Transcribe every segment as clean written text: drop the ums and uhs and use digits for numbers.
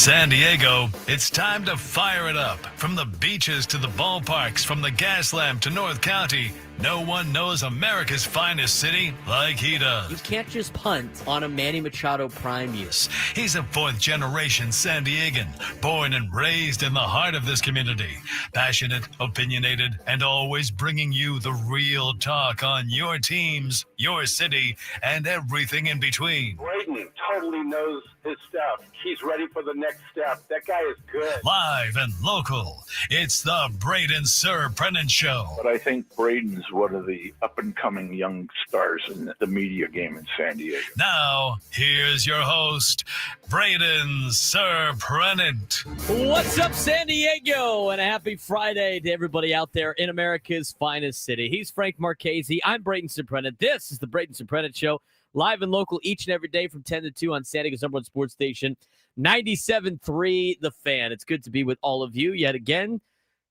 San Diego, it's time to fire it up. From the beaches to the ballparks, from the Gaslamp to North County, no one knows America's finest city like he does. You can't just punt on a Manny Machado prime year. He's a fourth-generation San Diegan, born and raised in the heart of this community. Passionate, opinionated, and always bringing you the real talk on your teams, your city, and everything in between. Braden totally knows his stuff. He's ready for the next step. That guy is good. Live and local, it's the Braden Surprenant Show. But I think Braden's one of the up-and-coming young stars in the media game in San Diego. Now, here's your host, Braden Surprenant. What's up, San Diego? And a happy Friday to everybody out there in America's finest city. He's Frank Marchese. I'm Braden Surprenant. This is the Braden Surprenant Show, live and local each and every day from 10 to 2 on San Diego's number one sports station, 97.3 The Fan. It's good to be with all of you yet again.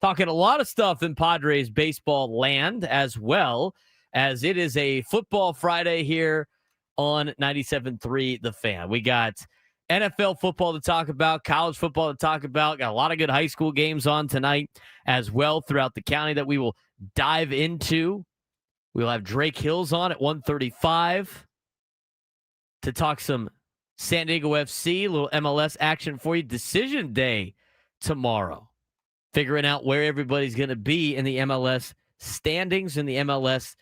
Talking a lot of stuff in Padres baseball land, as well as it is a football Friday here on 97.3 The Fan. We got NFL football to talk about, college football to talk about. Got a lot of good high school games on tonight as well throughout the county that we will dive into. We'll have Drake Hills on at 1:35 to talk some San Diego FC, a little MLS action for you. Decision day tomorrow. Figuring out where everybody's going to be in the MLS standings and the MLS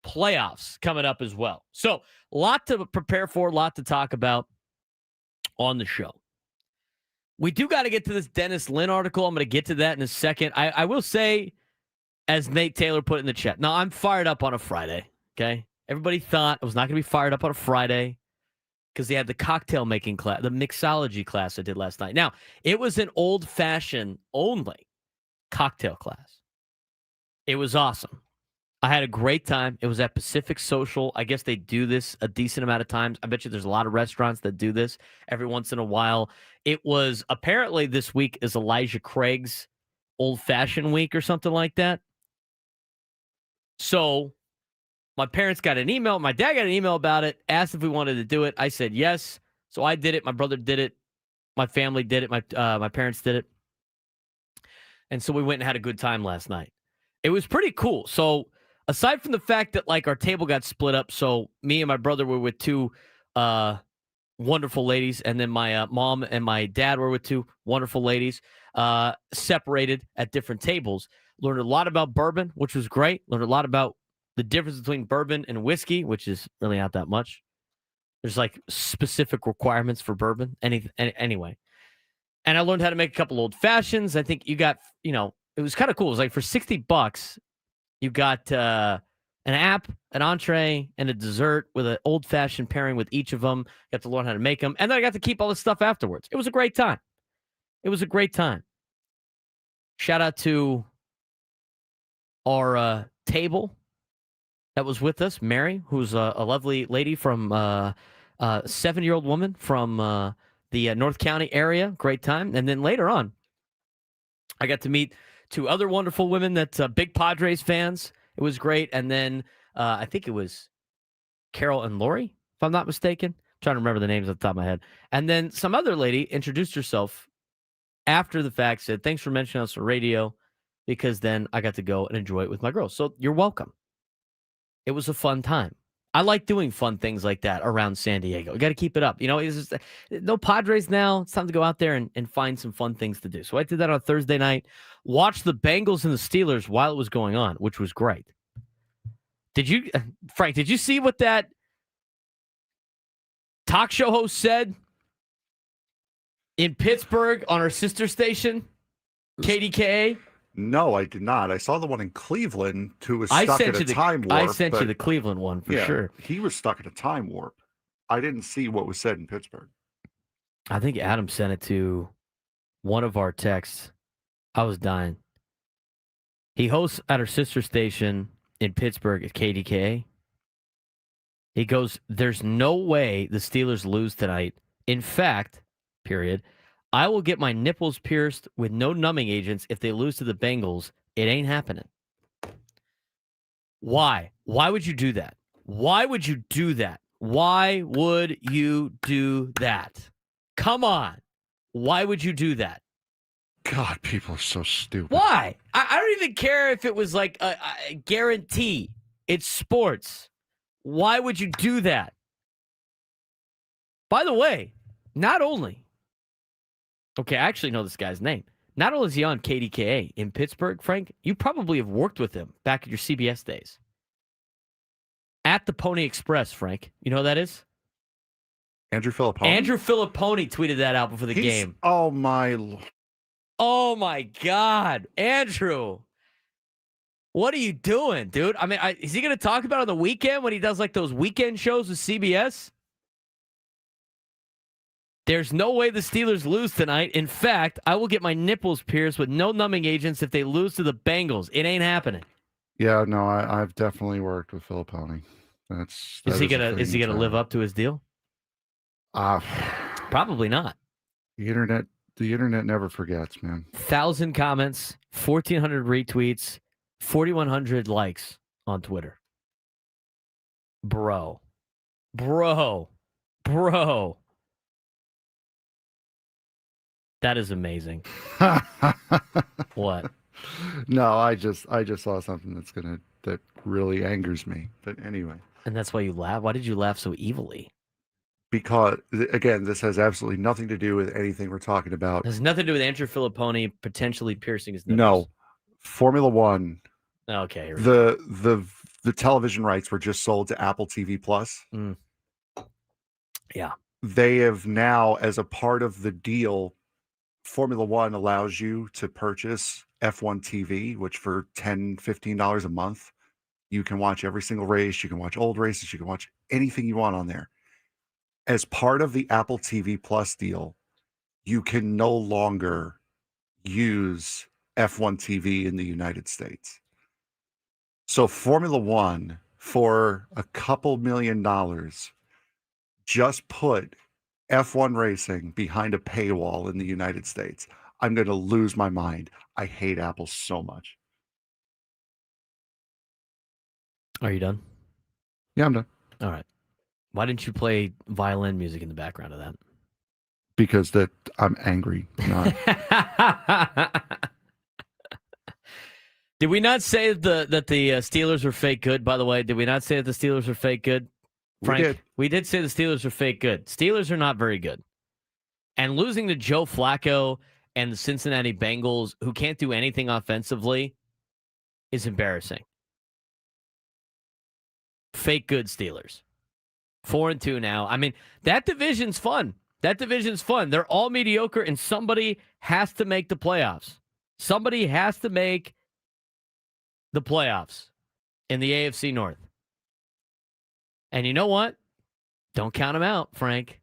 playoffs coming up as well. So, a lot to prepare for, a lot to talk about on the show. We do got to get to this Dennis Lin article. I'm going to get to that in a second. I will say, as Nate Taylor put in the chat, now I'm fired up on a Friday, okay? Everybody thought I was not going to be fired up on a Friday because they had the cocktail making class, the mixology class I did last night. Now, it was an old-fashioned only cocktail class. It was awesome. I had a great time. It was at Pacific Social. I guess they do this a decent amount of times. I bet you there's a lot of restaurants that do this every once in a while. It was apparently this week is Elijah Craig's old-fashioned week or something like that. So my parents got an email. My dad got an email about it, asked if we wanted to do it. I said yes. So I did it. My brother did it. My family did it. My parents did it. And so we went and had a good time last night. It was pretty cool. So aside from the fact that like our table got split up, so me and my brother were with two wonderful ladies, and then my mom and my dad were with two wonderful ladies, separated at different tables. Learned a lot about bourbon, which was great. Learned a lot about the difference between bourbon and whiskey, which is really not that much. There's like specific requirements for bourbon. Anyway. And I learned how to make a couple old fashions. I think you got, it was kind of cool. It was like for $60, you got an app, an entree, and a dessert with an old fashioned pairing with each of them. You got to learn how to make them. And then I got to keep all this stuff afterwards. It was a great time. It was a great time. Shout out to our table that was with us, Mary, who's a lovely lady from a 7-year-old woman from the North County area. Great time. And then later on, I got to meet two other wonderful women that's big Padres fans. It was great. And then I think it was Carol and Lori, if I'm not mistaken. I'm trying to remember the names off the top of my head. And then some other lady introduced herself after the fact, said, thanks for mentioning us on radio, because then I got to go and enjoy it with my girls. So you're welcome. It was a fun time. I like doing fun things like that around San Diego. You got to keep it up. It's just, no Padres now. It's time to go out there and find some fun things to do. So I did that on Thursday night. Watched the Bengals and the Steelers while it was going on, which was great. Frank, did you see what that talk show host said in Pittsburgh on our sister station, KDKA? No, I did not. I saw the one in Cleveland who was stuck in a time warp. I sent you the Cleveland one for sure. He was stuck in a time warp. I didn't see what was said in Pittsburgh. I think Adam sent it to one of our texts. I was dying. He hosts at our sister station in Pittsburgh at KDKA. He goes, there's no way the Steelers lose tonight. In fact, period, I will get my nipples pierced with no numbing agents if they lose to the Bengals. It ain't happening. Why? Why would you do that? Why would you do that? Why would you do that? Come on. Why would you do that? God, people are so stupid. Why? I don't even care if it was like a guarantee. It's sports. Why would you do that? By the way, not only, okay, I actually know this guy's name. Not only is he on KDKA in Pittsburgh, Frank, you probably have worked with him back at your CBS days. At the Pony Express, Frank. You know who that is? Andrew Filipponi? Andrew Filipponi tweeted that out before the game. Oh, my Lord. Oh, my God. Andrew. What are you doing, dude? I mean, is he going to talk about it on the weekend when he does like those weekend shows with CBS? There's no way the Steelers lose tonight. In fact, I will get my nipples pierced with no numbing agents if they lose to the Bengals. It ain't happening. Yeah, no, I've definitely worked with Filipponi. Is he gonna live up to his deal? Probably not. The internet never forgets, man. 1,000 comments, 1,400 retweets, 4,100 likes on Twitter. Bro. That is amazing. What? No, I just saw something that really angers me. But anyway. And that's why you laugh. Why did you laugh so evilly? Because again, this has absolutely nothing to do with anything we're talking about. It has nothing to do with Andrew Filipponi potentially piercing his nipples. No. Formula One. Okay. The television rights were just sold to Apple TV Plus. Mm. Yeah. They have now, as a part of the deal, Formula One allows you to purchase F1 TV, which for $10, $15 a month, you can watch every single race. You can watch old races. You can watch anything you want on there. As part of the Apple TV Plus deal, you can no longer use F1 TV in the United States. So Formula One, for a couple $1 million, just put F1 racing behind a paywall in the United States. I'm going to lose my mind. I hate Apple so much. Are you done? Yeah, I'm done. All right. Why didn't you play violin music in the background of that? Because I'm angry. Not. Did we not say that the Steelers were fake good, by the way? Did we not say that the Steelers were fake good? Frank, we did say the Steelers are fake good. Steelers are not very good. And losing to Joe Flacco and the Cincinnati Bengals, who can't do anything offensively, is embarrassing. Fake good Steelers. 4-2 now. I mean, that division's fun. They're all mediocre, and somebody has to make the playoffs. Somebody has to make the playoffs in the AFC North. And you know what? Don't count them out, Frank.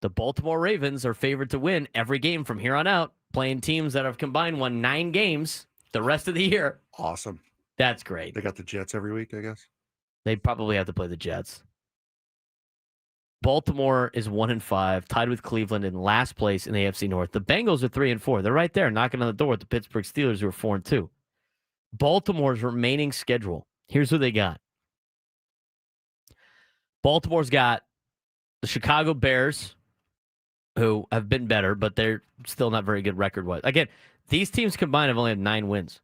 The Baltimore Ravens are favored to win every game from here on out, playing teams that have combined won 9 games the rest of the year. Awesome. That's great. They got the Jets every week, I guess. They probably have to play the Jets. Baltimore is 1-5, tied with Cleveland in last place in the AFC North. The Bengals are 3-4. They're right there, knocking on the door with the Pittsburgh Steelers, who are 4-2. Baltimore's remaining schedule. Here's who they got. Baltimore's got the Chicago Bears, who have been better, but they're still not very good record-wise. Again, these teams combined have only had 9 wins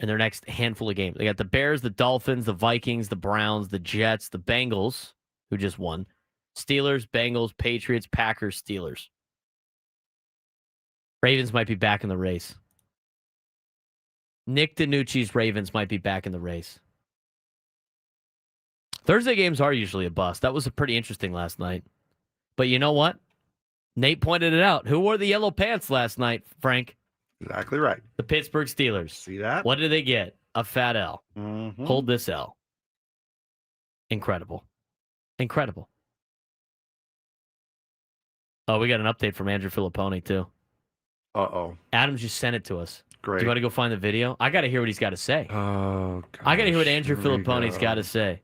in their next handful of games. They got the Bears, the Dolphins, the Vikings, the Browns, the Jets, the Bengals, who just won, Steelers, Bengals, Patriots, Packers, Steelers. Ravens might be back in the race. Nick DiNucci's Ravens might be back in the race. Thursday games are usually a bust. That was pretty interesting last night. But you know what? Nate pointed it out. Who wore the yellow pants last night, Frank? Exactly right. The Pittsburgh Steelers. See that? What did they get? A fat L. Mm-hmm. Hold this L. Incredible. Oh, we got an update from Andrew Filipponi, too. Uh-oh. Adams just sent it to us. Great. Do you want to go find the video? I got to hear what he's got to say. Oh, gosh. I got to hear what Andrew Filipponi's got to say.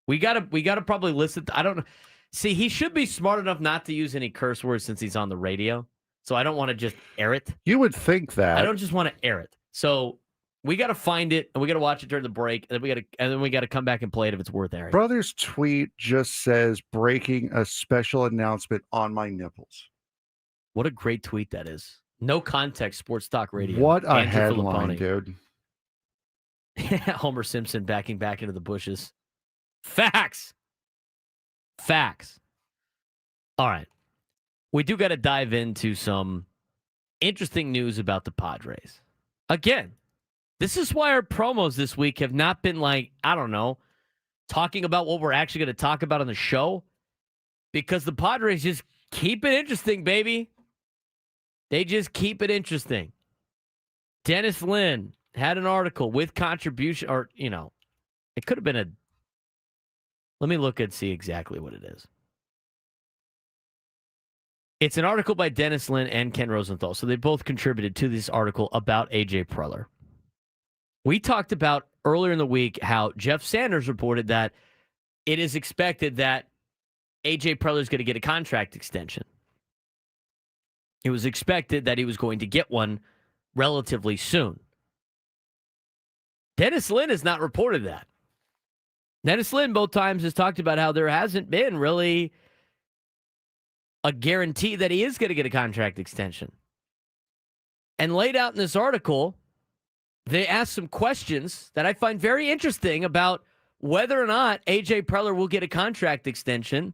We got to probably listen. I don't know. See, he should be smart enough not to use any curse words since he's on the radio. So I don't want to just air it. You would think that. I don't just want to air it. So we got to find it, and we got to watch it during the break, and then we got to come back and play it if it's worth airing. Brother's tweet just says breaking a special announcement on my nipples. What a great tweet that is. No context, sports talk radio. What a Andrew headline, Filipponi. dude. Homer Simpson backing back into the bushes. Facts. All right. We do got to dive into some interesting news about the Padres. Again, this is why our promos this week have not been like, I don't know, talking about what we're actually going to talk about on the show. Because the Padres just keep it interesting, baby. They just keep it interesting. Dennis Lin had an article with contribution, or, it could have been let me look and see exactly what it is. It's an article by Dennis Lin and Ken Rosenthal. So they both contributed to this article about A.J. Preller. We talked about earlier in the week how Jeff Sanders reported that it is expected that A.J. Preller is going to get a contract extension. It was expected that he was going to get one relatively soon. Dennis Lin has not reported that. Dennis Lin both times has talked about how there hasn't been really a guarantee that he is going to get a contract extension. And laid out in this article, they asked some questions that I find very interesting about whether or not A.J. Preller will get a contract extension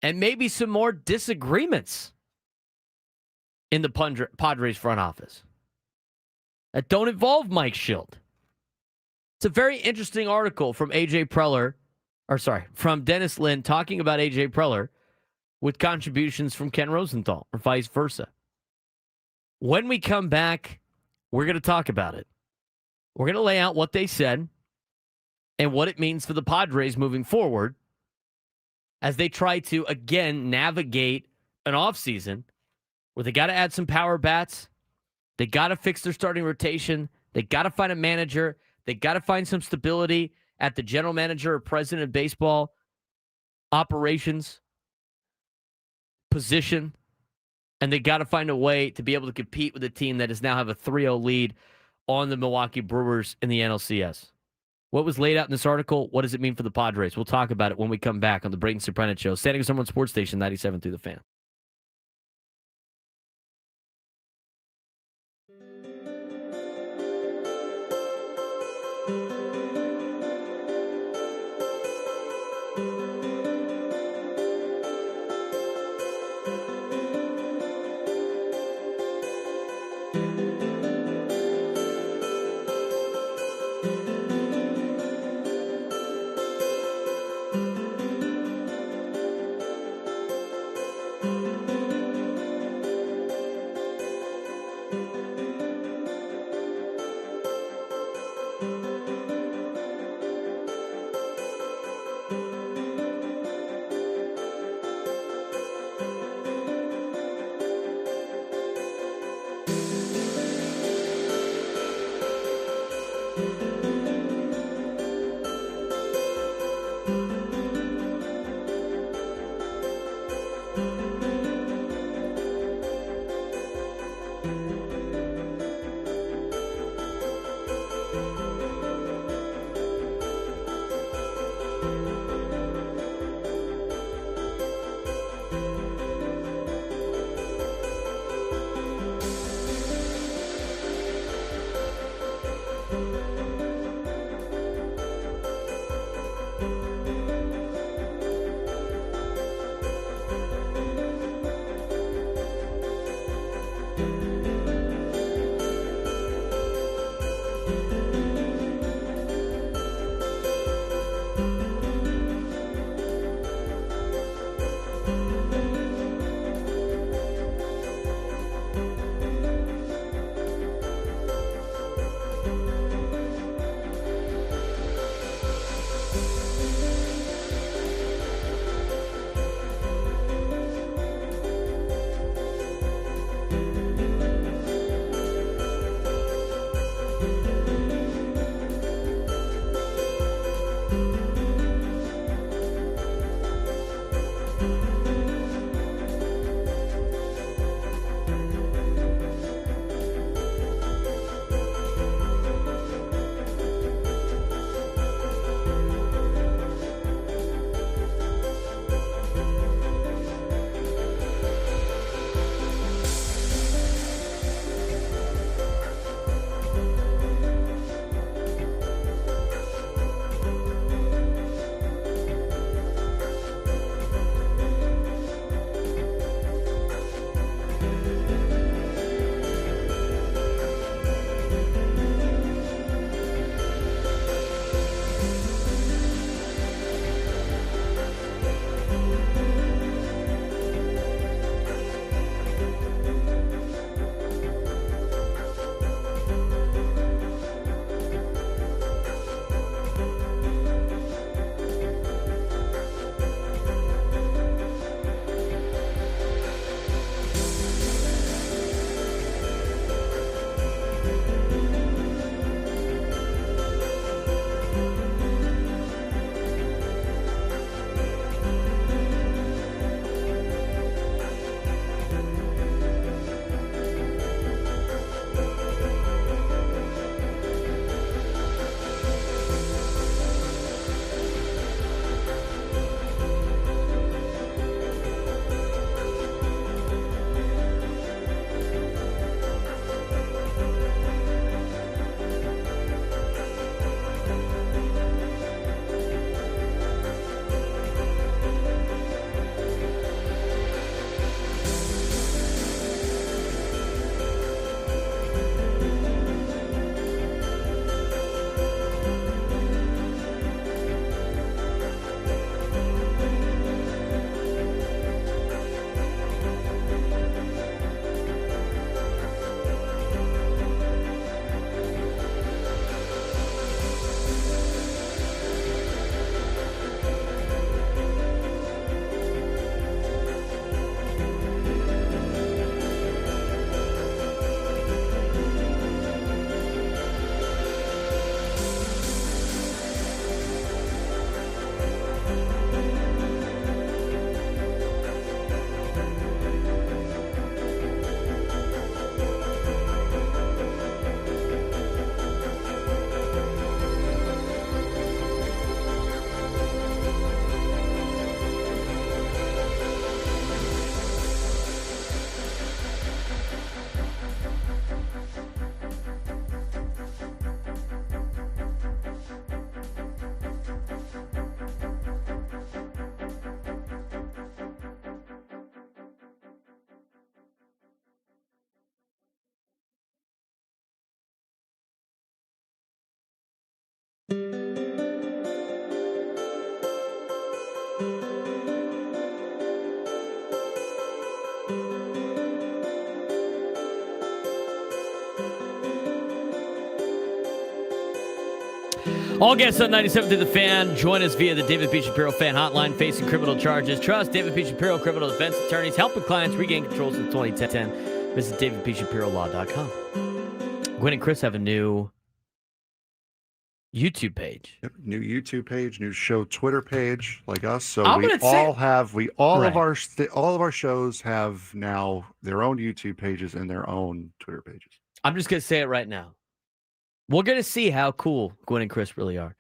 and maybe some more disagreements in the Padres front office that don't involve Mike Schilt. It's a very interesting article from from Dennis Lin talking about A.J. Preller with contributions from Ken Rosenthal or vice versa. When we come back, we're going to talk about it. We're going to lay out what they said and what it means for the Padres moving forward as they try to, again, navigate an offseason where they got to add some power bats. They got to fix their starting rotation. They got to find a manager. They got to find some stability at the general manager or president of baseball operations position. And they got to find a way to be able to compete with a team that is now have a 3-0 lead on the Milwaukee Brewers in the NLCS. What was laid out in this article? What does it mean for the Padres? We'll talk about it when we come back on the Braden Surprenant Show. Standing as number one sports station, 97 through the Fan. All guests on 97 through the Fan. Join us via the David P. Shapiro Fan Hotline, facing criminal charges. Trust David P. Shapiro criminal defense attorneys, helping clients regain control since 2010. Visit davidpshapirolaw.com. Gwen and Chris have a new YouTube page. Yep, new YouTube page, new show Twitter page, like us. So I'm we gonna all say- have Right. all of our shows have now their own YouTube pages and their own Twitter pages. I'm just going to say it right now. We're going to see how cool Gwen and Chris really are.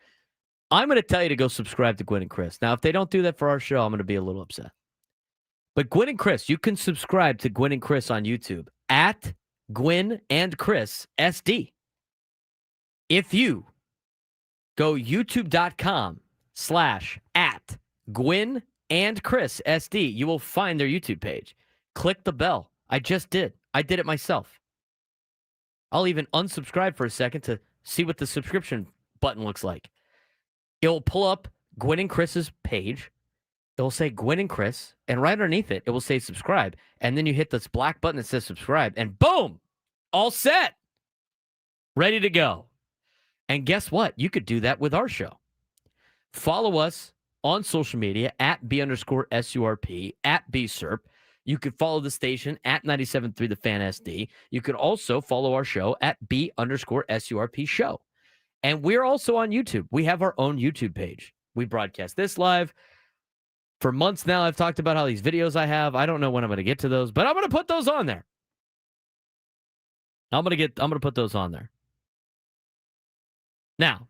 I'm going to tell you to go subscribe to Gwen and Chris. Now, if they don't do that for our show, I'm going to be a little upset. But Gwen and Chris, you can subscribe to Gwen and Chris on YouTube at Gwen and Chris SD. If you go youtube.com/at Gwen and Chris SD, you will find their YouTube page. Click the bell. I just did. I did it myself. I'll even unsubscribe for a second to see what the subscription button looks like. It'll pull up Gwen and Chris's page. It'll say Gwen and Chris, and right underneath it, it will say subscribe. And then you hit this black button that says subscribe, and boom, all set, ready to go. And guess what? You could do that with our show. Follow us on social media at B_SURP, at BSURP. You could follow the station at 97.3 The Fan SD. You could also follow our show at B_SURP show. And we're also on YouTube. We have our own YouTube page. We broadcast this live. For months now, I've talked about how these videos I have, I don't know when I'm going to get to those, but I'm going to put those on there. I'm going to put those on there. Now,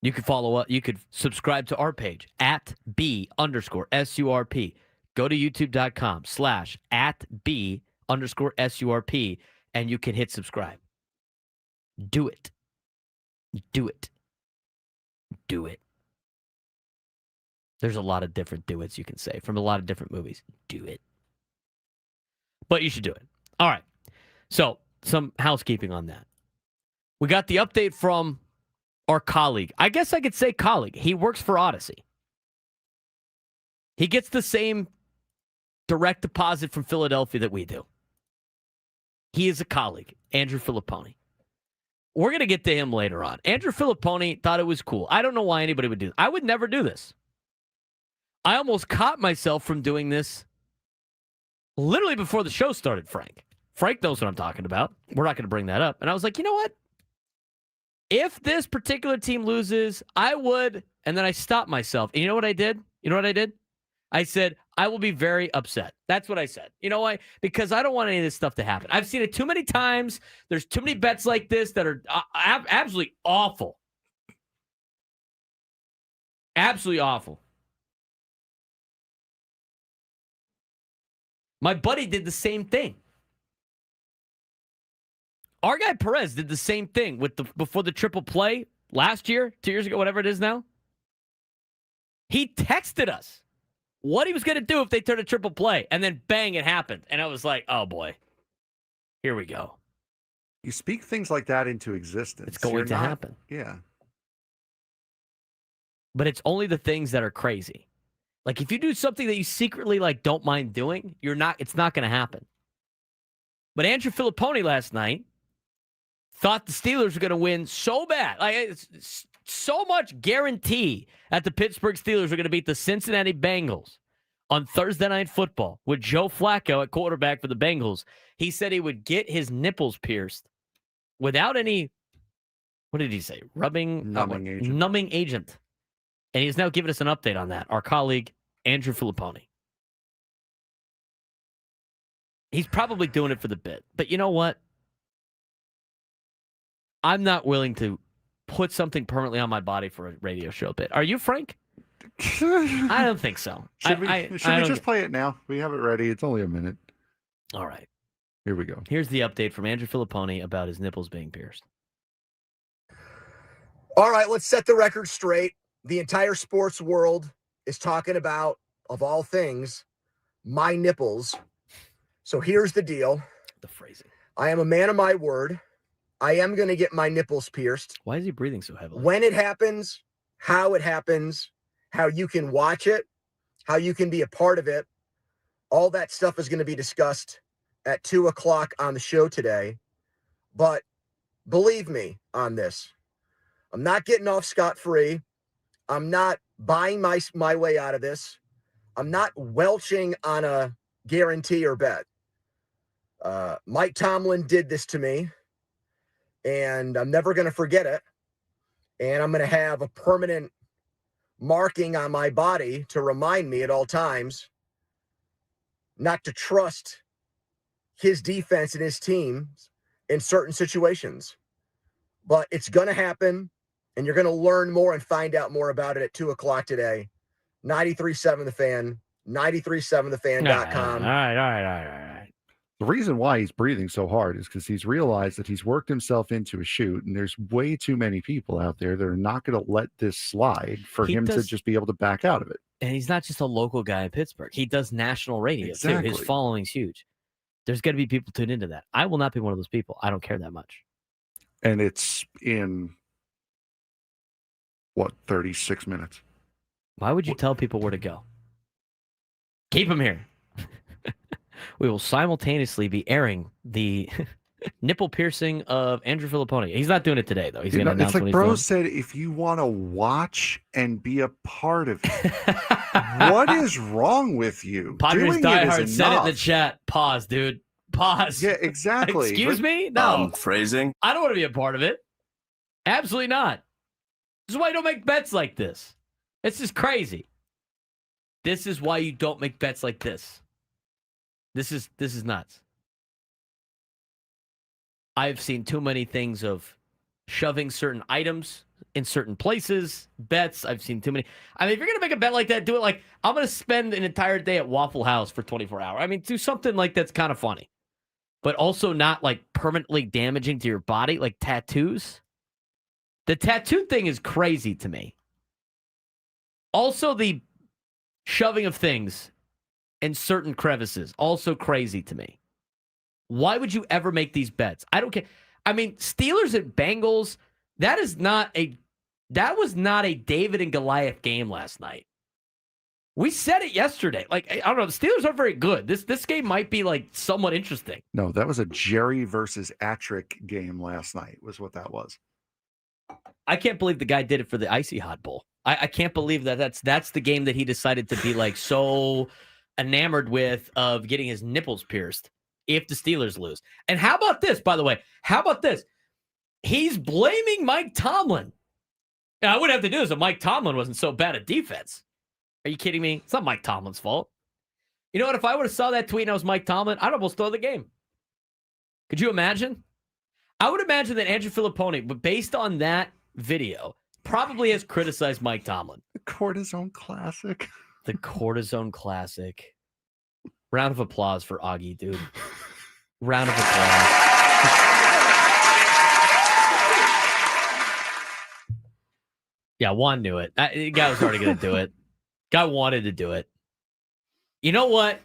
you could follow up, you could subscribe to our page at B_SURP. Go to youtube.com/at B_SURP, and you can hit subscribe. Do it. Do it. Do it. There's a lot of different do it's you can say from a lot of different movies. Do it. But you should do it. All right. So, some housekeeping on that. We got the update from our colleague. I guess I could say colleague. He works for Odyssey. He gets the same direct deposit from Philadelphia that we do. He is a colleague, Andrew Filipponi. We're going to get to him later on. Andrew Filipponi thought it was cool. I don't know why anybody would do this. I would never do this. I almost caught myself from doing this literally before the show started, Frank. Frank knows what I'm talking about. We're not going to bring that up. And I was like, you know what? If this particular team loses, I would. And then I stopped myself. And you know what I did? I said, I will be very upset. That's what I said. You know why? Because I don't want any of this stuff to happen. I've seen it too many times. There's too many bets like this that are absolutely awful. Absolutely awful. My buddy did the same thing. Our guy Perez did the same thing with before the triple play last year, 2 years ago, whatever it is now. He texted us what he was going to do if they turned a triple play, and then bang, it happened. And I was like, oh boy, here we go. You speak things like that into existence. It's going to happen. Yeah. But it's only the things that are crazy. Like if you do something that you secretly don't mind doing, it's not going to happen. But Andrew Filipponi last night thought the Steelers were going to win so bad. It's so much guarantee that the Pittsburgh Steelers were going to beat the Cincinnati Bengals on Thursday Night Football with Joe Flacco at quarterback for the Bengals. He said he would get his nipples pierced without any, what did he say? Numbing agent. And he's now giving us an update on that. Our colleague, Andrew Filipponi. He's probably doing it for the bit. But you know what? I'm not willing to put something permanently on my body for a radio show bit. Are you, Frank? I don't think so. Should we just play it now? We have it ready. It's only a minute. All right. Here we go. Here's the update from Andrew Filipponi about his nipples being pierced. All right, let's set the record straight. The entire sports world is talking about, of all things, my nipples. So here's the deal. The phrasing. I am a man of my word. I am going to get my nipples pierced. Why is he breathing so heavily? When it happens, how you can watch it, how you can be a part of it. All that stuff is going to be discussed at 2:00 on the show today. But believe me on this, I'm not getting off scot-free. I'm not buying my way out of this. I'm not welching on a guarantee or bet. Mike Tomlin did this to me, and I'm never going to forget it. And I'm going to have a permanent marking on my body to remind me at all times not to trust his defense and his teams in certain situations. But it's going to happen, and you're going to learn more and find out more about it at 2 o'clock today. 93.7 The Fan, 93.7thefan.com. All right. The reason why he's breathing so hard is because he's realized that he's worked himself into a shoot, and there's way too many people out there that are not going to let this slide for him to just be able to back out of it. And he's not just a local guy in Pittsburgh. He does national radio, too. His following's huge. There's going to be people tuned into that. I will not be one of those people. I don't care that much. And it's in, 36 minutes? Why would you tell people where to go? Keep them here. We will simultaneously be airing the nipple piercing of Andrew Filipponi. He's not doing it today, though. He's going to announce it's like Bro doing. said, if you want to watch and be a part of it, what is wrong with you? Padres diehard said it in the chat. Pause, dude. Pause. Yeah, exactly. Excuse me? No. Phrasing. I don't want to be a part of it. Absolutely not. This is why you don't make bets like this. This is crazy. This is why you don't make bets like this. This is nuts. I've seen too many things of shoving certain items in certain places, bets. I've seen too many. I mean, if you're going to make a bet like that, do it like, I'm going to spend an entire day at Waffle House for 24 hours. I mean, do something like that's kind of funny, but also not like permanently damaging to your body, like tattoos. The tattoo thing is crazy to me. Also, the shoving of things in certain crevices, also crazy to me. Why would you ever make these bets? I don't care. I mean, Steelers and Bengals, that was not a David and Goliath game last night. We said it yesterday. Like, I don't know, the Steelers aren't very good. This game might be like somewhat interesting. No, that was a Jerry versus Atrick game last night, was what that was. I can't believe the guy did it for the Icy Hot Bowl. I can't believe that's the game that he decided to be like so enamored with of getting his nipples pierced if the Steelers lose. And how about this, by the way? How about this? He's blaming Mike Tomlin. And I would have to do this if Mike Tomlin wasn't so bad at defense. Are you kidding me? It's not Mike Tomlin's fault. You know what? If I would have saw that tweet and I was Mike Tomlin, I'd almost throw the game. Could you imagine? I would imagine that Andrew Filipponi, but based on that video, probably has criticized Mike Tomlin. The Cortisone Classic. The Cortisone Classic. Round of applause for Augie, dude. Round of applause. Yeah, Juan knew it. The guy was already going to do it. Guy wanted to do it. You know what?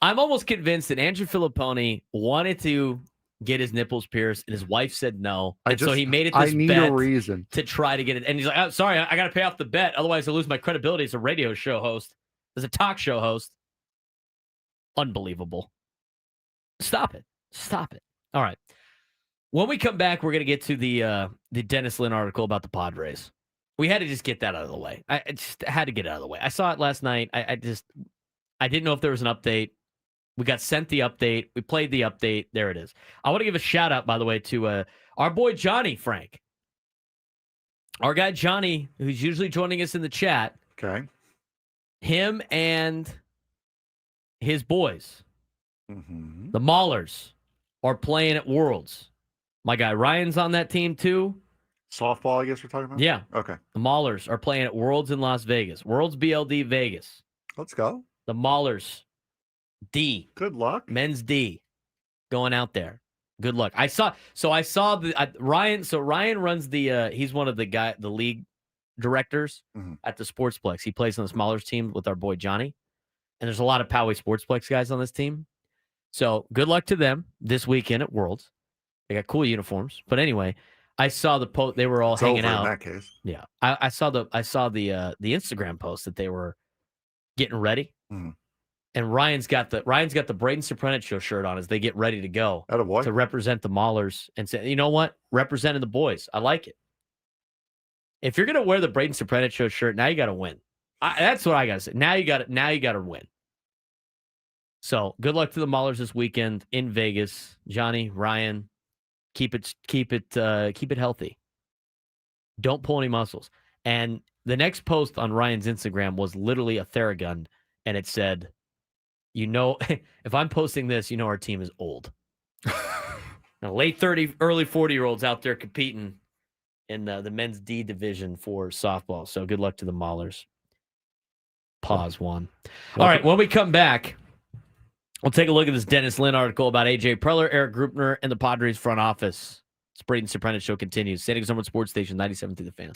I'm almost convinced that Andrew Filipponi wanted to get his nipples pierced, and his wife said no. So he made it this bet a reason to try to get it. And he's like, oh, sorry, I got to pay off the bet. Otherwise, I'll lose my credibility as a radio show host, as a talk show host. Unbelievable. Stop it. Stop it. All right. When we come back, we're going to get to the Dennis Lynn article about the Padres. We had to just get that out of the way. I just had to get it out of the way. I saw it last night. I didn't know if there was an update. We got sent the update. We played the update. There it is. I want to give a shout out, by the way, to our boy Johnny Frank. Our guy Johnny, who's usually joining us in the chat. Okay. Him and his boys, the Maulers, are playing at Worlds. My guy Ryan's on that team too. Softball, I guess we're talking about? Yeah. Okay. The Maulers are playing at Worlds in Las Vegas. Worlds BLD Vegas. Let's go. The Maulers D. Good luck. Men's D. Going out there. Good luck. I saw the Ryan. So Ryan runs the he's one of the league directors at the Sportsplex. He plays on the Maulers team with our boy Johnny. And there's a lot of Poway Sportsplex guys on this team. So good luck to them this weekend at Worlds. They got cool uniforms. But anyway, I saw the post. They were all hanging out. In that case. Yeah, I saw the Instagram post that they were getting ready. And Ryan's got the Braden Surprenant show shirt on as they get ready to go to represent the Maulers and say, you know what, representing the boys. I like it. If you're going to wear the Braden Surprenant Show shirt, now you got to win. That's what I got to say. Now you got to win. So good luck to the Maulers this weekend in Vegas. Johnny, Ryan, keep it healthy. Don't pull any muscles. And the next post on Ryan's Instagram was literally a Theragun, and it said, if I'm posting this, our team is old. Now, late 30, early 40-year-olds out there competing in the men's D division for softball. So good luck to the Maulers. Pause one. All right, when we come back, we'll take a look at this Dennis Lynn article about A.J. Preller, Eric Grupner, and the Padres front office. It's Braden Surprenant Show continues. San Diego Summer Sports Station, 97 through the Fan.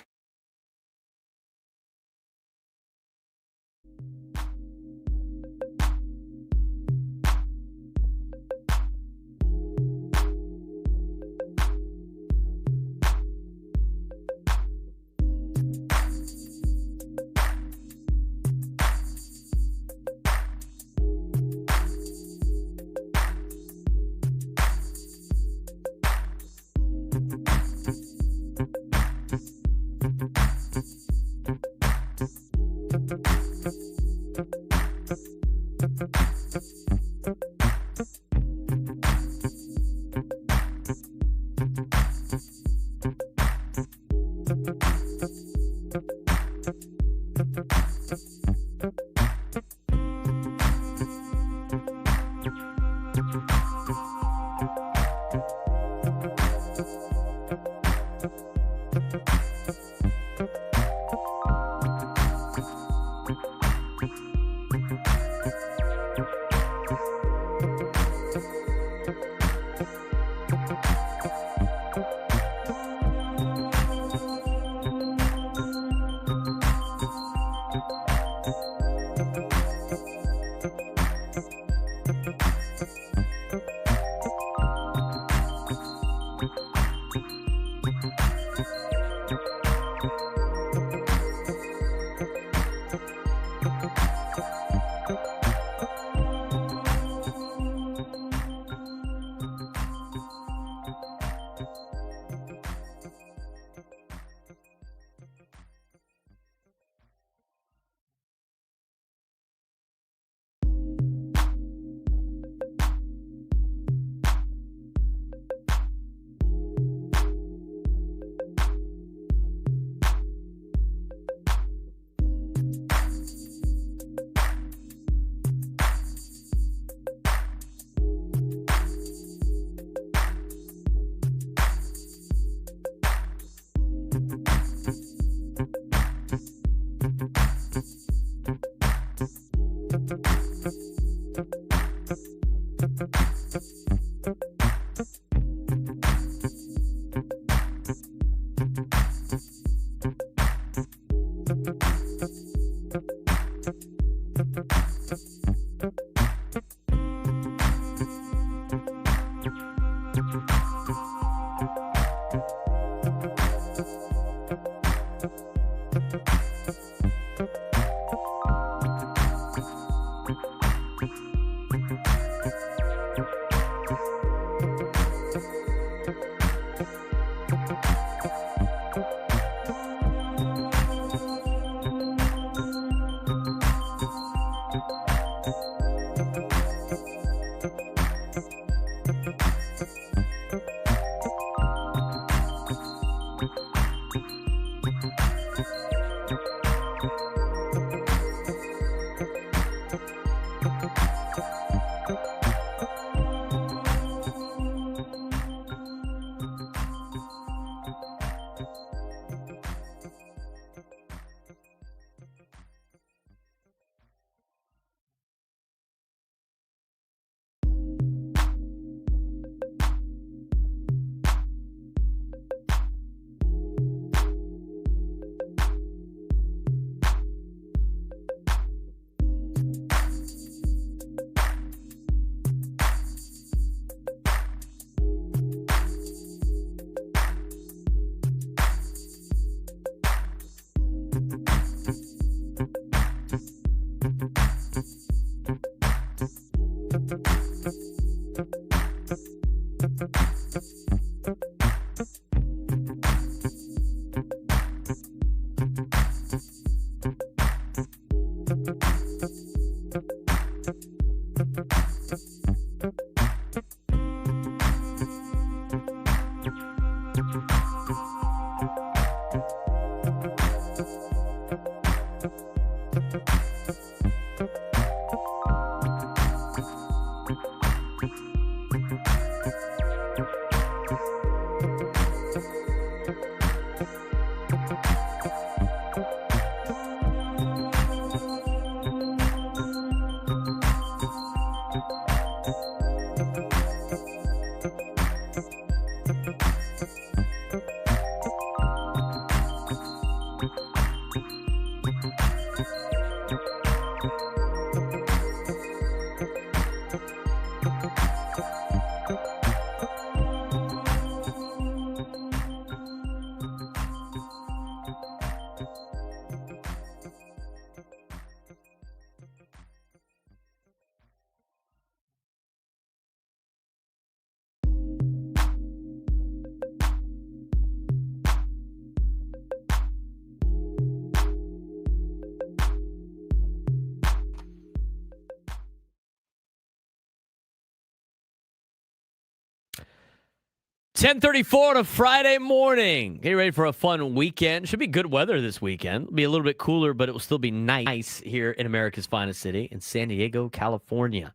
10:34 on a Friday morning. Get ready for a fun weekend. Should be good weather this weekend. It'll be a little bit cooler, but it will still be nice here in America's finest city in San Diego, California.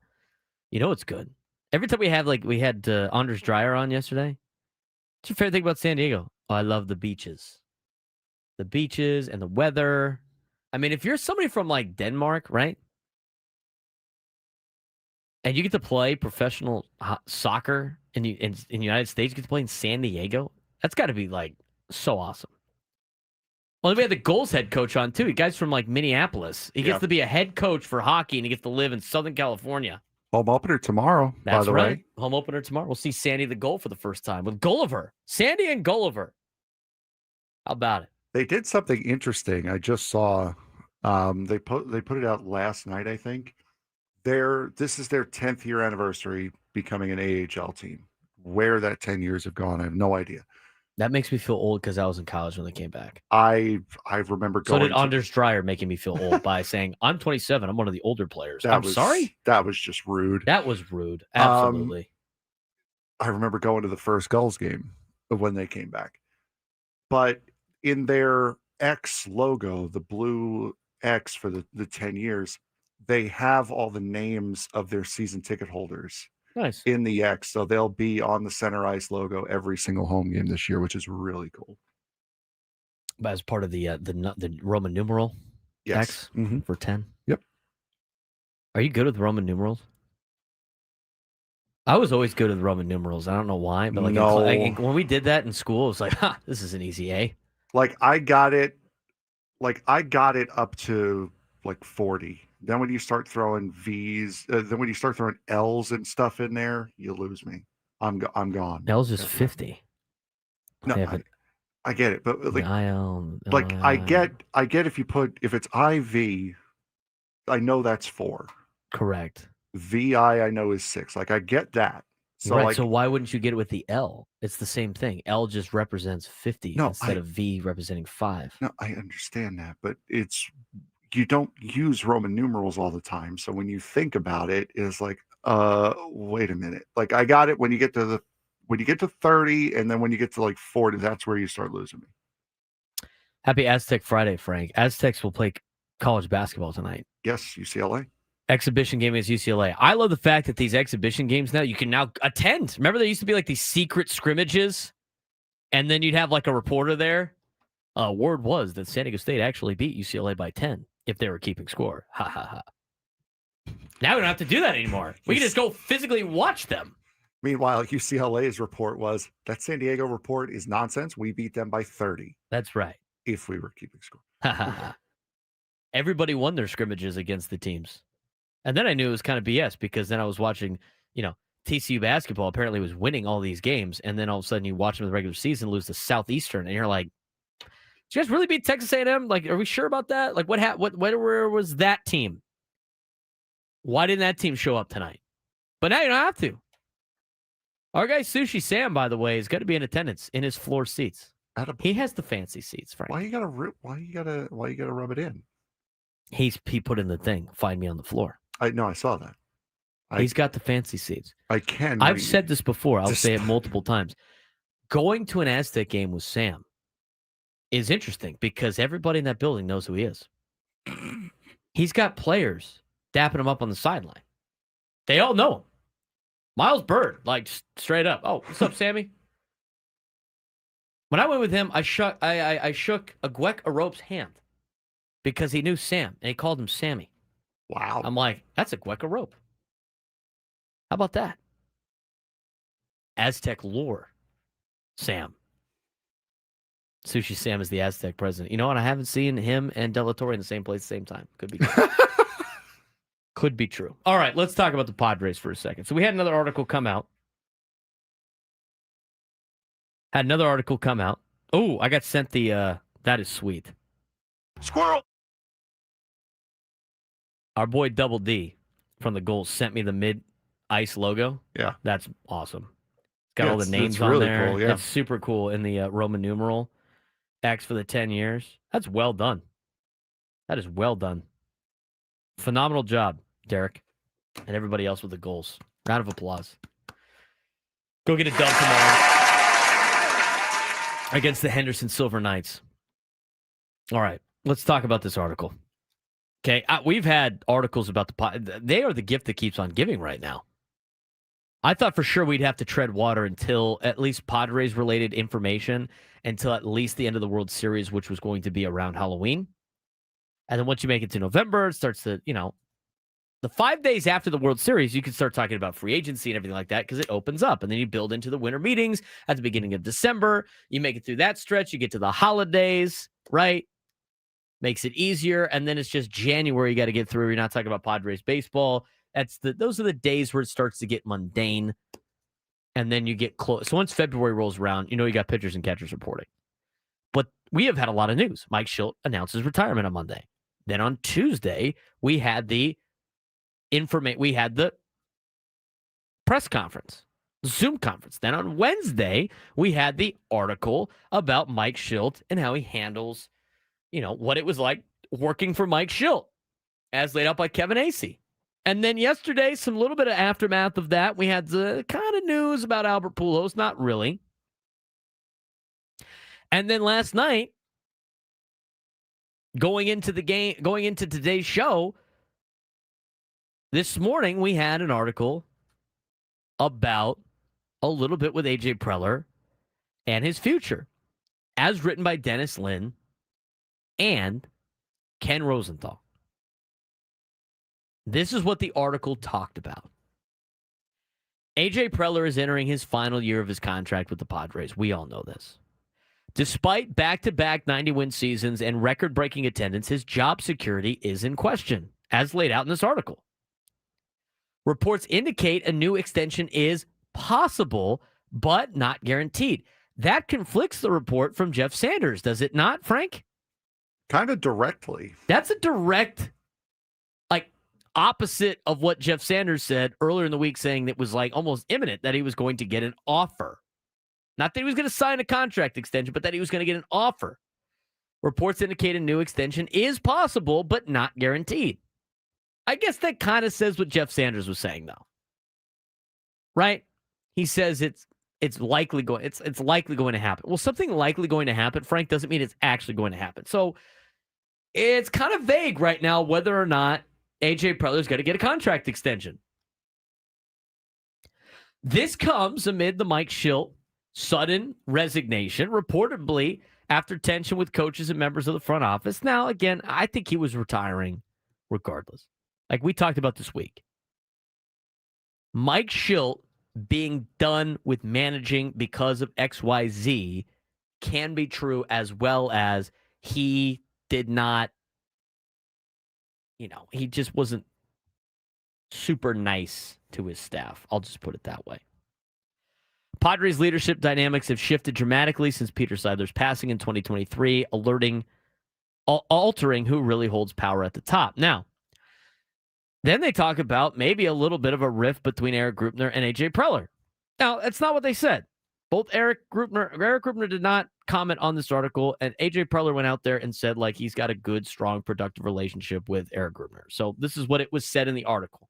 You know it's good. Every time we had Anders Dreyer on yesterday. What's your favorite thing about San Diego? Oh, I love the beaches. The beaches and the weather. I mean, if you're somebody from like Denmark, right? And you get to play professional soccer in the United States, you get to play in San Diego. That's got to be like so awesome. Well, we had the goals head coach on too. The guy's from like Minneapolis. He gets to be a head coach for hockey, and he gets to live in Southern California. Home opener tomorrow, by the way. Home opener tomorrow. We'll see Sandy the goal for the first time with Gulliver. Sandy and Gulliver. How about it? They did something interesting. I just saw. They put it out last night, I think. This is their 10th year anniversary becoming an AHL team. Where that 10 years have gone, I have no idea. That makes me feel old because I was in college when they came back. I remember going. So did Anders Dreyer making me feel old by saying, I'm 27. I'm one of the older players. Sorry? That was just rude. That was rude. Absolutely. I remember going to the first Gulls game when they came back. But in their X logo, the blue X for the 10 years, they have all the names of their season ticket holders in the X. So they'll be on the center ice logo every single home game this year, which is really cool. But as part of the Roman numeral X for 10? Yep. Are you good with Roman numerals? I was always good with Roman numerals. I don't know why, but when we did that in school, it was like, this is an easy A. Like I got it up to like 40. Then when you start throwing V's, then when you start throwing L's and stuff in there, you lose me. I'm gone. L's is 50. No, I get it, but like I get if it's IV, I know that's 4. Correct. VI I know is 6. Like I get that. So so why wouldn't you get it with the L? It's the same thing. L just represents 50 instead of V representing 5. No, I understand that, but you don't use Roman numerals all the time. So when you think about it, it's like, wait a minute. Like I got it when you get to 30, and then when you get to like 40, that's where you start losing me. Happy Aztec Friday, Frank. Aztecs will play college basketball tonight. Yes, UCLA. Exhibition game against UCLA. I love the fact that these exhibition games now, you can now attend. Remember there used to be like these secret scrimmages, and then you'd have like a reporter there. Word was that San Diego State actually beat UCLA by 10 if they were keeping score. Ha, ha, ha. Now we don't have to do that anymore. We can just go physically watch them. Meanwhile, UCLA's report was that San Diego report is nonsense. We beat them by 30. That's right. If we were keeping score. Ha, ha, ha. Everybody won their scrimmages against the teams. And then I knew it was kind of BS because then I was watching, TCU basketball apparently was winning all these games. And then all of a sudden you watch them in the regular season lose to Southeastern. And you're like, did you guys really beat Texas A&M? Like, are we sure about that? Like, where was that team? Why didn't that team show up tonight? But now you don't have to. Our guy Sushi Sam, by the way, is going to be in attendance in his floor seats. He has the fancy seats, Frank. Why you gotta rub it in? He put in the thing. Find me on the floor. I saw that. He's got the fancy seats. I've said this before. I'll say it multiple times. Going to an Aztec game with Sam is interesting because everybody in that building knows who he is. He's got players dapping him up on the sideline. They all know him. Miles Bird, like straight up. Oh, what's up, Sammy? When I went with him, I shook Agwek Arope's hand because he knew Sam and he called him Sammy. Wow. I'm like, that's Agwek Arope. How about that? Aztec lore, Sam. Sushi Sam is the Aztec president. You know what? I haven't seen him and De La Torre in the same place at the same time. Could be true. Could be true. All right, let's talk about the Padres for a second. So we had another article come out. Oh, I got sent the, that is sweet. Squirrel. Our boy Double D from the Goals sent me the mid-ice logo. Yeah. That's awesome. It's got all the names on really there. Cool, yeah. It's super cool in the Roman numeral. X for the 10 years. That's well done. That is well done. Phenomenal job, Derek, and everybody else with the Goals. Round of applause. Go get a dub tomorrow. against the Henderson Silver Knights. All right, let's talk about this article. Okay, we've had articles about they are the gift that keeps on giving right now. I thought for sure we'd have to tread water until at least Padres-related information until at least the end of the World Series, which was going to be around Halloween. And then once you make it to November, it starts to, the 5 days after the World Series, you can start talking about free agency and everything like that because it opens up. And then you build into the winter meetings at the beginning of December. You make it through that stretch. You get to the holidays, right? Makes it easier. And then it's just January you got to get through. You're not talking about Padres baseball. Those are the days where it starts to get mundane. And then you get close. So once February rolls around, you got pitchers and catchers reporting. But we have had a lot of news. Mike Shildt announces retirement on Monday. Then on Tuesday, we had the press conference, Zoom conference. Then on Wednesday, we had the article about Mike Shildt and how he handles, what it was like working for Mike Shildt as laid out by Kevin Acee. And then yesterday, some little bit of aftermath of that. We had the kind of news about Albert Pujols, not really. And then last night, going into today's show, this morning we had an article about a little bit with AJ Preller and his future, as written by Dennis Lin and Ken Rosenthal. This is what the article talked about. AJ Preller is entering his final year of his contract with the Padres. We all know this. Despite back-to-back 90-win seasons and record-breaking attendance, his job security is in question, as laid out in this article. Reports indicate a new extension is possible, but not guaranteed. That conflicts the report from Jeff Sanders, does it not, Frank? Kind of directly. That's a direct, opposite of what Jeff Sanders said earlier in the week, saying that was almost imminent that he was going to get an offer. Not that he was going to sign a contract extension, but that he was going to get an offer. Reports indicate a new extension is possible, but not guaranteed. I guess that kind of says what Jeff Sanders was saying, though. Right? He says it's likely going to happen. Well, something likely going to happen, Frank, doesn't mean it's actually going to happen. So it's kind of vague right now whether or not AJ Preller's going to get a contract extension. This comes amid the Mike Shildt sudden resignation, reportedly after tension with coaches and members of the front office. Now, again, I think he was retiring regardless. Like we talked about this week. Mike Shildt being done with managing because of XYZ can be true, as well as he did not, he just wasn't super nice to his staff. I'll just put it that way. Padres leadership dynamics have shifted dramatically since Peter Seidler's passing in 2023, altering who really holds power at the top. Now, then they talk about maybe a little bit of a rift between Eric Greupner and AJ Preller. Now, that's not what they said. Both Eric Greupner did not comment on this article, and AJ Preller went out there and said he's got a good, strong, productive relationship with Eric Greupner. So this is what it was said in the article.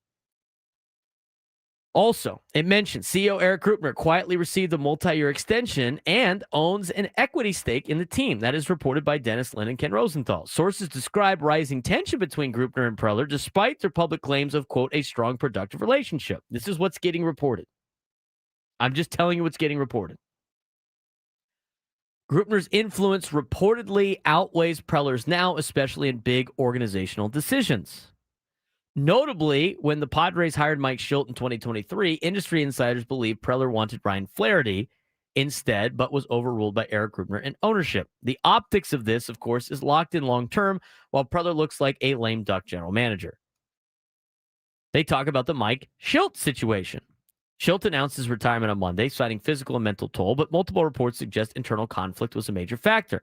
Also, it mentioned CEO Eric Greupner quietly received a multi-year extension and owns an equity stake in the team. That is reported by Dennis Lin and Ken Rosenthal. Sources describe rising tension between Greupner and Preller despite their public claims of, quote, a strong, productive relationship. This is what's getting reported. I'm just telling you what's getting reported. Greupner's influence reportedly outweighs Preller's now, especially in big organizational decisions. Notably, when the Padres hired Mike Shildt in 2023, industry insiders believe Preller wanted Ryan Flaherty instead, but was overruled by Eric Greupner and ownership. The optics of this, of course, is locked in long-term, while Preller looks like a lame duck general manager. They talk about the Mike Shildt situation. Shildt announced his retirement on Monday, citing physical and mental toll, but multiple reports suggest internal conflict was a major factor.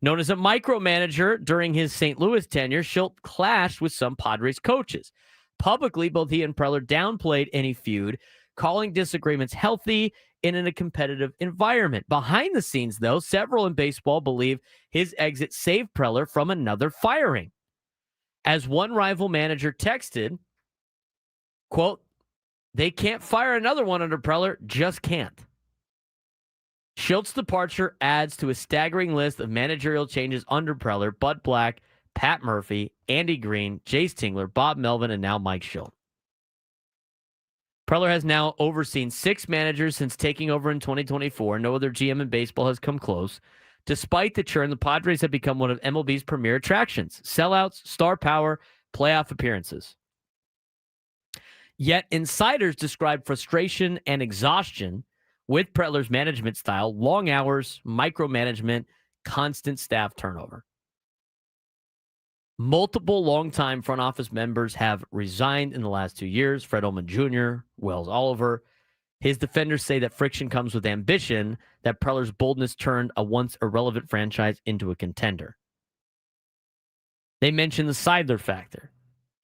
Known as a micromanager during his St. Louis tenure, Shildt clashed with some Padres coaches. Publicly, both he and Preller downplayed any feud, calling disagreements healthy in a competitive environment. Behind the scenes, though, several in baseball believe his exit saved Preller from another firing. As one rival manager texted, quote, "They can't fire another one under Preller, just can't." Schilt's departure adds to a staggering list of managerial changes under Preller, Bud Black, Pat Murphy, Andy Green, Jace Tingler, Bob Melvin, and now Mike Schilt. Preller has now overseen 6 managers since taking over in 2024. No other GM in baseball has come close. Despite the churn, the Padres have become one of MLB's premier attractions. Sellouts, star power, playoff appearances. Yet insiders describe frustration and exhaustion with Preller's management style, long hours, micromanagement, constant staff turnover. Multiple longtime front office members have resigned in the last 2 years. Fred Ullman Jr., Wells Oliver. His defenders say that friction comes with ambition, that Preller's boldness turned a once irrelevant franchise into a contender. They mention the Seidler factor.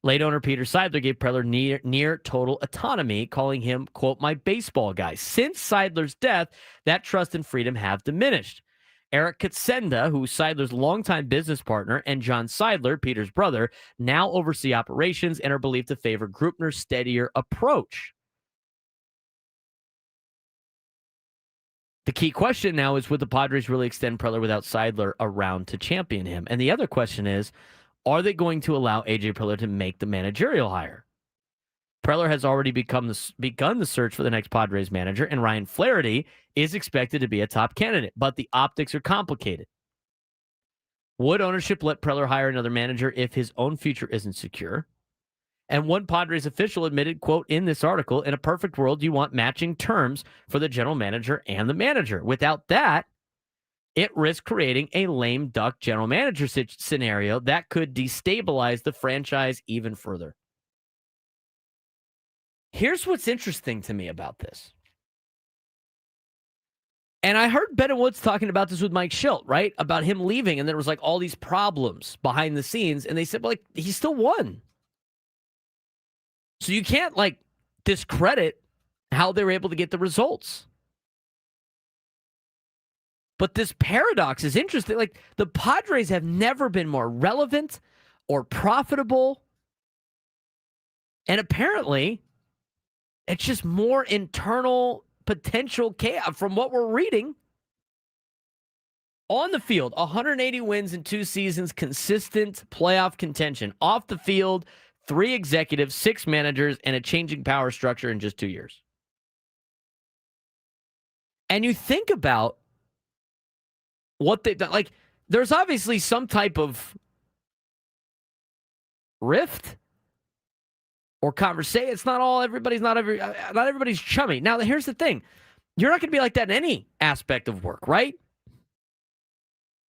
Late owner Peter Seidler gave Preller near total autonomy, calling him, quote, my baseball guy. Since Seidler's death, that trust and freedom have diminished. Eric Katsenda, who's Seidler's longtime business partner, and John Seidler, Peter's brother, now oversee operations and are believed to favor Grupner's steadier approach. The key question now is, would the Padres really extend Preller without Seidler around to champion him? And the other question is, are they going to allow A.J. Preller to make the managerial hire? Preller has already begun the search for the next Padres manager, and Ryan Flaherty is expected to be a top candidate, but the optics are complicated. Would ownership let Preller hire another manager if his own future isn't secure? And one Padres official admitted, quote, in this article, in a perfect world, you want matching terms for the general manager and the manager. Without that, it risks creating a lame duck general manager scenario that could destabilize the franchise even further. Here's what's interesting to me about this. And I heard Ben and Woods talking about this with Mike Schilt, right? About him leaving, and there was like all these problems behind the scenes, and they said, well, like, he still won. So you can't, like, discredit how they were able to get the results. But this paradox is interesting. Like, the Padres have never been more relevant or profitable. And apparently, it's just more internal potential chaos from what we're reading. On the field, 180 wins in 2 seasons, consistent playoff contention. Off the field, 3 executives, 6 managers, and a changing power structure in just 2 years. And you think about what they've done. Like, there's obviously some type of rift or conversation. It's not all not everybody's chummy. Now, here's the thing. You're not going to be like that in any aspect of work, right?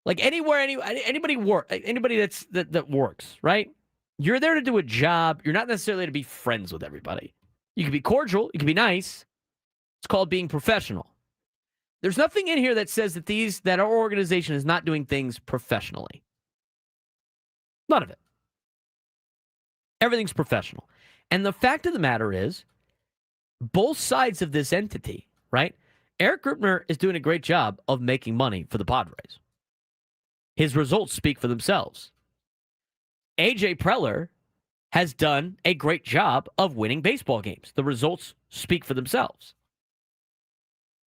Like anywhere, anybody that works, right? You're there to do a job. You're not necessarily to be friends with everybody. You can be cordial. You can be nice. It's called being professional. There's nothing in here that says that our organization is not doing things professionally. None of it. Everything's professional. And the fact of the matter is, both sides of this entity, right? Eric Grupner is doing a great job of making money for the Padres. His results speak for themselves. A.J. Preller has done a great job of winning baseball games. The results speak for themselves.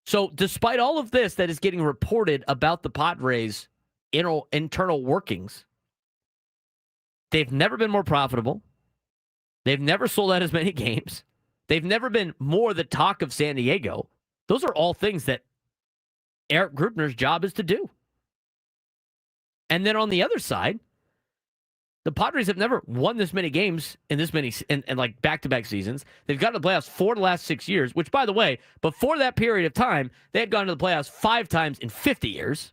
So despite all of this that is getting reported about the Padres' internal workings, they've never been more profitable. They've never sold out as many games. They've never been more the talk of San Diego. Those are all things that Eric Grupner's job is to do. And then on the other side, the Padres have never won this many games in like back-to-back seasons. They've gotten to the playoffs 4 of the last 6 years, which, by the way, before that period of time, they had gone to the playoffs 5 times in 50 years.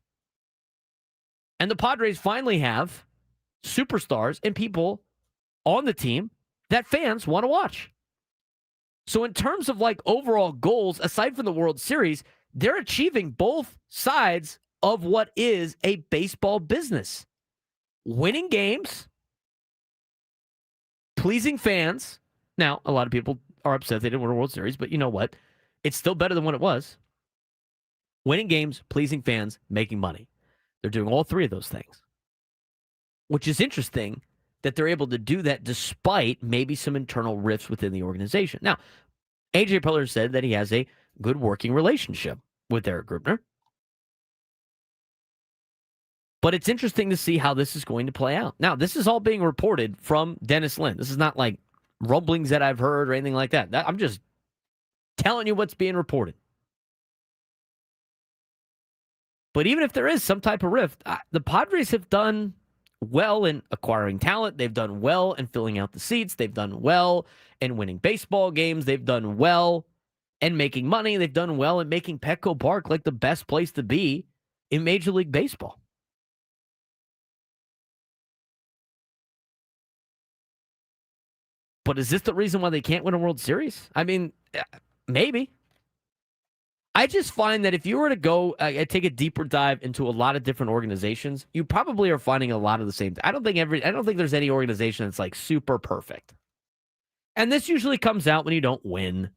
And the Padres finally have superstars and people on the team that fans want to watch. So in terms of like overall goals, aside from the World Series, they're achieving both sides of what is a baseball business. Winning games, pleasing fans. Now, a lot of people are upset they didn't win a World Series, but you know what? It's still better than what it was. Winning games, pleasing fans, making money. They're doing all 3 of those things, which is interesting that they're able to do that despite maybe some internal rifts within the organization. Now, A.J. Preller said that he has a good working relationship with Eric Grupner. But it's interesting to see how this is going to play out. Now, this is all being reported from Dennis Lin. This is not like rumblings that I've heard or anything like that. I'm just telling you what's being reported. But even if there is some type of rift, the Padres have done well in acquiring talent. They've done well in filling out the seats. They've done well in winning baseball games. They've done well in making money. They've done well in making Petco Park like the best place to be in Major League Baseball. But is this the reason why they can't win a World Series? I mean, maybe. I just find that if you were to go take a deeper dive into a lot of different organizations, you probably are finding a lot of the same. I don't think there's any organization that's like super perfect. And this usually comes out when you don't win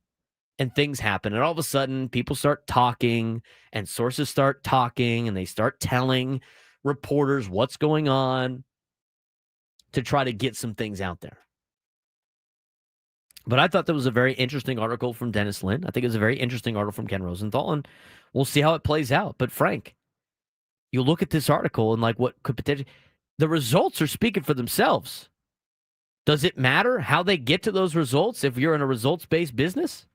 and things happen. And all of a sudden people start talking and sources start talking and they start telling reporters what's going on to try to get some things out there. But I thought that was a very interesting article from Dennis Lin. I think it was a very interesting article from Ken Rosenthal, and we'll see how it plays out. But Frank, you look at this article and like what could potentially, the results are speaking for themselves. Does it matter how they get to those results if you're in a results-based business?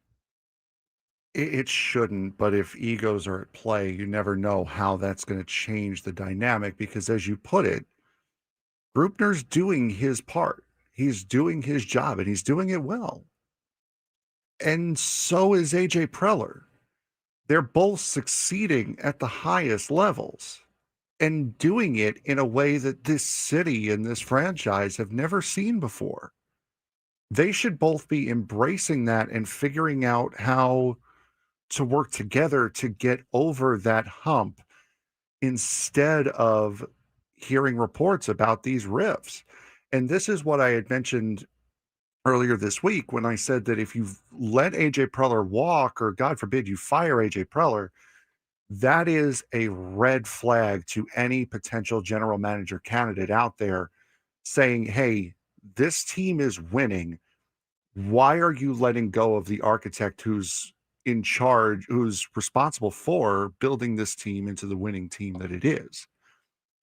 It shouldn't, but if egos are at play, you never know how that's going to change the dynamic because, as you put it, Grupner's doing his part. He's doing his job, and he's doing it well. And so is AJ Preller. They're both succeeding at the highest levels and doing it in a way that this city and this franchise have never seen before. They should both be embracing that and figuring out how to work together to get over that hump instead of hearing reports about these rifts. And this is what I had mentioned earlier this week when I said that if you let AJ Preller walk, or God forbid you fire AJ Preller, that is a red flag to any potential general manager candidate out there saying, hey, this team is winning. Why are you letting go of the architect who's in charge, who's responsible for building this team into the winning team that it is?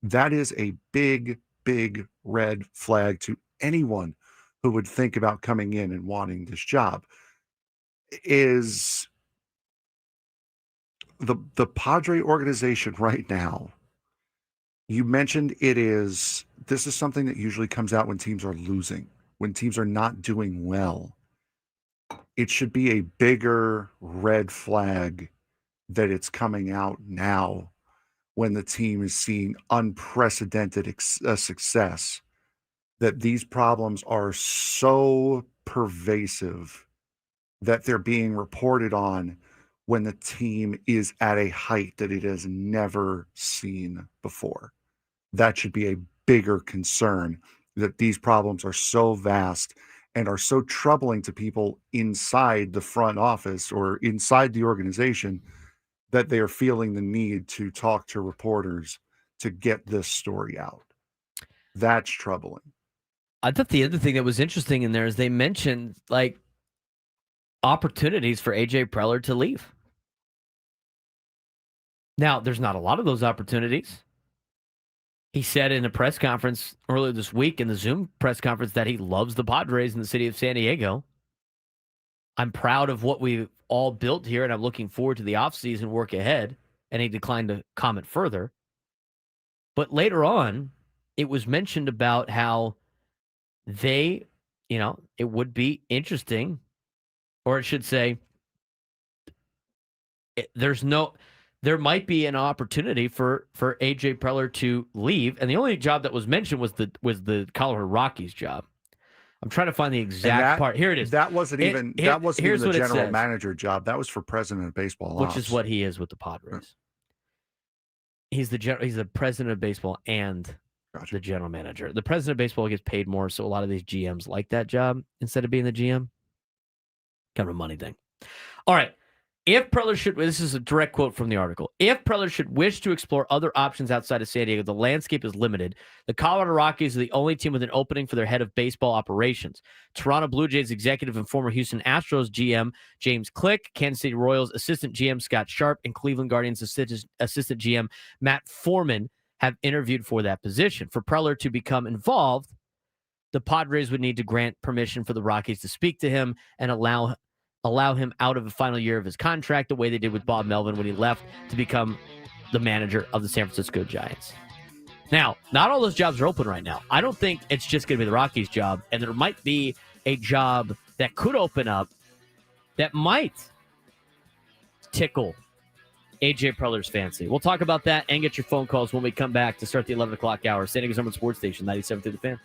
That is a big, big red flag to anyone who would think about coming in and wanting this job. Is the Padre organization right now, you mentioned this is something that usually comes out when teams are losing, when teams are not doing well. It should be a bigger red flag that it's coming out now when the team is seeing unprecedented success, that these problems are so pervasive that they're being reported on when the team is at a height that it has never seen before. That should be a bigger concern, that these problems are so vast and are so troubling to people inside the front office or inside the organization that they are feeling the need to talk to reporters to get this story out. That's troubling. I thought the other thing that was interesting in there is they mentioned like opportunities for AJ Preller to leave. Now, there's not a lot of those opportunities. He said in a press conference earlier this week, in the Zoom press conference, that he loves the Padres in the city of San Diego. I'm proud of what we've all built here, and I'm looking forward to the offseason work ahead. And he declined to comment further. But later on, it was mentioned about how it would be interesting, or it should say, there might be an opportunity for AJ Preller to leave, and the only job that was mentioned was the Colorado Rockies job. I'm trying to find the exact part. Here it is. That wasn't even the general manager job. That was for president of baseball, which is what he is with the Padres. He's the president of baseball and the general manager. The president of baseball gets paid more, so a lot of these GMs like that job instead of being the GM. Kind of a money thing. All right. If Preller this is a direct quote from the article. If Preller should wish to explore other options outside of San Diego, the landscape is limited. The Colorado Rockies are the only team with an opening for their head of baseball operations. Toronto Blue Jays executive and former Houston Astros GM James Click, Kansas City Royals assistant GM Scott Sharp, and Cleveland Guardians assistant GM Matt Foreman have interviewed for that position. For Preller to become involved, the Padres would need to grant permission for the Rockies to speak to him and allow him out of the final year of his contract, the way they did with Bob Melvin when he left to become the manager of the San Francisco Giants. Now, not all those jobs are open right now. I don't think it's just going to be the Rockies' job, and there might be a job that could open up that might tickle AJ Preller's fancy. We'll talk about that and get your phone calls when we come back to start the 11 o'clock hour. San Diego's number one sports station, 97 through the Fan.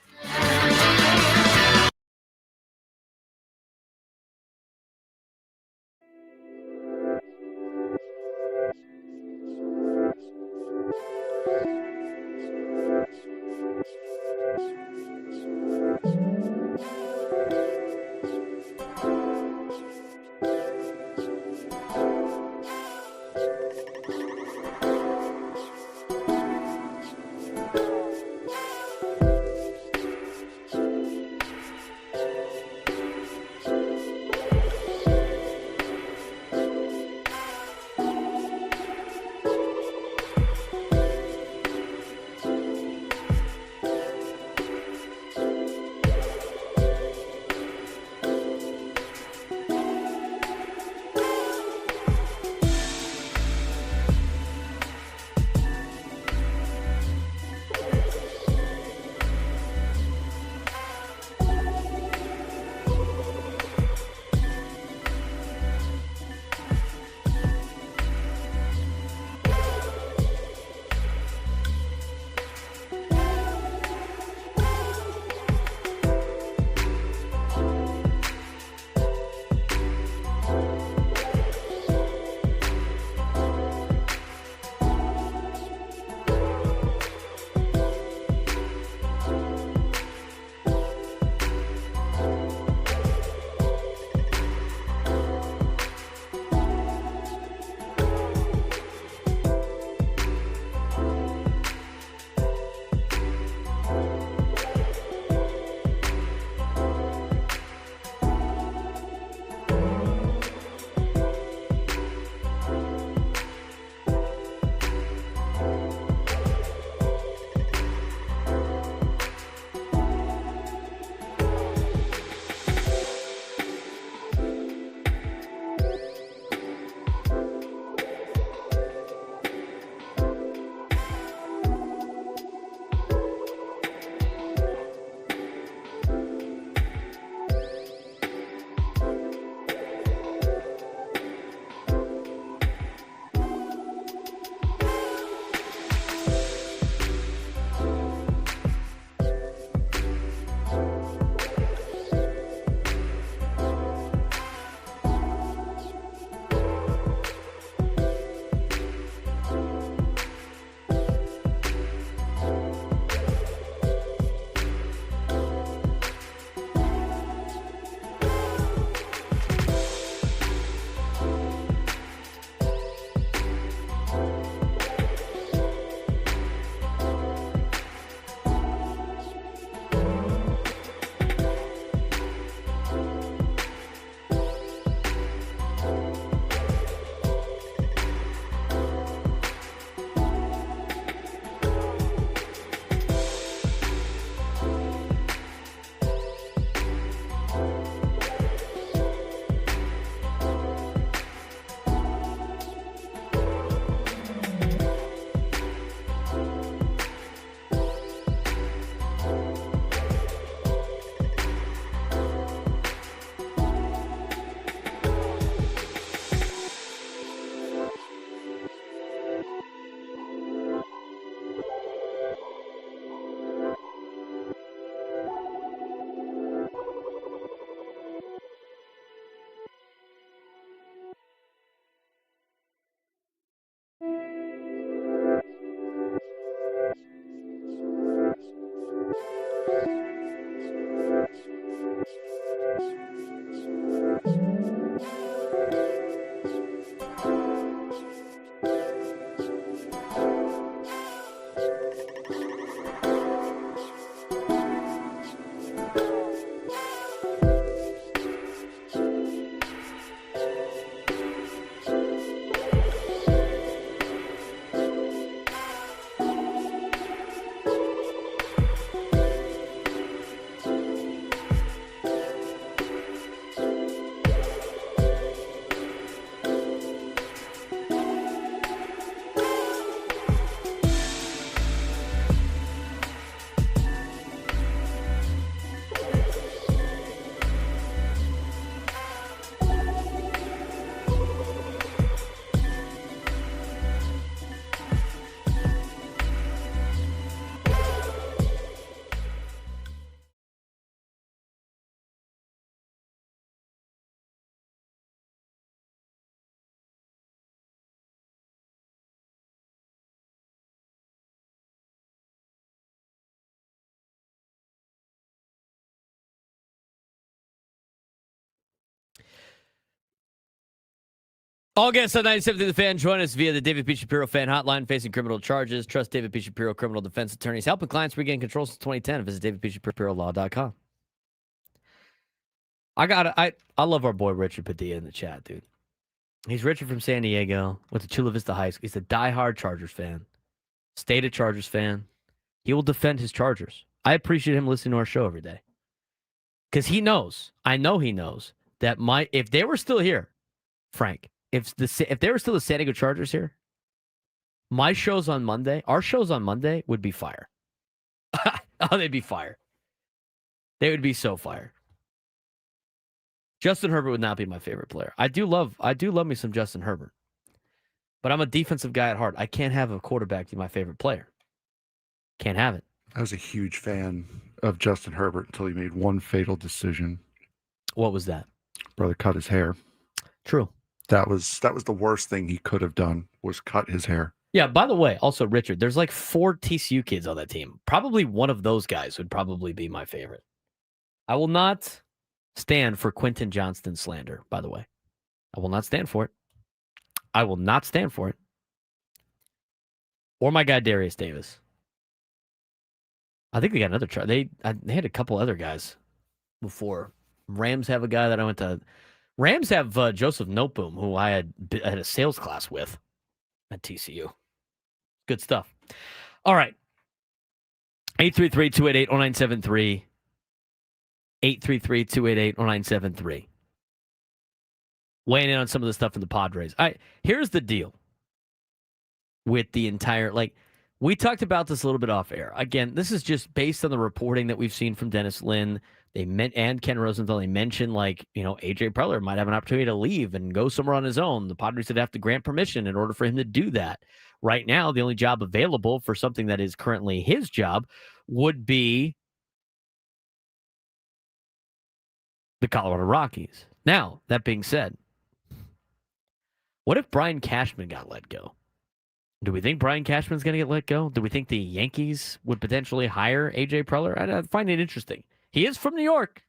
All guests on 97 The Fan join us via the David P. Shapiro Fan Hotline, facing criminal charges. Trust David P. Shapiro criminal defense attorneys, helping clients regain control since 2010. Visit davidpshapirolaw.com. I love our boy Richard Padilla in the chat, dude. He's Richard from San Diego, went to Chula Vista High School. He's a diehard Chargers fan, state of Chargers fan. He will defend his Chargers. I appreciate him listening to our show every day. Because he knows, I know he knows, that if they were still here, Frank, if they were still the San Diego Chargers here, our shows on Monday would be fire. Oh, they'd be fire. They would be so fire. Justin Herbert would not be my favorite player. I do love me some Justin Herbert. But I'm a defensive guy at heart. I can't have a quarterback be my favorite player. Can't have it. I was a huge fan of Justin Herbert until he made one fatal decision. What was that? Brother cut his hair. True. That was the worst thing he could have done, was cut his hair. Yeah, by the way, also, Richard, there's like 4 TCU kids on that team. Probably one of those guys would probably be my favorite. I will not stand for Quentin Johnston slander, by the way. I will not stand for it. I will not stand for it. Or my guy Darius Davis. I think they got another try. They had a couple other guys before. Rams have a guy that I went to. Rams have Joseph Noteboom, who I had a sales class with at TCU. Good stuff. All right. 833-288-0973. 833-288-0973. Weighing in on some of the stuff in the Padres. Here's the deal with the entire, we talked about this a little bit off air. Again, this is just based on the reporting that we've seen from Dennis Lin and Ken Rosenthal. They mentioned, AJ Preller might have an opportunity to leave and go somewhere on his own. The Padres would have to grant permission in order for him to do that. Right now, the only job available for something that is currently his job would be the Colorado Rockies. Now, that being said, what if Brian Cashman got let go? Do we think Brian Cashman's going to get let go? Do we think the Yankees would potentially hire A.J. Preller? I find it interesting. He is from New York.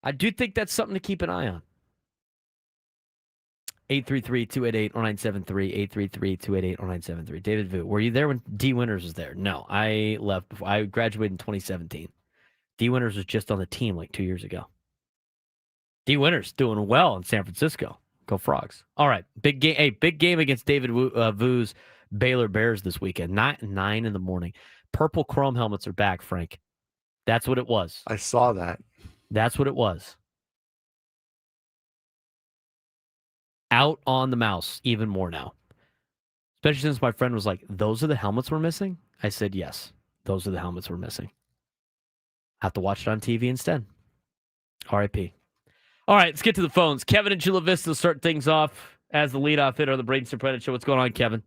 I do think that's something to keep an eye on. 833-288-0973, 833-288-0973. David Vu, were you there when D. Winters was there? No, I left before. I graduated in 2017. D. Winters was just on the team 2 years ago. D. Winters doing well in San Francisco. Go Frogs. All right. Big game. Hey, big game against David Vu's Baylor Bears this weekend. 9 in the morning. Purple chrome helmets are back, Frank. That's what it was. I saw that. That's what it was. Out on the mouse even more now. Especially since my friend was like, those are the helmets we're missing? I said, yes, those are the helmets we're missing. Have to watch it on TV instead. R.I.P. All right, let's get to the phones. Kevin in Chula Vista will start things off as the leadoff hitter on the Braden Surprenant Show. What's going on, Kevin?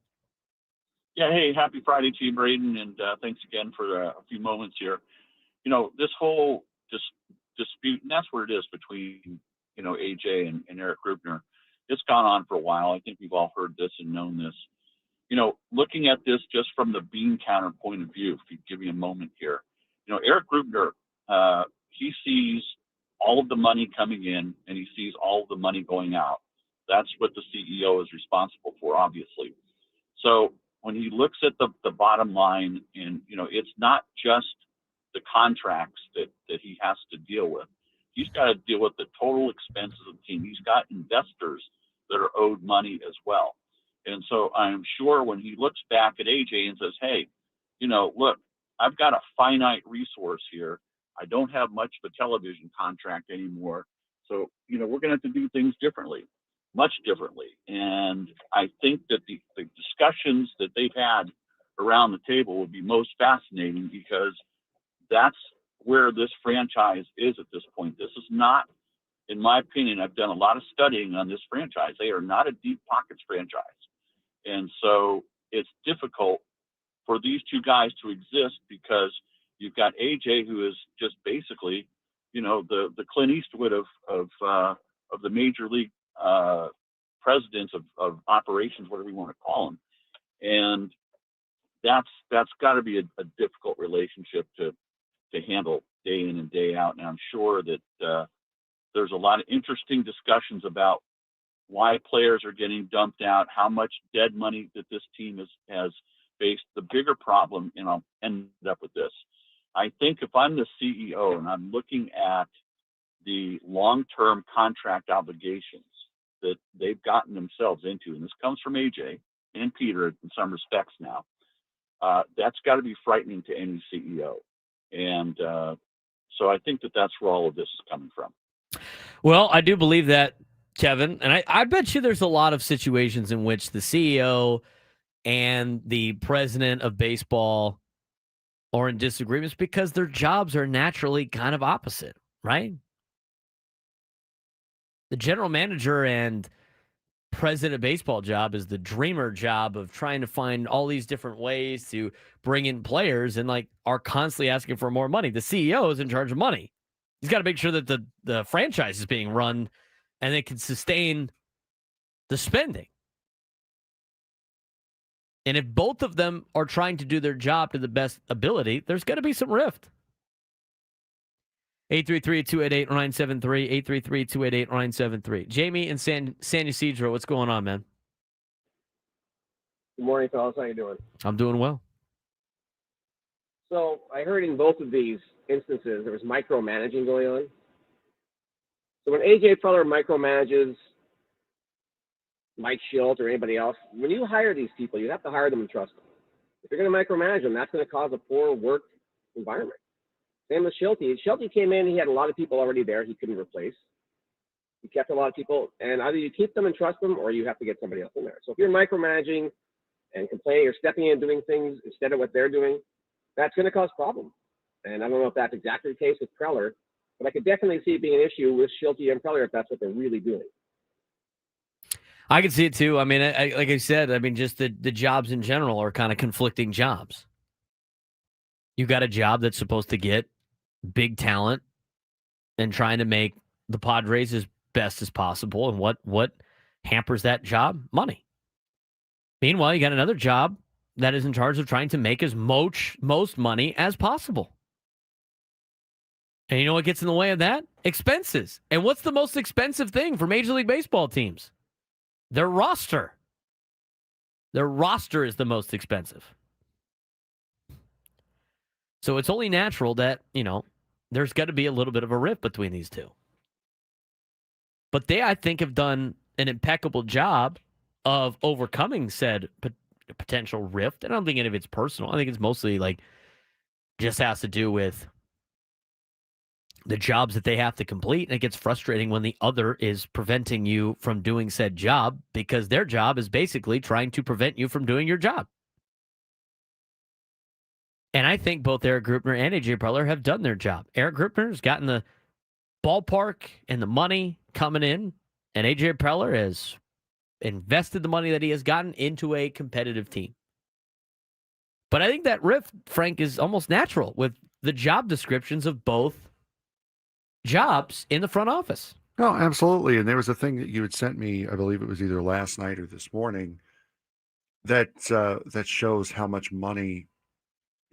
Yeah, hey, happy Friday to you, Braden, and thanks again for a few moments here. This whole dispute, and that's what it is between, AJ and Eric Rubner. It's gone on for a while. I think we've all heard this and known this. Looking at this just from the bean counter point of view, if you give me a moment here, Eric Rubner, he sees all of the money coming in and he sees all of the money going out. That's what the CEO is responsible for, obviously. So when he looks at the bottom line, and, it's not just the contracts that he has to deal with. He's got to deal with the total expenses of the team. He's got investors that are owed money as well. And so I'm sure when he looks back at AJ and says, hey, look, I've got a finite resource here. I don't have much of a television contract anymore. So, we're going to have to do things differently, much differently. And I think that the discussions that they've had around the table would be most fascinating, because that's where this franchise is at this point. This is not, in my opinion, I've done a lot of studying on this franchise. They are not a deep pockets franchise. And so it's difficult for these two guys to exist, because you've got AJ, who is just basically, the Clint Eastwood of the major league presidents of operations, whatever you want to call them. And that's got to be a difficult relationship to handle day in and day out. And I'm sure that there's a lot of interesting discussions about why players are getting dumped out, how much dead money that this team has faced. The bigger problem, and I'll end up with this. I think if I'm the CEO and I'm looking at the long-term contract obligations that they've gotten themselves into, and this comes from AJ and Peter in some respects now, that's got to be frightening to any CEO. And so I think that's where all of this is coming from. Well, I do believe that, Kevin, and I bet you there's a lot of situations in which the CEO and the president of baseball are in disagreements because their jobs are naturally kind of opposite, right? The general manager and president of baseball job is the dreamer job of trying to find all these different ways to bring in players and are constantly asking for more money. The CEO is in charge of money. He's got to make sure that the franchise is being run and they can sustain the spending. And if both of them are trying to do their job to the best ability, there's going to be some rift. 833-288-0973, 833-288-0973. Jamie in San Ysidro, what's going on, man? Good morning, fellas. How you doing? I'm doing well. So I heard in both of these instances there was micromanaging going on. So when AJ Preller micromanages Mike Schilt or anybody else, when you hire these people, you have to hire them and trust them. If you're going to micromanage them, that's going to cause a poor work environment. Same with Schilte. Schilte came in, he had a lot of people already there he couldn't replace. He kept a lot of people, and either you keep them and trust them, or you have to get somebody else in there. So if you're micromanaging and complaining or stepping in and doing things instead of what they're doing, that's going to cause problems. And I don't know if that's exactly the case with Preller, but I could definitely see it being an issue with Schilte and Preller if that's what they're really doing. I can see it too. I mean, like I said, just the jobs in general are kind of conflicting jobs. You got a job that's supposed to get big talent and trying to make the Padres as best as possible. And what hampers that job? Money. Meanwhile, you got another job that is in charge of trying to make as most money as possible. And you know what gets in the way of that? Expenses. And what's the most expensive thing for Major League Baseball teams? Their roster. Their roster is the most expensive. So it's only natural that, there's got to be a little bit of a rift between these two. But they, I think, have done an impeccable job of overcoming said potential rift. And I don't think any of it's personal. I think it's mostly just has to do with the jobs that they have to complete. And it gets frustrating when the other is preventing you from doing said job because their job is basically trying to prevent you from doing your job. And I think both Eric Grupner and AJ Preller have done their job. Eric Grupner has gotten the ballpark and the money coming in, and AJ Preller has invested the money that he has gotten into a competitive team. But I think that rift, Frank, is almost natural with the job descriptions of both jobs in the front office. No, absolutely. And there was a thing that you had sent me, I believe it was either last night or this morning, that shows how much money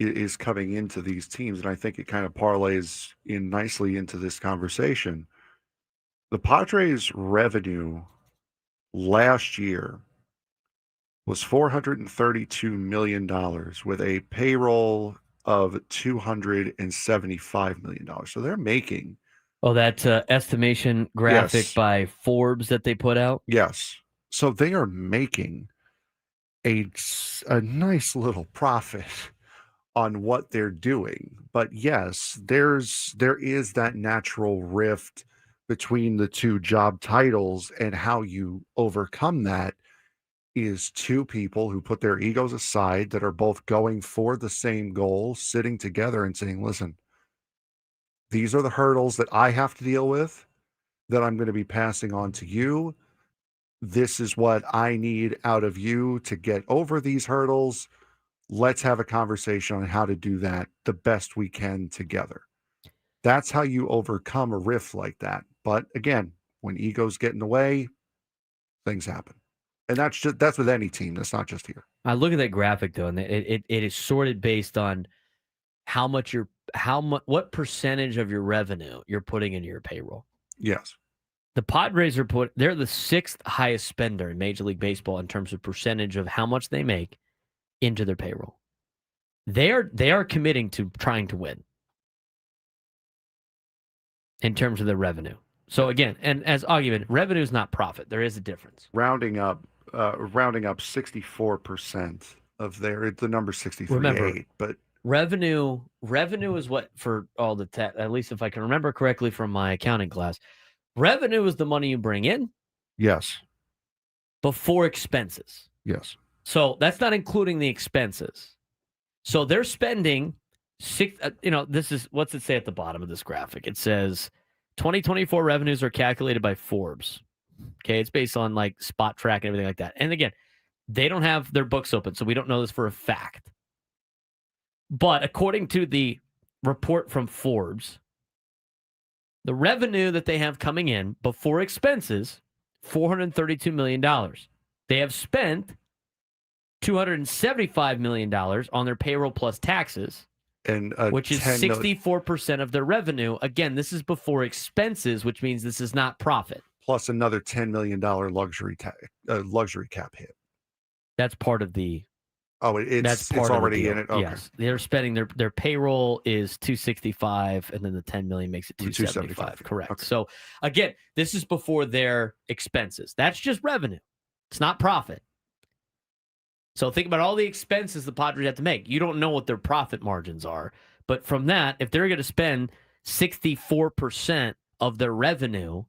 is coming into these teams. And I think it kind of parlays in nicely into this conversation. The Padres' revenue last year was $432 million with a payroll of $275 million. So they're making... Oh, that estimation graphic Yes. by Forbes that they put out? Yes. So they are making a nice little profit on what they're doing. But yes, there is that natural rift between the two job titles, and how you overcome that is two people who put their egos aside that are both going for the same goal, sitting together and saying, listen, these are the hurdles that I have to deal with that I'm going to be passing on to you. This is what I need out of you to get over these hurdles. Let's have a conversation on how to do that the best we can together. That's how you overcome a rift like that. But again, when egos get in the way, things happen. And that's with any team. That's not just here. I look at that graphic though, and it is sorted based on what percentage of your revenue you're putting into your payroll. Yes. The Padres they're the 6th highest spender in Major League Baseball in terms of percentage of how much they make into their payroll. They are committing to trying to win in terms of their revenue. So again, and as argument, revenue is not profit. There is a difference. Rounding up 64% of the number 63.8. Remember, but revenue is what for all the at least if I can remember correctly from my accounting class. Revenue is the money you bring in. Yes. Before expenses. Yes. So that's not including the expenses. So they're spending this is, what's it say at the bottom of this graphic? It says 2024 revenues are calculated by Forbes. Okay. It's based on like spot track and everything like that. And again, they don't have their books open, so we don't know this for a fact. But according to the report from Forbes, the revenue that they have coming in before expenses, $432 million. They have spent $275 million on their payroll plus taxes, and which is 64% of their revenue. Again, this is before expenses, which means this is not profit. Plus another $10 million luxury cap hit. That's part of the... Oh, it's already in it? Okay. Yes. They're spending their payroll is 265, and then the 10 million makes it 275. Correct. Okay. So again, this is before their expenses. That's just revenue. It's not profit. So think about all the expenses the Padres have to make. You don't know what their profit margins are. But from that, if they're going to spend 64% of their revenue,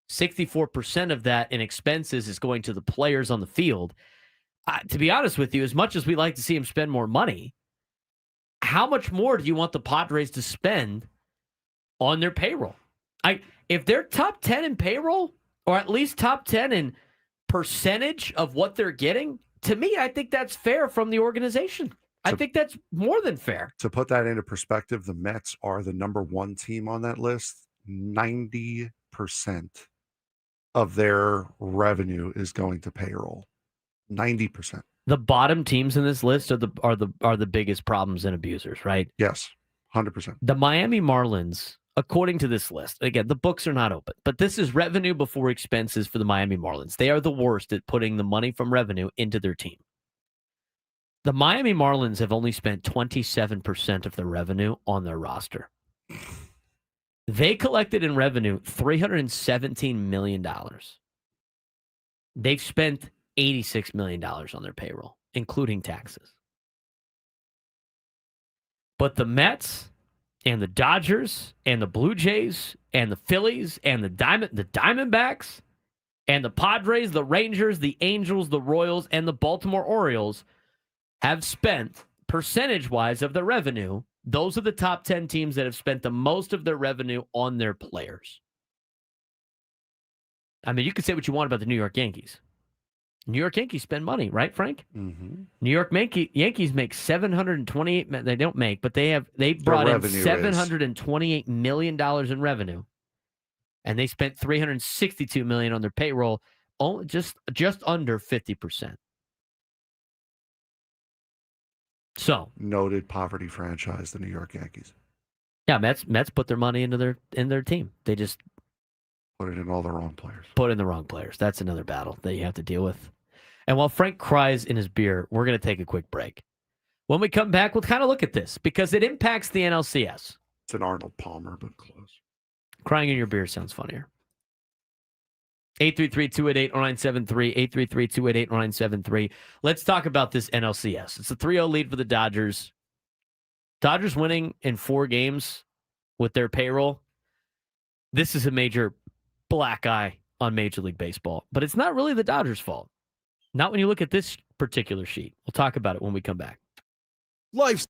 64% of that in expenses is going to the players on the field. To be honest with you, as much as we like to see them spend more money, how much more do you want the Padres to spend on their payroll? If they're top 10 in payroll, or at least top 10 in percentage of what they're getting, to me, I think that's fair from the organization. I think that's more than fair. To put that into perspective, the Mets are the number 1 team on that list. 90% of their revenue is going to payroll. 90%. The bottom teams in this list are the biggest problems and abusers, right? Yes, 100%. The Miami Marlins, according to this list, again, the books are not open, but this is revenue before expenses for the Miami Marlins. They are the worst at putting the money from revenue into their team. The Miami Marlins have only spent 27% of their revenue on their roster. They collected in revenue $317 million. They've spent $86 million on their payroll, including taxes. But the Mets and the Dodgers and the Blue Jays and the Phillies and the Diamondbacks and the Padres, the Rangers, the Angels, the Royals, and the Baltimore Orioles have spent, percentage-wise of their revenue, those are the top 10 teams that have spent the most of their revenue on their players. I mean, you can say what you want about the New York Yankees. New York Yankees spend money, right, Frank? Mm-hmm. New York Yankees make $728. They don't make, but they brought in $728 million in revenue, and they spent $362 million on their payroll, only just under 50%. So noted poverty franchise, the New York Yankees. Yeah, Mets put their money into their team. They just put it in all the wrong players. Put in the wrong players. That's another battle that you have to deal with. And while Frank cries in his beer, we're going to take a quick break. When we come back, we'll kind of look at this because it impacts the NLCS. It's an Arnold Palmer, but close. Crying in your beer sounds funnier. 833-288-0973, 833-288-0973. Let's talk about this NLCS. It's a 3-0 lead for the Dodgers. Dodgers winning in 4 games with their payroll. This is a major black eye on Major League Baseball, but it's not really the Dodgers' fault. Not when you look at this particular sheet. We'll talk about it when we come back. Life's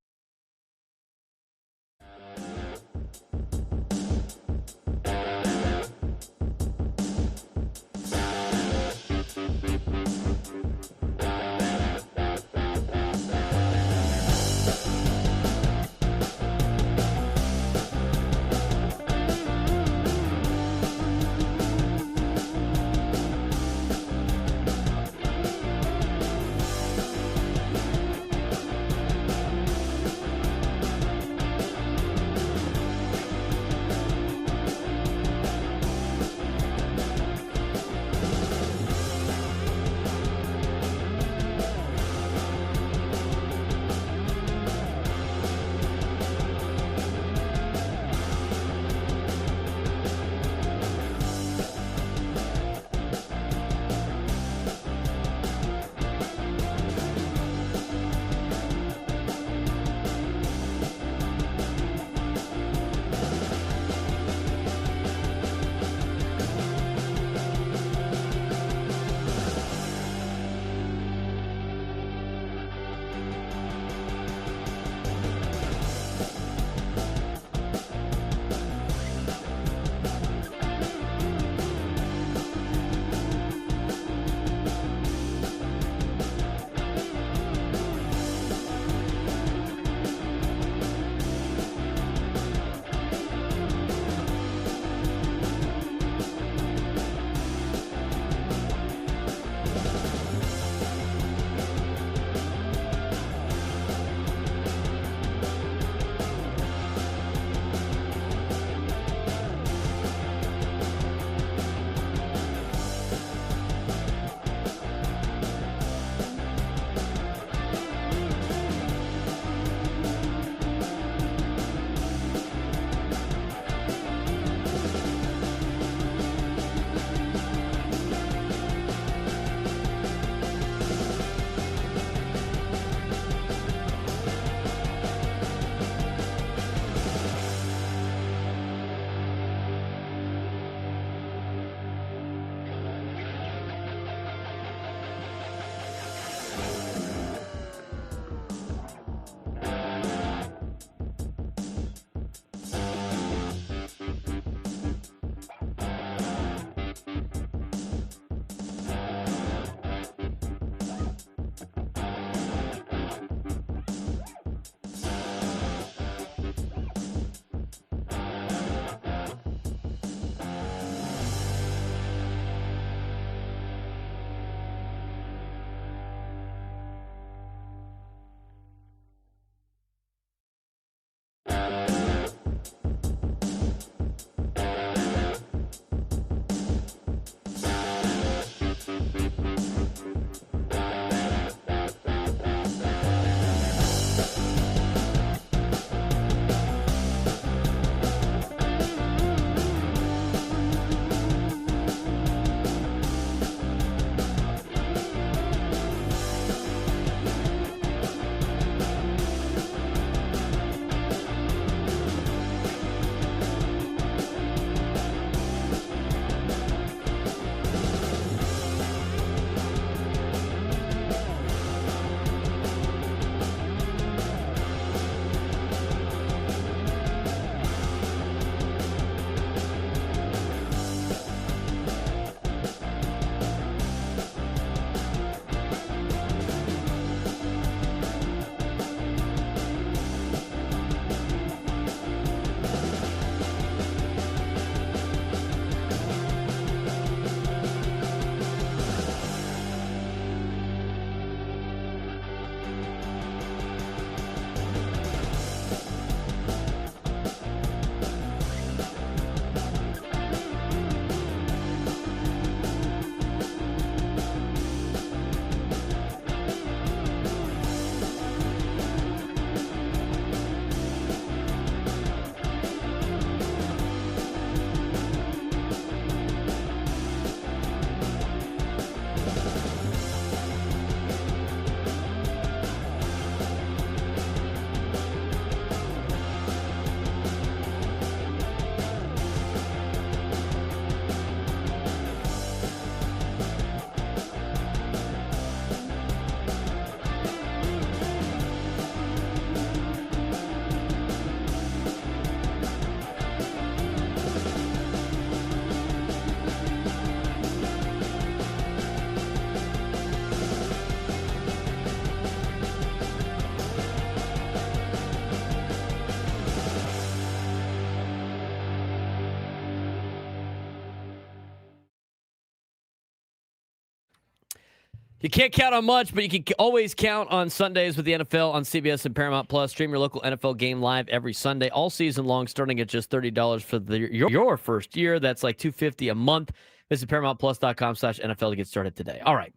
You can't count on much, but you can always count on Sundays with the NFL on CBS and Paramount Plus. Stream your local NFL game live every Sunday, all season long, starting at just $30 for your first year. That's like $250 a month. Visit ParamountPlus.com/NFL to get started today. All right.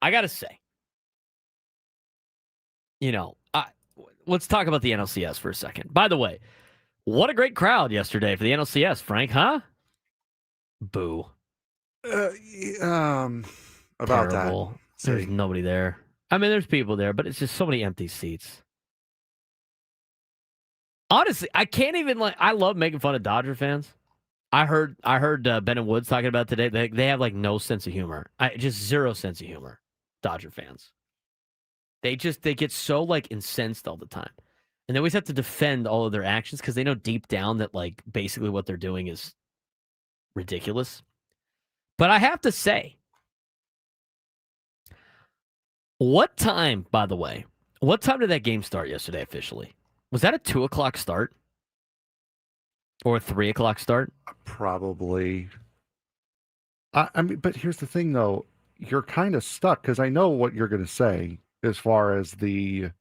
I got to say, let's talk about the NLCS for a second. By the way, what a great crowd yesterday for the NLCS, Frank, huh? Boo. About Terrible. that. There's nobody there. I mean, there's people there, but it's just so many empty seats. Honestly, I can't even I love making fun of Dodger fans. I heard Ben and Woods talking about today. They have no sense of humor. Just zero sense of humor. Dodger fans. They get so incensed all the time, and they always have to defend all of their actions because they know deep down that basically what they're doing is ridiculous. But I have to say. What time, by the way, what time did that game start yesterday officially? Was that a 2 o'clock start? Or a 3 o'clock start? Probably. I mean, but here's the thing, though. You're kind of stuck because I know what you're going to say as far as the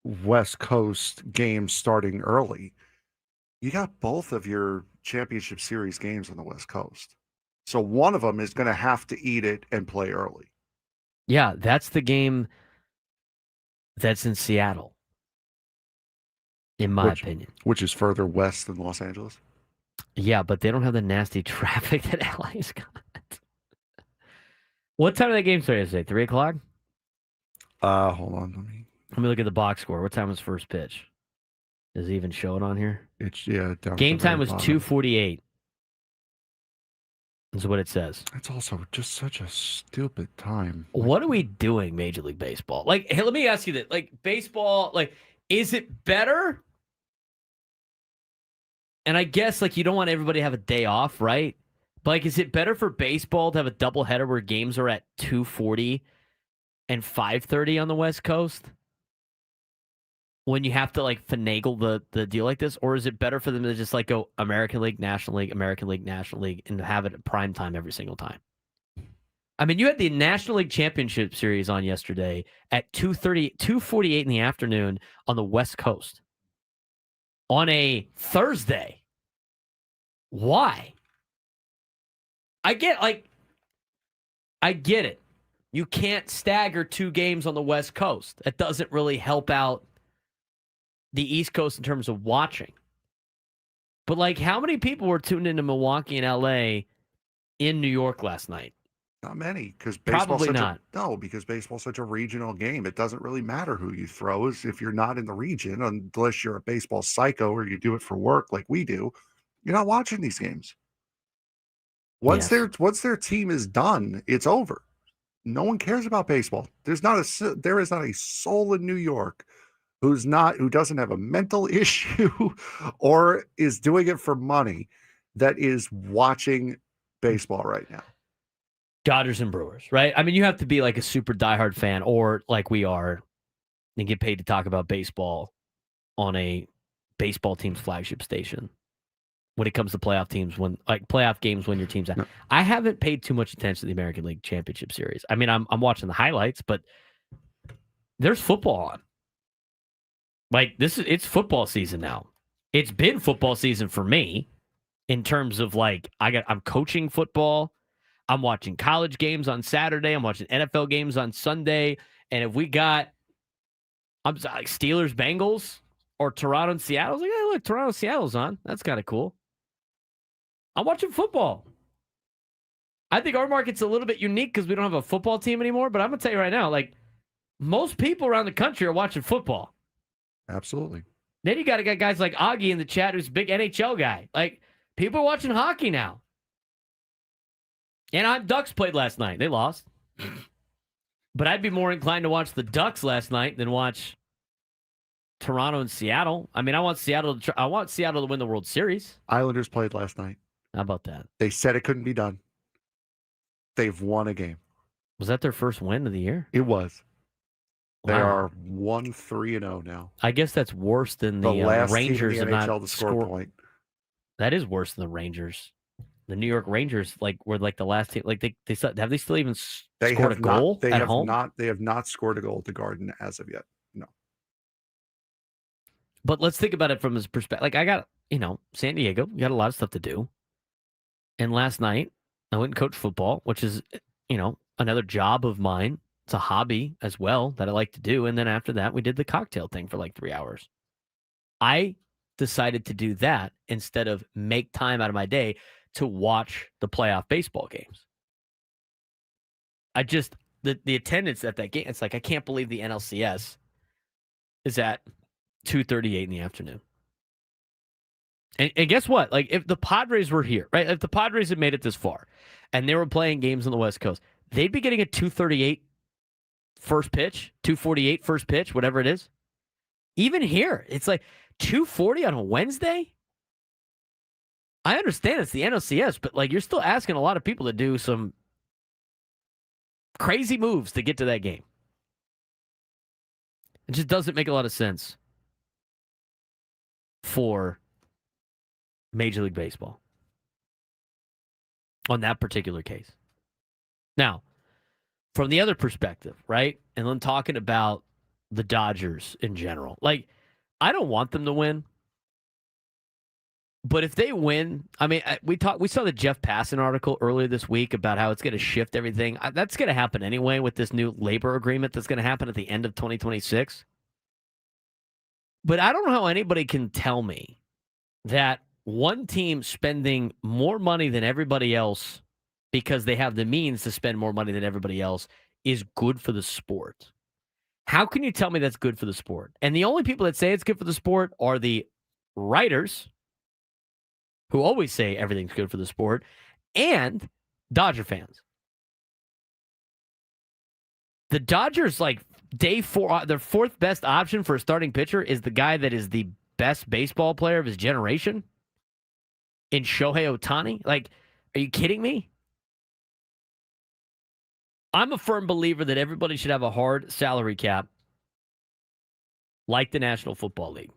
West Coast games starting early. You got both of your championship series games on the West Coast. So one of them is going to have to eat it and play early. Yeah, that's the game that's in Seattle, in my opinion. Which is further west than Los Angeles? Yeah, but they don't have the nasty traffic that LA's got. What time did that game start yesterday? 3 o'clock? Hold on. Let me look at the box score. What time was first pitch? Does it even show it on here? It's down game time was 2:48. Is what it says. It's also just such a stupid time. What are we doing, Major League Baseball? Hey, let me ask you this. Baseball, is it better? And I guess, you don't want everybody to have a day off, right? But, is it better for baseball to have a doubleheader where games are at 2:40 and 5:30 on the West Coast? When you have to, finagle the deal like this? Or is it better for them to just, go American League, National League, American League, National League, and have it at prime time every single time? I mean, you had the National League Championship Series on yesterday at 2:48 in the afternoon on the West Coast. On a Thursday. Why? I get it. You can't stagger two games on the West Coast. That doesn't really help out the East Coast in terms of watching. But how many people were tuned into Milwaukee and LA in New York last night? Not many, because Probably not. Because baseball's such a regional game. It doesn't really matter who you throw if you're not in the region, unless you're a baseball psycho or you do it for work like we do. You're not watching these games. Once their team is done, it's over. No one cares about baseball. There is not a soul in New York who doesn't have a mental issue or is doing it for money that is watching baseball right now. Dodgers and Brewers, right? I mean, you have to be a super diehard fan or like we are and get paid to talk about baseball on a baseball team's flagship station when it comes to playoff teams, playoff games when your team's out. No. I haven't paid too much attention to the American League Championship Series. I mean, I'm watching the highlights, but there's football on. It's football season now. It's been football season for me in terms of I'm coaching football. I'm watching college games on Saturday. I'm watching NFL games on Sunday. And if we got Steelers, Bengals, or Toronto and Seattle, I was hey, look, Toronto, Seattle's on. That's kind of cool. I'm watching football. I think our market's a little bit unique because we don't have a football team anymore. But I'm going to tell you right now, most people around the country are watching football. Absolutely. Then you got to get guys like Augie in the chat who's a big NHL guy. People are watching hockey now. And Ducks played last night. They lost. But I'd be more inclined to watch the Ducks last night than watch Toronto and Seattle. I mean, I want Seattle to win the World Series. Islanders played last night. How about that? They said it couldn't be done. They've won a game. Was that their first win of the year? It was. They Wow. are 1-3-0 now. I guess that's worse than the last Rangers team in the NHL to score a point. That is worse than the Rangers. the New York Rangers were the last team. Like they have they still even They scored have a goal not. They at have home? not. They have not scored a goal at the Garden as of yet. No. But let's think about it from his perspective. Like I got San Diego. You got a lot of stuff to do. And last night I went and coached football, which is another job of mine. It's a hobby as well that I like to do. And then after that, we did the cocktail thing for like 3 hours. I decided to do that instead of make time out of my day to watch the playoff baseball games. The attendance at that game, it's like I can't believe the NLCS is at 2:38 in the afternoon. And guess what? Like if the Padres were here, right? If the Padres had made it this far and they were playing games on the West Coast, they'd be getting a 2:38 first pitch, 2:48 first pitch, whatever it is. Even here, it's like 2:40 on a Wednesday. I understand it's the NLCS, but like you're still asking a lot of people to do some crazy moves to get to that game. It just doesn't make a lot of sense for Major League Baseball on that particular case. Now, from the other perspective, right? And then talking about the Dodgers in general. Like, I don't want them to win. But if they win, I mean, we saw the Jeff Passan article earlier this week about how it's going to shift everything. That's going to happen anyway with this new labor agreement that's going to happen at the end of 2026. But I don't know how anybody can tell me that one team spending more money than everybody else because they have the means to spend more money than everybody else is good for the sport. How can you tell me that's good for the sport? And the only people that say it's good for the sport are the writers, who always say everything's good for the sport, and Dodger fans. The Dodgers, like day 4, their fourth best option for a starting pitcher is the guy that is the best baseball player of his generation in Shohei Ohtani. Like, are you kidding me? I'm a firm believer that everybody should have a hard salary cap like the National Football League.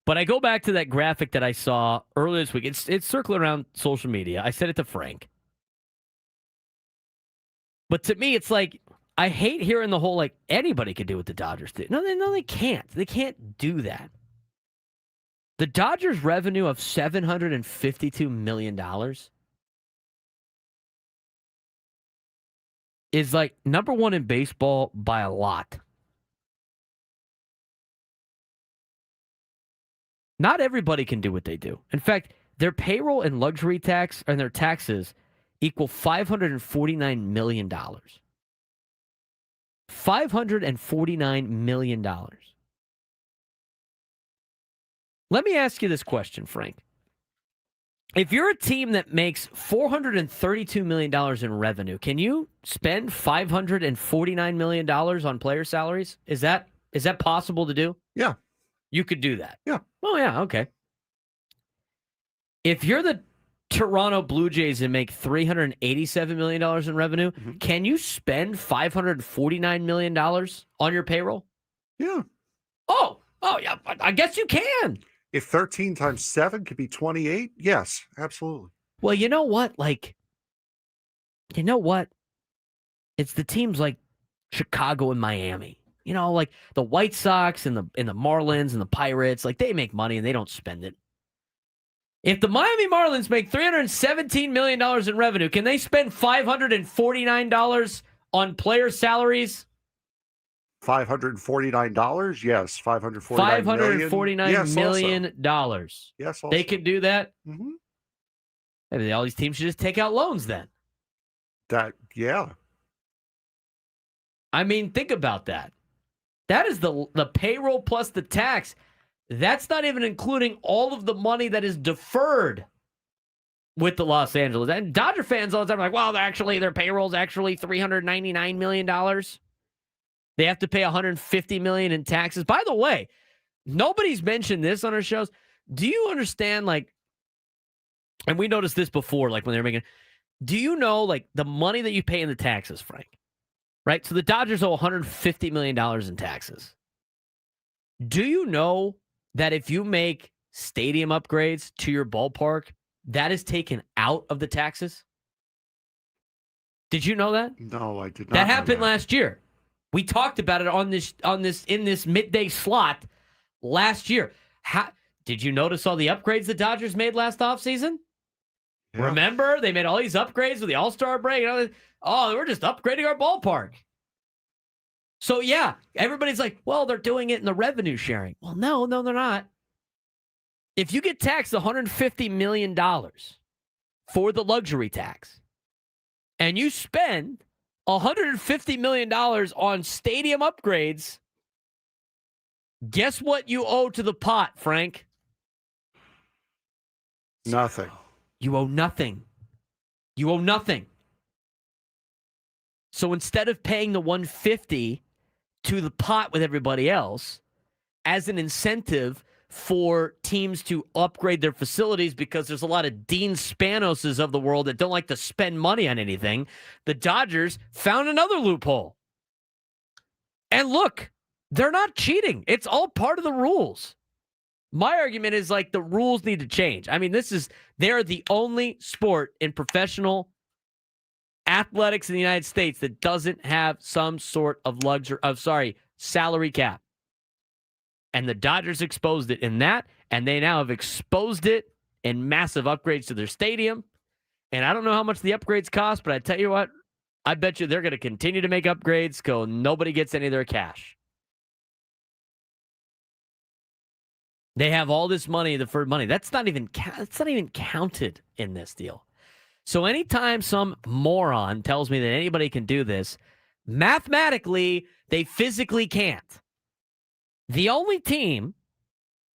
But I go back to that graphic that I saw earlier this week. It's circling around social media. I said it to Frank. But to me, it's like, I hate hearing the whole, like, anybody could do what the Dodgers did. No, they can't. They can't do that. The Dodgers' revenue of $752 million is, like, number one in baseball by a lot. Not everybody can do what they do. In fact, their payroll and luxury tax and their taxes equal $549 million. $549 million. Let me ask you this question, Frank. If you're a team that makes $432 million in revenue, can you spend $549 million on player salaries? Is that possible to do? Yeah. You could do that. Yeah. Oh, yeah. Okay. If you're the Toronto Blue Jays and make $387 million in revenue, can you spend $549 million on your payroll? Yeah. Oh, yeah. I guess you can. If 13 times 7 could be 28, yes, absolutely. Well, you know what? It's the teams like Chicago and Miami. You know, like the White Sox and the Marlins and the Pirates, like they make money and they don't spend it. If the Miami Marlins make $317 million in revenue, can they spend $549 on player salaries? $549? Yes. $549 million. Yes, also. They can do that? Mm-hmm. Maybe all these teams should just take out loans then. Yeah. I mean, think about that. That is the payroll plus the tax. That's not even including all of the money that is deferred with the Los Angeles. And Dodger fans all the time are like, well, their payroll's actually $399 million. They have to pay $150 million in taxes. By the way, nobody's mentioned this on our shows. Do you understand, like, and we noticed this before, like when they were making, do you know, like, the money that you pay in the taxes, Frank? Right? So the Dodgers owe $150 million in taxes. Do you know that if you make stadium upgrades to your ballpark, that is taken out of the taxes? Did you know that? No, I did not. That know happened that. last year. We talked about it in this midday slot last year. Did you notice all the upgrades the Dodgers made last offseason? Yeah. Remember, they made all these upgrades with the All-Star break. And we're just upgrading our ballpark. So, yeah, everybody's like, well, they're doing it in the revenue sharing. Well, no, they're not. If you get taxed $150 million for the luxury tax, and you spend $150 million on stadium upgrades, guess what you owe to the pot, Frank? Nothing. You owe nothing. You owe nothing. So instead of paying the $150 to the pot with everybody else as an incentive for teams to upgrade their facilities, because there's a lot of Dean Spanoses of the world that don't like to spend money on anything, the Dodgers found another loophole. And look, they're not cheating. It's all part of the rules. My argument is like the rules need to change. I mean, they're the only sport in professional athletics in the United States that doesn't have some sort of salary cap. And the Dodgers exposed it in that, and they now have exposed it in massive upgrades to their stadium. And I don't know how much the upgrades cost, but I tell you what, I bet you they're going to continue to make upgrades because nobody gets any of their cash. They have all this money, deferred money. That's not even counted in this deal. So anytime some moron tells me that anybody can do this, mathematically, they physically can't. The only team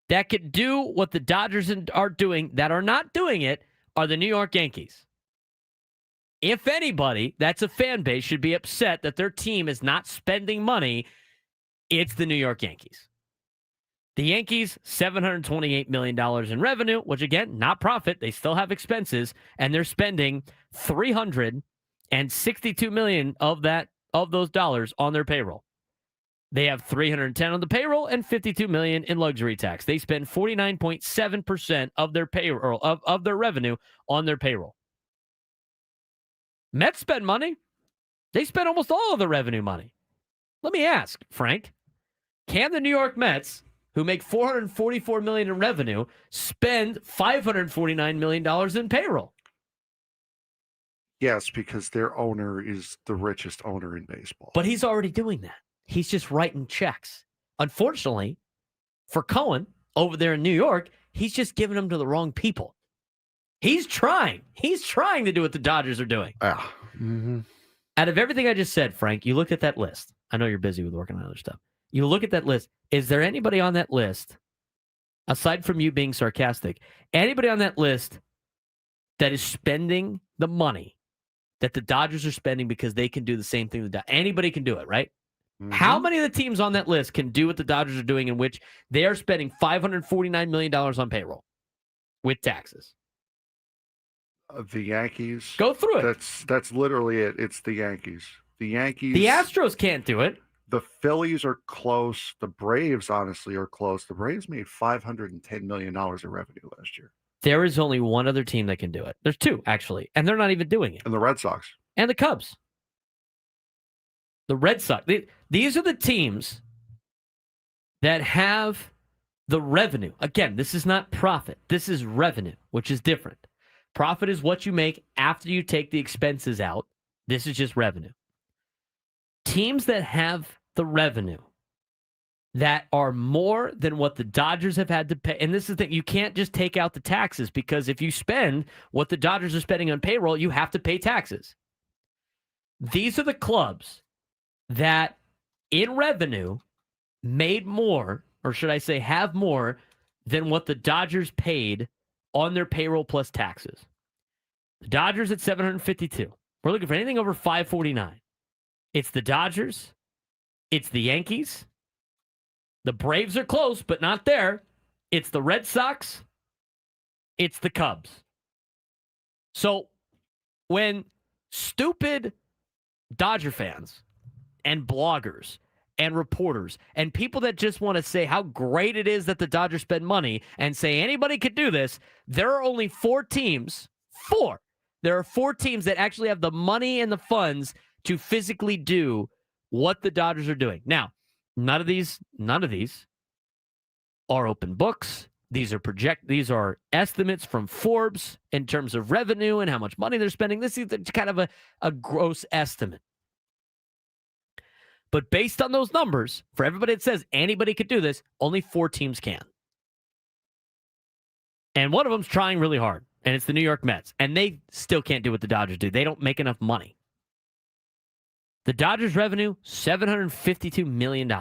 that could do what the Dodgers are doing that are not doing it are the New York Yankees. If anybody, that's a fan base, should be upset that their team is not spending money, it's the New York Yankees. The Yankees, $728 million in revenue, which again, not profit. They still have expenses, and they're spending $362 million of those dollars on their payroll. They have 310 on the payroll and $52 million in luxury tax. They spend 49.7% of their payroll of their revenue on their payroll. Mets spend money. They spend almost all of the revenue money. Let me ask, Frank, can the New York Mets, who make $444 million in revenue, spend $549 million in payroll? Yes, because their owner is the richest owner in baseball. But he's already doing that. He's just writing checks. Unfortunately, for Cohen over there in New York, he's just giving them to the wrong people. He's trying. He's trying to do what the Dodgers are doing. Mm-hmm. Out of everything I just said, Frank, you look at that list. I know you're busy with working on other stuff. You look at that list. Is there anybody on that list, aside from you being sarcastic, anybody on that list that is spending the money that the Dodgers are spending because they can do the same thing? Anybody can do it, right? Mm-hmm. How many of the teams on that list can do what the Dodgers are doing, in which they are spending $549 million on payroll with taxes? The Yankees. Go through it. That's literally it. It's the Yankees. The Astros can't do it. The Phillies are close. The Braves, honestly, are close. The Braves made $510 million in revenue last year. There is only one other team that can do it. There's two, actually, and they're not even doing it. And the Red Sox. And the Cubs. The Red Sox. These are the teams that have the revenue. Again, this is not profit. This is revenue, which is different. Profit is what you make after you take the expenses out. This is just revenue. Teams that have the revenue that are more than what the Dodgers have had to pay. And this is the thing. You can't just take out the taxes, because if you spend what the Dodgers are spending on payroll, you have to pay taxes. These are the clubs that in revenue made more, or should I say have more, than what the Dodgers paid on their payroll plus taxes. The Dodgers at 752. We're looking for anything over 549. It's the Dodgers. It's the Yankees. The Braves are close, but not there. It's the Red Sox. It's the Cubs. So when stupid Dodger fans and bloggers and reporters and people that just want to say how great it is that the Dodgers spend money and say anybody could do this, there are only 4 teams. 4. There are 4 teams that actually have the money and the funds to physically do what the Dodgers are doing. Now, none of these are open books. These are estimates from Forbes in terms of revenue and how much money they're spending. This is kind of a gross estimate. But based on those numbers, for everybody that says anybody could do this, only 4 teams can. And one of them's trying really hard, and it's the New York Mets. And they still can't do what the Dodgers do. They don't make enough money. The Dodgers' revenue, $752 million.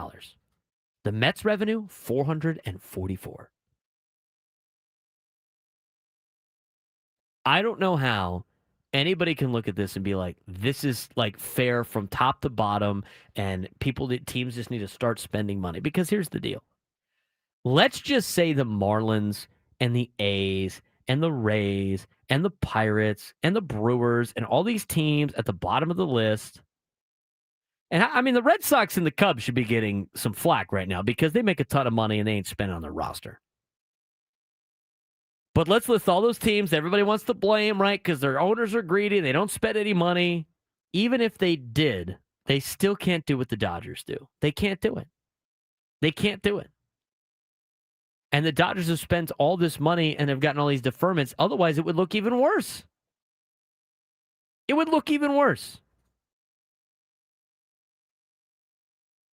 The Mets' revenue, $444. I don't know how anybody can look at this and be like, this is like fair from top to bottom, and teams just need to start spending money. Because here's the deal. Let's just say the Marlins and the A's and the Rays and the Pirates and the Brewers and all these teams at the bottom of the list. And I mean, the Red Sox and the Cubs should be getting some flack right now because they make a ton of money and they ain't spending on their roster. But let's list all those teams everybody wants to blame, right? Because their owners are greedy. They don't spend any money. Even if they did, they still can't do what the Dodgers do. They can't do it. They can't do it. And the Dodgers have spent all this money and have gotten all these deferments. Otherwise, it would look even worse. It would look even worse.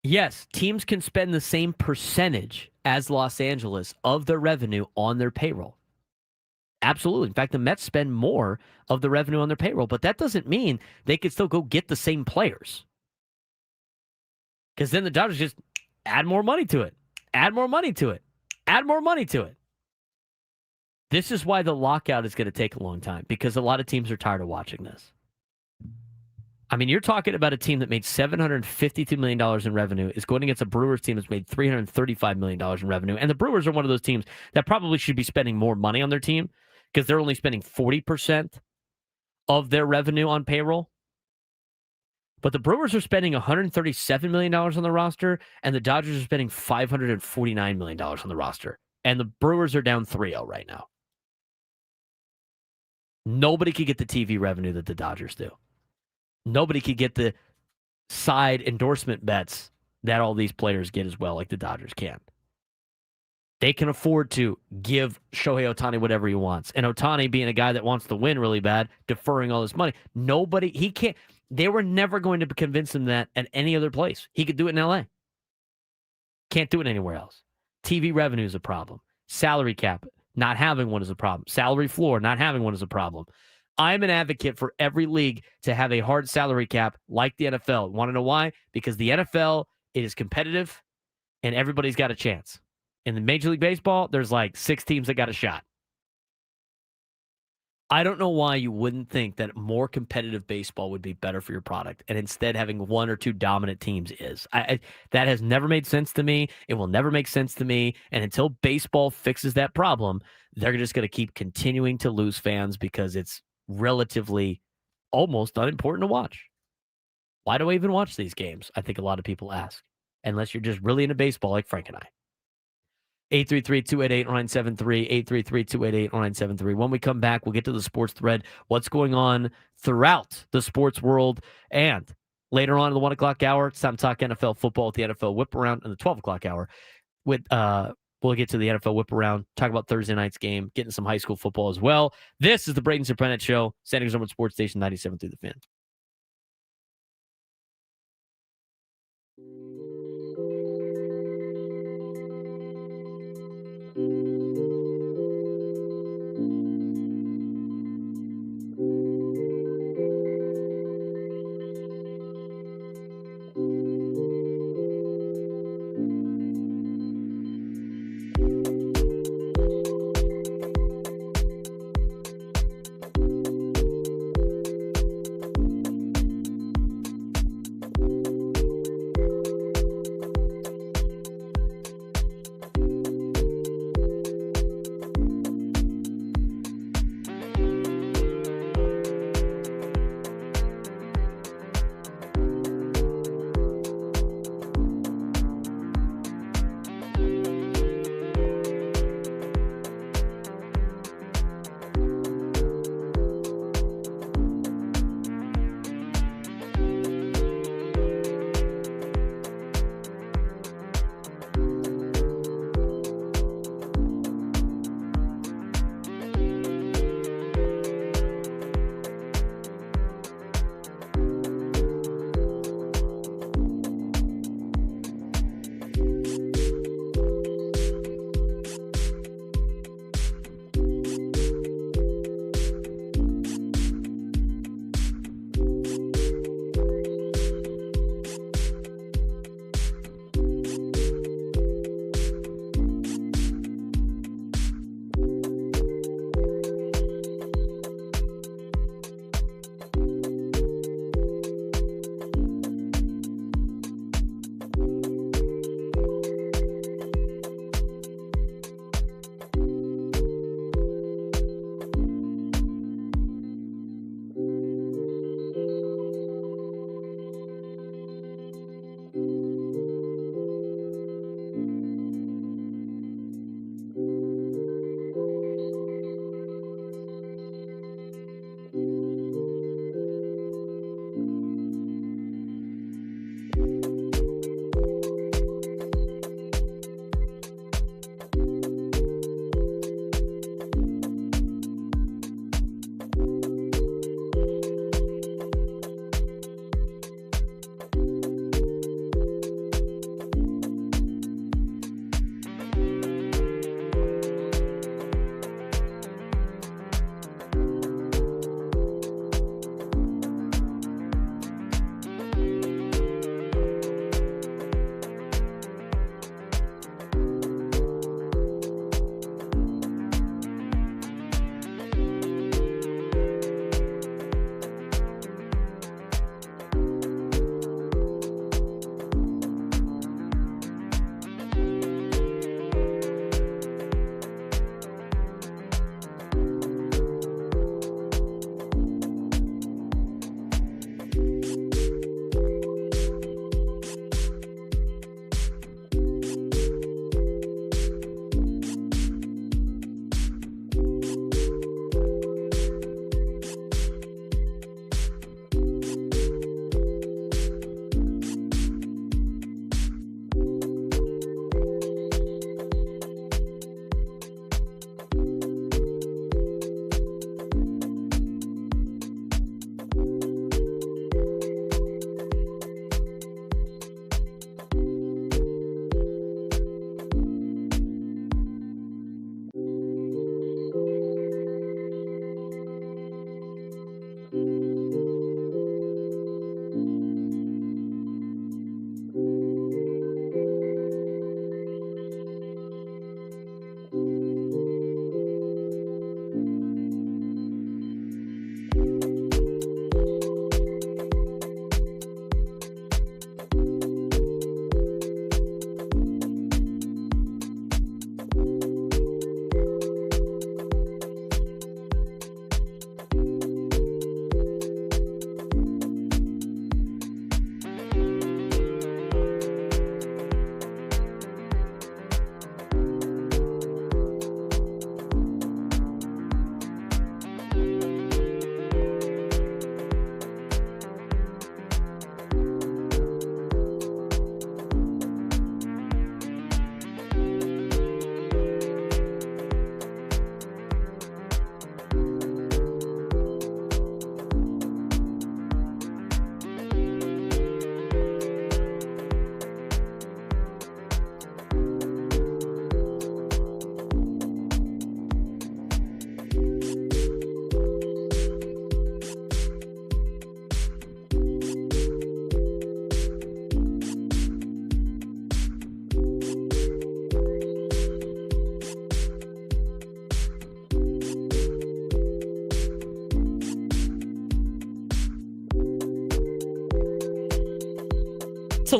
Yes, teams can spend the same percentage as Los Angeles of their revenue on their payroll. Absolutely. In fact, the Mets spend more of the revenue on their payroll, but that doesn't mean they could still go get the same players. Because then the Dodgers just add more money to it, add more money to it, add more money to it. This is why the lockout is going to take a long time, because a lot of teams are tired of watching this. I mean, you're talking about a team that made $752 million in revenue is going against a Brewers team that's made $335 million in revenue. And the Brewers are one of those teams that probably should be spending more money on their team because they're only spending 40% of their revenue on payroll. But the Brewers are spending $137 million on the roster, and the Dodgers are spending $549 million on the roster. And the Brewers are down 3-0 right now. Nobody could get the TV revenue that the Dodgers do. Nobody could get the side endorsement bets that all these players get as well, like the Dodgers can. They can afford to give Shohei Ohtani whatever he wants. And Ohtani, being a guy that wants to win really bad, deferring all this money. He can't. They were never going to convince him that at any other place. He could do it in LA. Can't do it anywhere else. TV revenue is a problem. Salary cap, not having one is a problem. Salary floor, not having one is a problem. I'm an advocate for every league to have a hard salary cap like the NFL. Want to know why? Because the NFL, it is competitive and everybody's got a chance. In the Major League Baseball, there's like 6 teams that got a shot. I don't know why you wouldn't think that more competitive baseball would be better for your product, and instead having 1 or 2 dominant teams is. That has never made sense to me. It will never make sense to me. And until baseball fixes that problem, they're just going to keep continuing to lose fans because it's relatively almost unimportant to watch. Why do I even watch these games? I think a lot of people ask, unless you're just really into baseball like Frank and I. 833-288-0973, 833-288-0973. When we come back, we'll get to the sports thread, what's going on throughout the sports world, and later on in the 1 o'clock hour, it's time to talk NFL football with the NFL Whip Around in the 12 o'clock hour. We'll get to the NFL Whip Around, talk about Thursday night's game, getting some high school football as well. This is the Braden Surprenant Show, San Antonio Sports Station 97 through the Fan.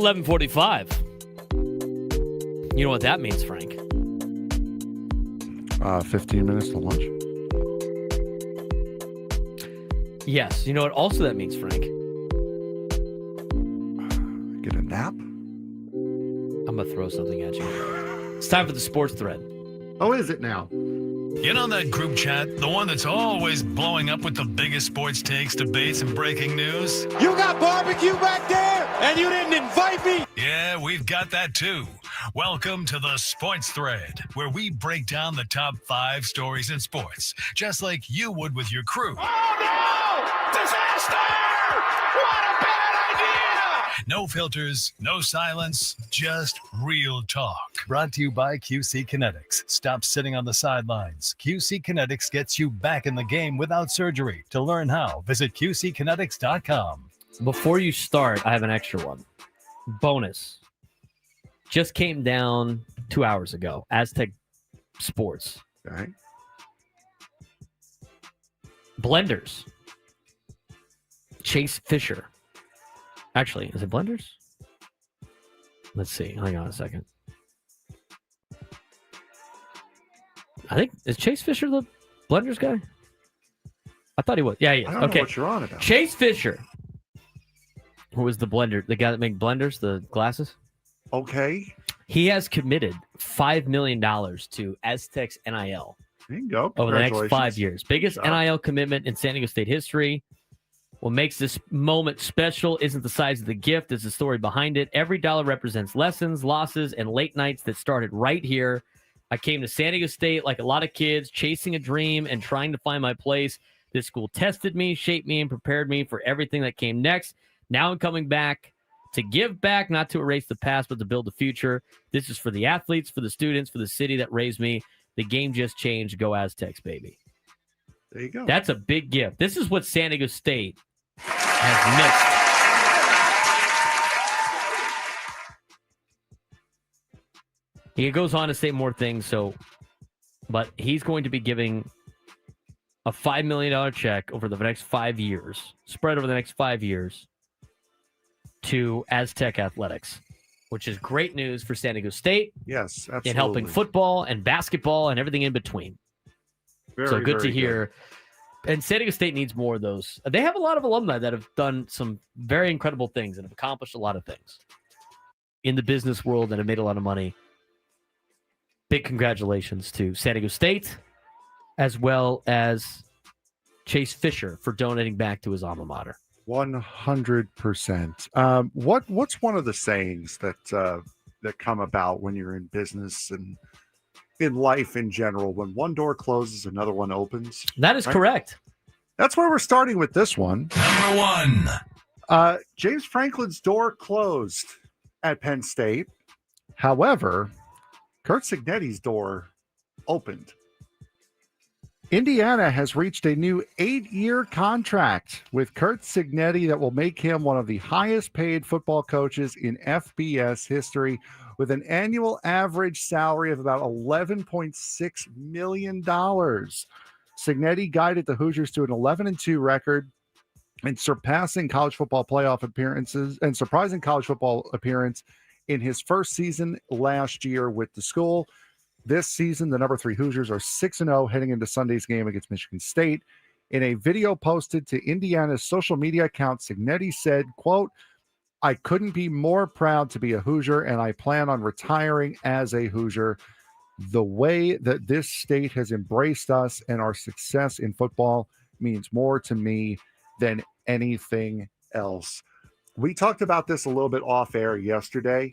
11:45. You know what that means, Frank? 15 minutes to lunch. Yes. You know what also that means, Frank? Get a nap? I'm going to throw something at you. It's time for the sports thread. Oh, is it now? You know that group chat? The one that's always blowing up with the biggest sports takes, debates, and breaking news? You got barbecue back there, and you didn't invite me? Yeah, we've got that too. Welcome to the Sports Thread, where we break down the top 5 stories in sports, just like you would with your crew. Oh, no! Disaster! What a bad idea! No filters, no silence, just real talk. Brought to you by QC Kinetics. Stop sitting on the sidelines. QC Kinetics gets you back in the game without surgery. To learn how, visit QCkinetics.com. Before you start, I have an extra one. Bonus. Just came down 2 hours ago. Aztec Sports. Okay. Blenders. Chase Fisher. Actually, is it Blenders? Let's see. Hang on a second. I think, is Chase Fisher the Blenders guy? I thought he was. Yeah, he is. I don't Okay. know what you're on about. Chase Fisher. Who was the blender? The guy that made blenders, the glasses? Okay. He has committed $5 million to Aztecs NIL There you go. over the next 5 Congratulations. years. Biggest Good job. NIL commitment in San Diego State history. What makes this moment special isn't the size of the gift, it's the story behind it. Every dollar represents lessons, losses, and late nights that started right here. I came to San Diego State like a lot of kids, chasing a dream and trying to find my place. This school tested me, shaped me, and prepared me for everything that came next. Now I'm coming back to give back, not to erase the past, but to build the future. This is for the athletes, for the students, for the city that raised me. The game just changed. Go Aztecs, baby. There you go. That's a big gift. This is what San Diego State has missed. He goes on to say more things, but he's going to be giving a $5 million check over the next 5 years, spread over the next 5 years, to Aztec Athletics, which is great news for San Diego State Yes, absolutely. in helping football and basketball and everything in between. Very, So good to very hear. And San Diego State needs more of those. They have a lot of alumni that have done some very incredible things and have accomplished a lot of things in the business world and have made a lot of money. Big congratulations to San Diego State, as well as Chase Fisher for donating back to his alma mater. 100%. What's one of the sayings that come about when you're in business and in life in general? When one door closes, another one opens. That is Right? correct. That's where we're starting with this one. Number 1. James Franklin's door closed at Penn State. However, Kurt Cignetti's door opened. Indiana has reached a new 8-year contract with Kurt Cignetti that will make him one of the highest paid football coaches in FBS history, with an annual average salary of about $11.6 million. Cignetti guided the Hoosiers to an 11-2 record and surpassing college football playoff appearances and surprising college football appearance in his first season last year with the school. This season, the number 3 Hoosiers are 6-0 heading into Sunday's game against Michigan State. In a video posted to Indiana's social media account, Cignetti said, quote, "I couldn't be more proud to be a Hoosier, and I plan on retiring as a Hoosier. The way that this state has embraced us and our success in football means more to me than anything else." We talked about this a little bit off air yesterday.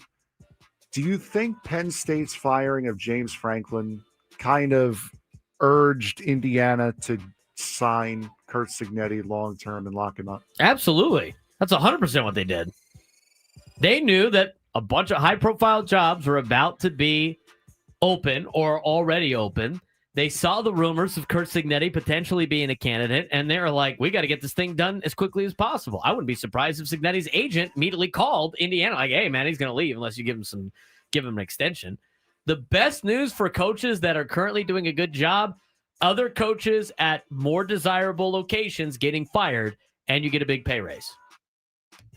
Do you think Penn State's firing of James Franklin kind of urged Indiana to sign Kurt Cignetti long-term and lock him up? Absolutely. That's 100% what they did. They knew that a bunch of high-profile jobs were about to be open or already open. They saw the rumors of Kurt Cignetti potentially being a candidate, and they were like, we got to get this thing done as quickly as possible. I wouldn't be surprised if Cignetti's agent immediately called Indiana like, hey, man, he's going to leave unless you give him an extension. The best news for coaches that are currently doing a good job, other coaches at more desirable locations getting fired, and you get a big pay raise.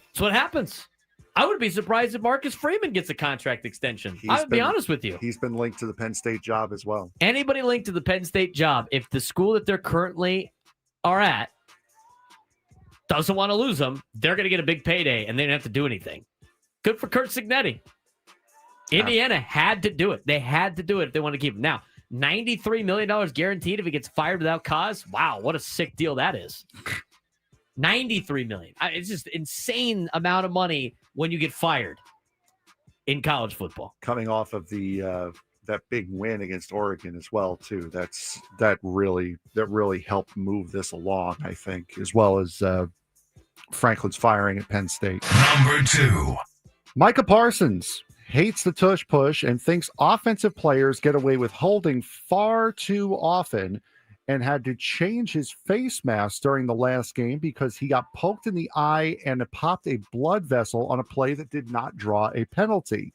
That's what happens. I would be surprised if Marcus Freeman gets a contract extension. I would be honest with you. He's been linked to the Penn State job as well. Anybody linked to the Penn State job, if the school that they're currently are at doesn't want to lose them, they're going to get a big payday, and they don't have to do anything. Good for Kurt Cignetti. Indiana had to do it. They had to do it if they want to keep him. Now, $93 million guaranteed if he gets fired without cause. Wow, what a sick deal that is. $93 million. It's just insane amount of money when you get fired in college football. Coming off of the that big win against Oregon as well, too. That really helped move this along, I think, as well as Franklin's firing at Penn State. Number 2. Micah Parsons hates the tush push and thinks offensive players get away with holding far too often, and had to change his face mask during the last game because he got poked in the eye and popped a blood vessel on a play that did not draw a penalty.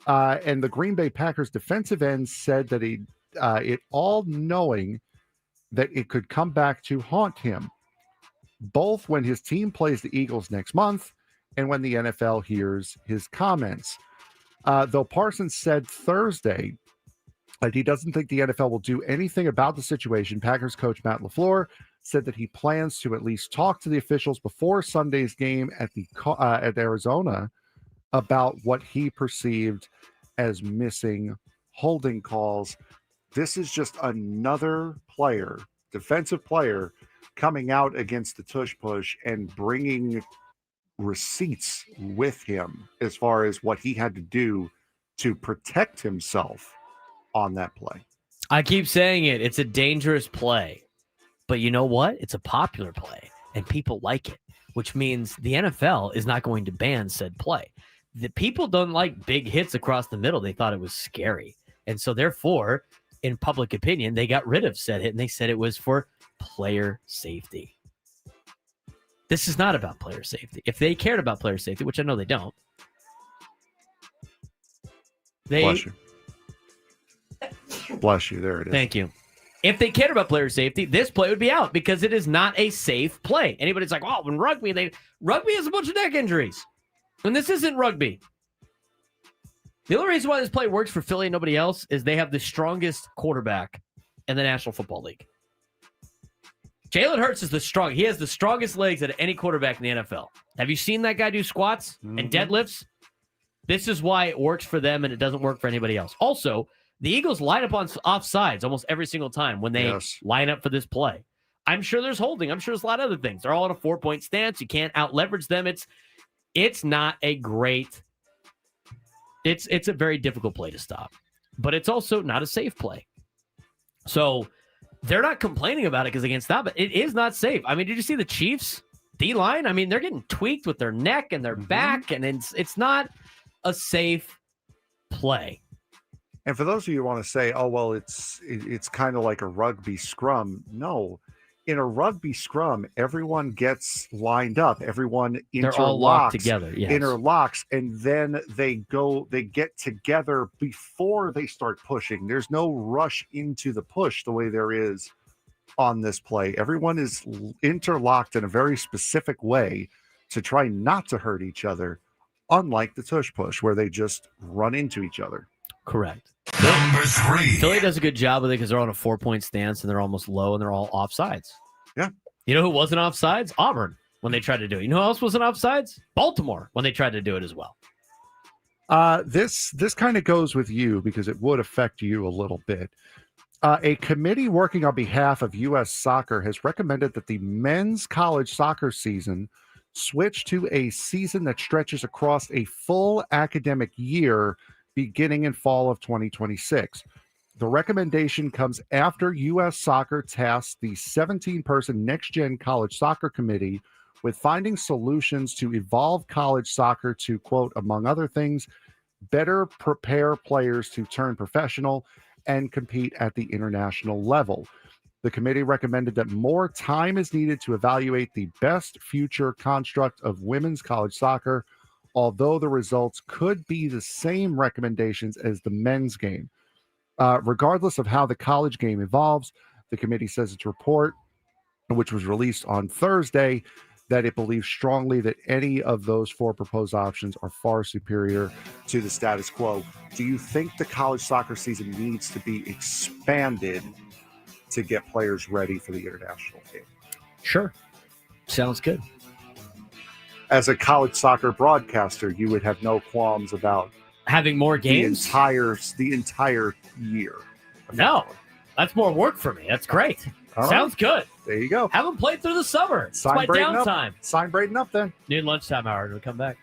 And the Green Bay Packers defensive end said that it all knowing that it could come back to haunt him, both when his team plays the Eagles next month and when the NFL hears his comments. Though Parsons said Thursday that he doesn't think the NFL will do anything about the situation, Packers coach Matt LaFleur said that he plans to at least talk to the officials before Sunday's game at Arizona about what he perceived as missing holding calls. This is just another player, defensive player, coming out against the tush push and bringing receipts with him as far as what he had to do to protect himself on that play. I keep saying it. It's a dangerous play. But you know what? It's a popular play, and people like it, which means the NFL is not going to ban said play. The people don't like big hits across the middle. They thought it was scary. And so therefore, in public opinion, they got rid of said hit, and they said it was for player safety. This is not about player safety. If they cared about player safety, which I know they don't, Bless you. Bless you. There it is. Thank you. If they cared about player safety, this play would be out because it is not a safe play. Anybody's like, oh, in rugby has a bunch of neck injuries. And this isn't rugby. The only reason why this play works for Philly and nobody else is they have the strongest quarterback in the National Football League. Jalen Hurts is he has the strongest legs out of any quarterback in the NFL. Have you seen that guy do squats and deadlifts? This is why it works for them and it doesn't work for anybody else. Also, the Eagles line up on offsides almost every single time when they line up for this play. I'm sure there's holding. I'm sure there's a lot of other things. They're all in a 4-point stance. You can't out-leverage them. It's not a great – it's a very difficult play to stop. But it's also not a safe play. So they're not complaining about it because they can't stop it. It is not safe. I mean, did you see the Chiefs D-line? I mean, they're getting tweaked with their neck and their back, and it's not a safe play. And for those of you who want to say, oh, well, it's kind of like a rugby scrum. No. In a rugby scrum, everyone gets lined up. Everyone interlocks. They're all locked together, yes. Interlocks, and then they get together before they start pushing. There's no rush into the push the way there is on this play. Everyone is interlocked in a very specific way to try not to hurt each other, unlike the tush push where they just run into each other. Correct. Number 3. Philly does a good job with it because they're on a 4-point stance and they're almost low and they're all offsides. Yeah. You know who wasn't offsides? Auburn when they tried to do it. You know who else wasn't offsides? Baltimore when they tried to do it as well. This kind of goes with you because it would affect you a little bit. A committee working on behalf of U.S. Soccer has recommended that the men's college soccer season switch to a season that stretches across a full academic year beginning in fall of 2026. The recommendation comes after U.S. Soccer tasked the 17-person next-gen college soccer committee with finding solutions to evolve college soccer to, quote, among other things, better prepare players to turn professional and compete at the international level. The committee recommended that more time is needed to evaluate the best future construct of women's college soccer, although the results could be the same recommendations as the men's game. Regardless of how the college game evolves, the committee says its report, which was released on Thursday, that it believes strongly that any of those 4 proposed options are far superior to the status quo. Do you think the college soccer season needs to be expanded to get players ready for the international game? Sure. Sounds good. As a college soccer broadcaster, you would have no qualms about having more games the entire year. No, that's more work for me. That's great. All right. Sounds good. There you go. Haven't played through the summer. It's my downtime. Sign Braden up then. Need lunchtime hour to come back.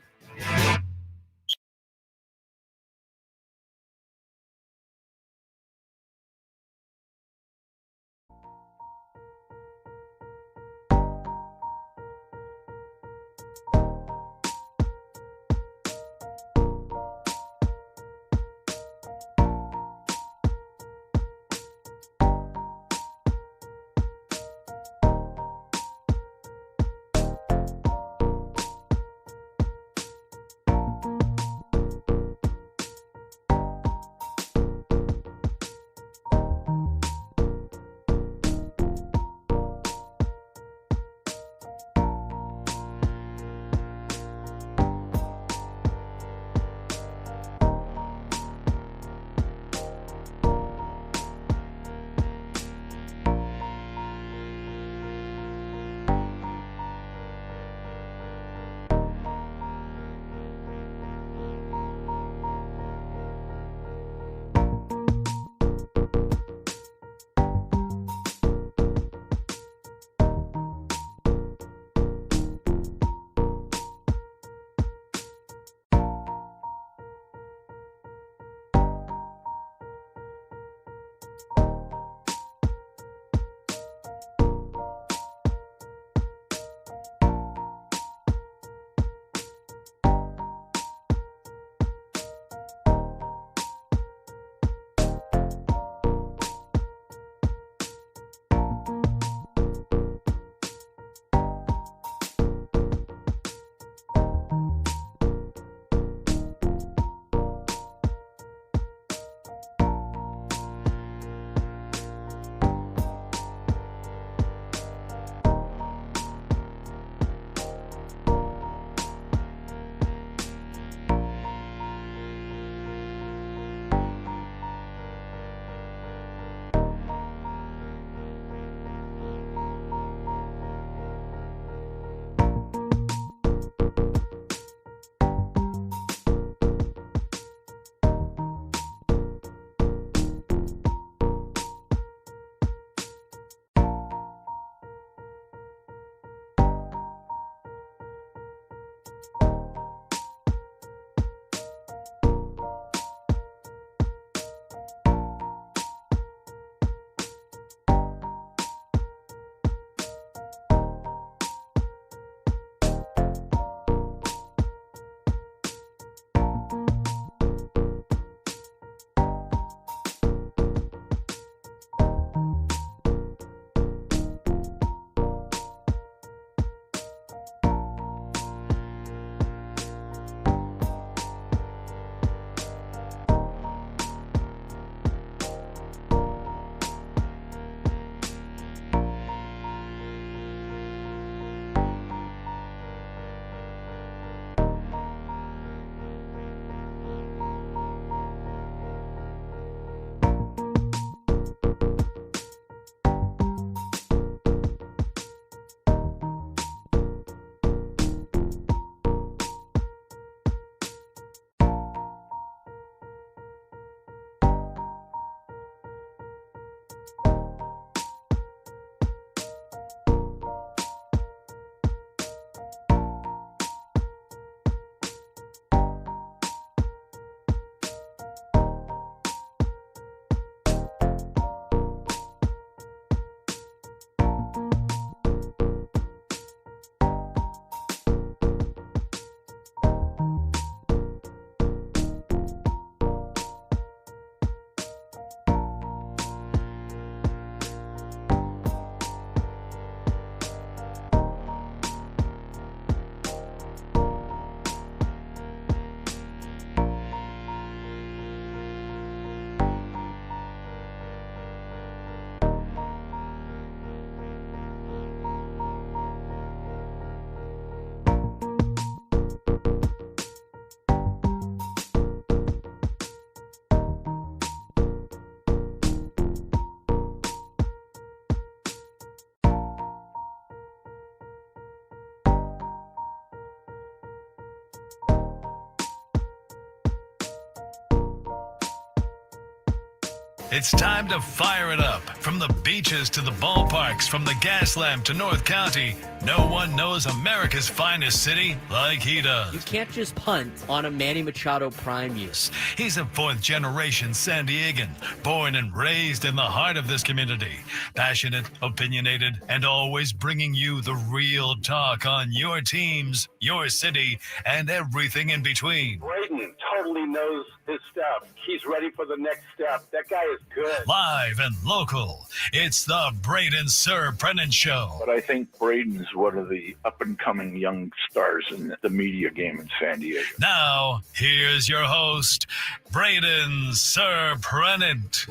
It's time to fire it up. From the beaches to the ballparks, from the gas lamp to North County, no one knows America's finest city like he does. You can't just punt on a Manny Machado prime use. He's a fourth-generation San Diegan, born and raised in the heart of this community. Passionate, opinionated, and always bringing you the real talk on your teams, your city, and everything in between. Braden totally knows his stuff. He's ready for the next step. That guy is good. Live and local, it's the Braden Surprenant Show. But I think Braden's one of the up-and-coming young stars in the media game in San Diego. Now, here's your host, Braden Surprenant.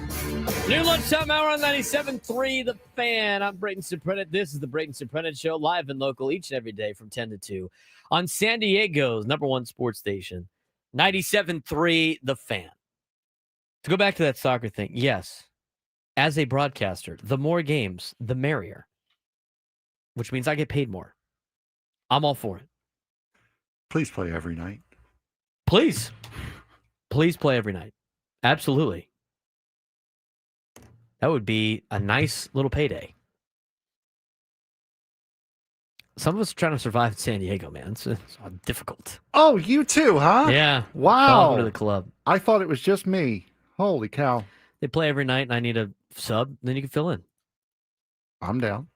New lunchtime hour on 97.3 The Fan. I'm Braden Surprenant. This is the Braden Surprenant Show, live and local each and every day from 10 to 2 on San Diego's #1 sports station, 97.3 The Fan. To go back to that soccer thing, yes, as a broadcaster, the more games, the merrier, which means I get paid more. I'm all for it. Please play every night. Please. Please play every night. Absolutely. That would be a nice little payday. Some of us are trying to survive in San Diego, man. It's difficult. Oh, you too, huh? Yeah. Wow. Welcome to the club. I thought it was just me. Holy cow. They play every night, and I need a sub. Then you can fill in. I'm down.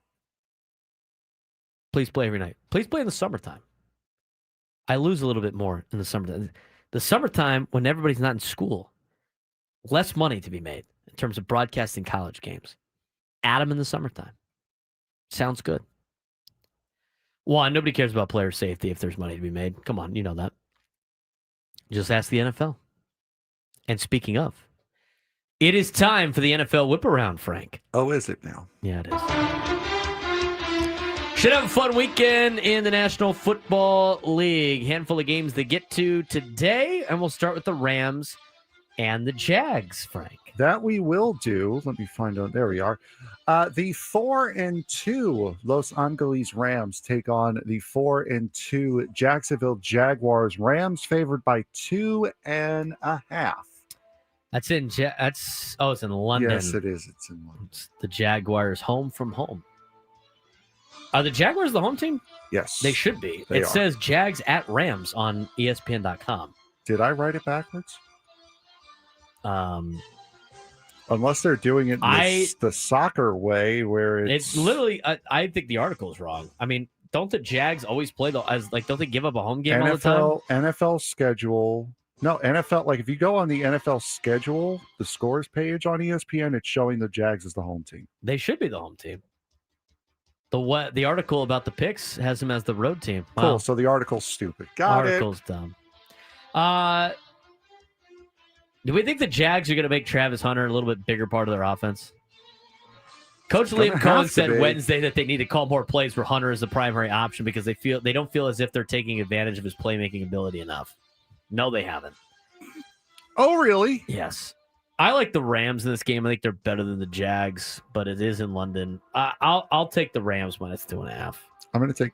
Please play every night. Please play in the summertime. I lose a little bit more in the summertime. The summertime, when everybody's not in school, less money to be made in terms of broadcasting college games. Add them in the summertime. Sounds good. One, nobody cares about player safety if there's money to be made. Come on, you know that. Just ask the NFL. And speaking of, it is time for the NFL whip around, Frank. Oh, is it now? Yeah, it is. Should have a fun weekend in the National Football League. Handful of games to get to today, and we'll start with the Rams and the Jags, Frank. That we will do. Let me find out. There we are. The 4-2 Los Angeles Rams take on the 4-2 Jacksonville Jaguars. Rams favored by 2.5. That's in it's in London. Yes, it is. It's in London. It's the Jaguars home from home. Are the Jaguars the home team? Yes. They should be. They it are. says Jags at Rams on ESPN.com. Did I write it backwards? Unless they're doing it in the soccer way, where it's literally. I think the article is wrong. I mean, don't the Jags always play don't they give up a home game all the time? NFL schedule. No, NFL. Like if you go on the NFL schedule, the scores page on ESPN, it's showing the Jags as the home team. They should be the home team. The article about the picks has them as the road team. Wow. Cool. So the article's stupid. Article's dumb. Do we think the Jags are going to make Travis Hunter a little bit bigger part of their offense? Coach Liam Cohen said Wednesday that they need to call more plays where Hunter is the primary option because they don't feel as if they're taking advantage of his playmaking ability enough. No, they haven't. Oh, really? Yes. I like the Rams in this game. I think they're better than the Jags, but it is in London. I'll take the Rams minus 2.5. I'm going to take.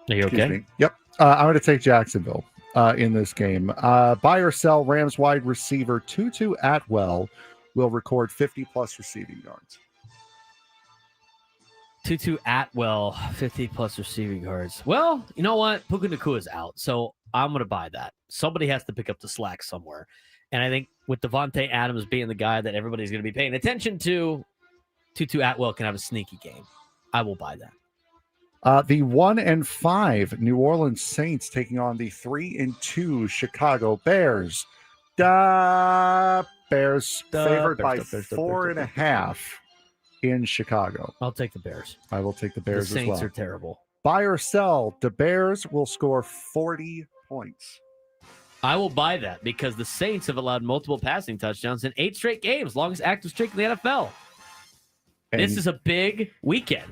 Are you okay? Me. Yep. I'm going to take Jacksonville in this game. Buy or sell Rams wide receiver Tutu Atwell will record 50-plus receiving yards. Tutu Atwell, 50-plus receiving yards. Well, you know what? Puka Nacua is out, so I'm going to buy that. Somebody has to pick up the slack somewhere. And I think with Devontae Adams being the guy that everybody's going to be paying attention to, Tutu Atwell can have a sneaky game. I will buy that. The 1-5 New Orleans Saints taking on the 3-2 Chicago Bears. Bears favored by 4.5 in Chicago. I'll take the Bears. I will take the Bears as well. The Saints are terrible. Buy or sell, the Bears will score 40 points. I will buy that because the Saints have allowed multiple passing touchdowns in 8 straight games, longest active streak in the NFL. And this is a big weekend.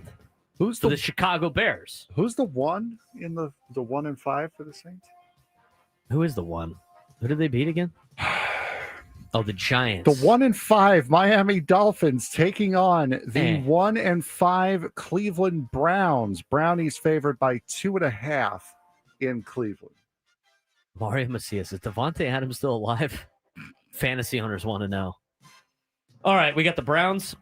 Who's the Chicago Bears? Who's the one in the 1-5 for the Saints? Who is the one? Who did they beat again? Oh, the Giants. The 1-5 Miami Dolphins taking on the 1-5 Cleveland Browns. Brownies favored by 2.5 in Cleveland. Mario Macias. Is Devontae Adams still alive? fantasy hunters want to know. All right, we got the Browns.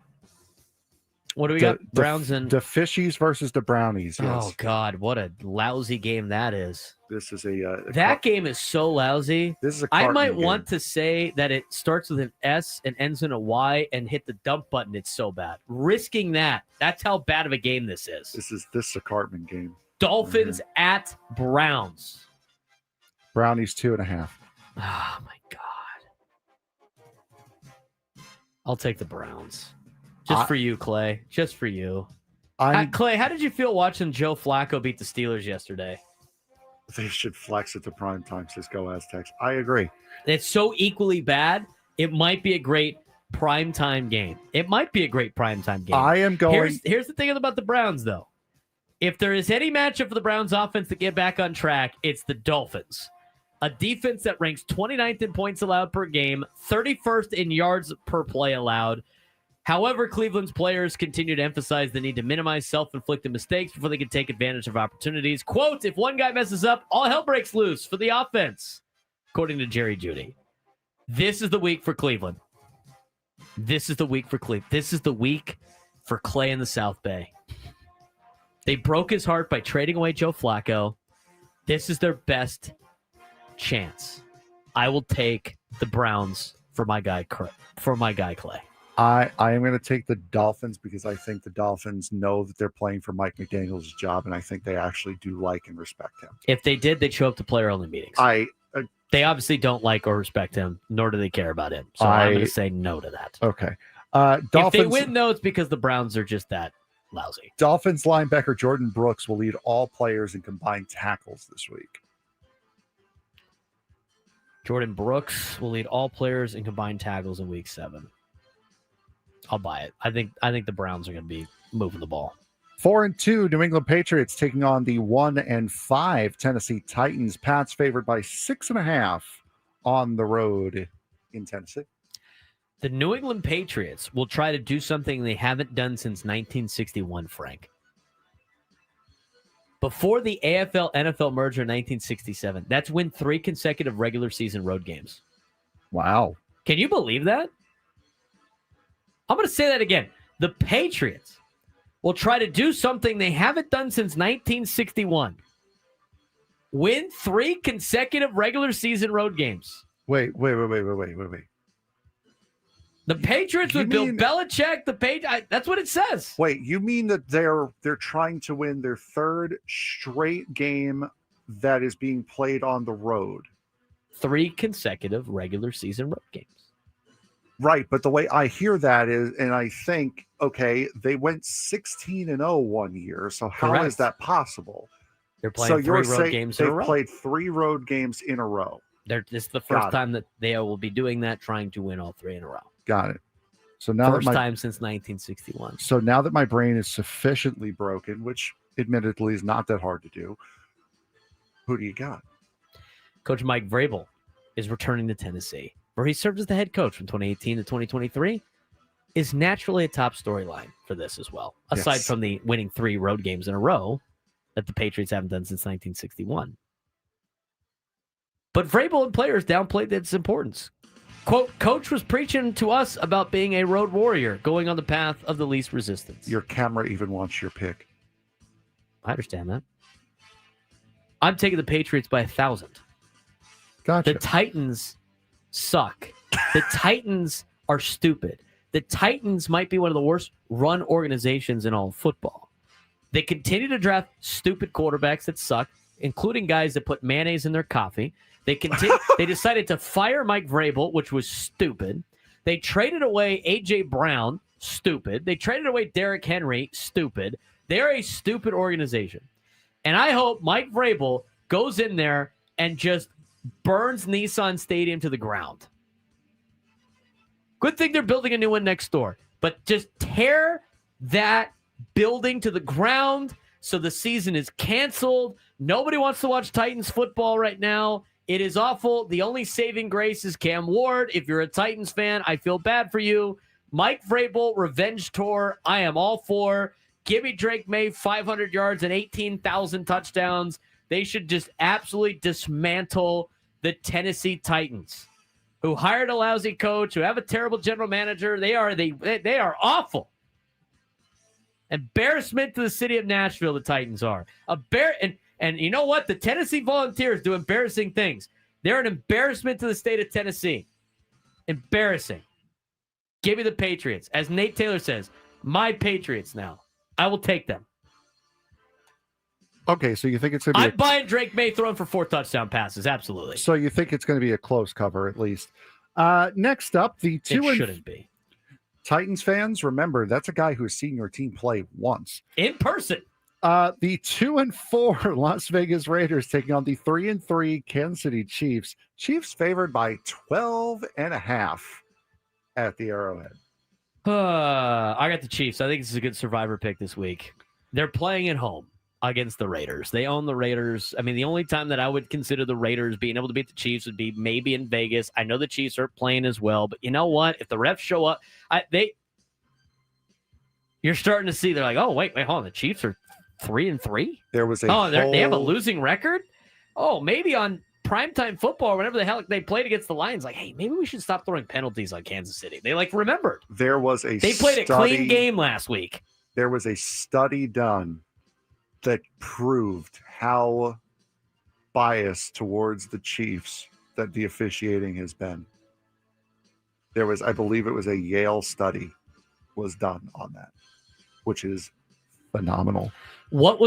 What do we got? Browns and the Fishies versus the Brownies. Yes. Oh God, what a lousy game that is. This is a that game is so lousy. This is a I might Cartman want game. to say that it starts with an S and ends in a Y and hit the dump button. It's so bad. Risking that. That's how bad of a game this is. This is a Cartman game. Dolphins at Browns. Brownies 2.5. Oh my God. I'll take the Browns. Just for you, Clay. Just for you. Clay, how did you feel watching Joe Flacco beat the Steelers yesterday? They should flex it to prime time, says Go Aztecs. I agree. It's so equally bad. It might be a great primetime game. It might be a great primetime game. I am going. Here's the thing about the Browns, though. If there is any matchup for the Browns offense to get back on track, it's the Dolphins. A defense that ranks 29th in points allowed per game, 31st in yards per play allowed. However, Cleveland's players continue to emphasize the need to minimize self-inflicted mistakes before they can take advantage of opportunities. Quote, if one guy messes up, all hell breaks loose for the offense, according to Jerry Jeudy. This is the week for Cleveland. This is the week for Cleveland. This is the week for Clay in the South Bay. They broke his heart by trading away Joe Flacco. This is their best chance. I will take the Browns for my guy Clay. I am going to take the Dolphins because I think the Dolphins know that they're playing for Mike McDaniel's job, and I think they actually do like and respect him. If they did, they'd show up to player-only meetings. They obviously don't like or respect him, nor do they care about him. So I'm going to say no to that. Okay. Dolphins, if they win, though, it's because the Browns are just that lousy. Dolphins linebacker Jordan Brooks will lead all players in combined tackles this week. Jordan Brooks will lead all players in combined tackles in Week 7. I'll buy it. I think the Browns are going to be moving the ball. 4-2 New England Patriots taking on the 1-5 Tennessee Titans. Pats favored by 6.5 on the road in Tennessee. The New England Patriots will try to do something they haven't done since 1961, Frank. Before the AFL-NFL merger in 1967, that's win 3 consecutive regular season road games. Wow. Can you believe that? I'm going to say that again. The Patriots will try to do something they haven't done since 1961. Win 3 consecutive regular season road games. Wait. The Patriots with Bill Belichick, that's what it says. Wait, you mean that they're trying to win their 3rd straight game that is being played on the road? 3 consecutive regular season road games. Right, but the way I hear that is, and I think, okay, they went 16-0 one year, so how is that possible? They're playing 3 road games in a row. They've played 3 road games in a row. This is the first time that they will be doing that, trying to win all 3 in a row. Got it. So now first time since 1961. So now that my brain is sufficiently broken, which admittedly is not that hard to do, who do you got? Coach Mike Vrabel is returning to Tennessee, where he served as the head coach from 2018 to 2023, is naturally a top storyline for this as well, aside from the winning 3 road games in a row that the Patriots haven't done since 1961. But Vrabel and players downplayed its importance. Quote, Coach was preaching to us about being a road warrior, going on the path of the least resistance. Your camera even wants your pick. I understand that. I'm taking the Patriots by 1,000. Gotcha. The Titans suck. The Titans are stupid. The Titans might be one of the worst run organizations in all of football. They continue to draft stupid quarterbacks that suck, including guys that put mayonnaise in their coffee. They decided to fire Mike Vrabel, which was stupid. They traded away A.J. Brown, stupid. They traded away Derrick Henry, stupid. They're a stupid organization. And I hope Mike Vrabel goes in there and just burns Nissan Stadium to the ground. Good thing they're building a new one next door. But just tear that building to the ground so the season is canceled. Nobody wants to watch Titans football right now. It is awful. The only saving grace is Cam Ward. If you're a Titans fan, I feel bad for you. Mike Vrabel, revenge tour. I am all for. Give me Drake May 500 yards and 18,000 touchdowns. They should just absolutely dismantle the Tennessee Titans, who hired a lousy coach, who have a terrible general manager. They are awful. Embarrassment to the city of Nashville, the Titans are. And you know what? The Tennessee Volunteers do embarrassing things. They're an embarrassment to the state of Tennessee. Embarrassing. Give me the Patriots. As Nate Taylor says, my Patriots now. I will take them. Okay, so you think it's going to be... I'm buying Drake May throwing for 4 touchdown passes. Absolutely. So you think it's going to be a close cover at least. Next up, the It shouldn't be. Titans fans, remember, that's a guy who has seen your team play once. In person. The 2-4 Las Vegas Raiders taking on the 3-3 Kansas City Chiefs. Chiefs favored by 12.5 at the Arrowhead. I got the Chiefs. I think this is a good survivor pick this week. They're playing at home against the Raiders. They own the Raiders. I mean, the only time that I would consider the Raiders being able to beat the Chiefs would be maybe in Vegas. I know the Chiefs are playing as well, but you know what? If the refs show up, you're starting to see they're like, oh, wait, hold on. The Chiefs are 3-3? There was a they have a losing record? Oh, maybe on primetime football or whatever the hell they played against the Lions, like, hey, maybe we should stop throwing penalties on Kansas City. They remembered. They played a clean game last week. There was a study done that proved how biased towards the Chiefs that the officiating has been. There was, I believe it was a Yale study was done on that, which is phenomenal. What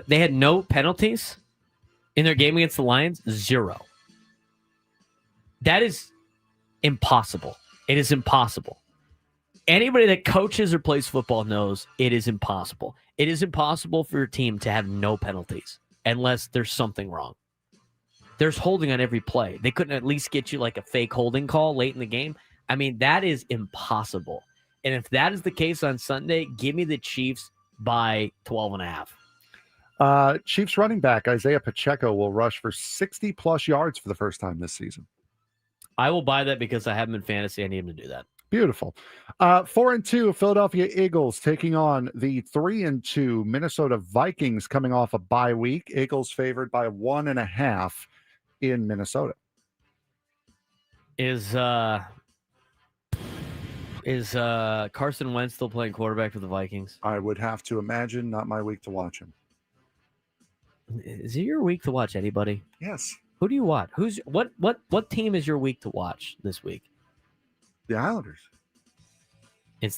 they had no penalties in their game against the Lions? 0. That is impossible. It is impossible. Anybody that coaches or plays football knows it is impossible. It is impossible for your team to have no penalties unless there's something wrong. There's holding on every play. They couldn't at least get you like a fake holding call late in the game. I mean, that is impossible. And if that is the case on Sunday, give me the Chiefs by 12.5. Chiefs running back Isaiah Pacheco will rush for 60-plus yards for the first time this season. I will buy that because I have him in fantasy. I need him to do that. Beautiful. 4-2 Philadelphia Eagles taking on the 3-2 Minnesota Vikings coming off a bye week. Eagles favored by 1.5 in Minnesota. Is Carson Wentz still playing quarterback for the Vikings? I would have to imagine. Not my week to watch him. Is it your week to watch anybody? Yes. Who do you watch? What team is your week to watch this week? The Islanders. That's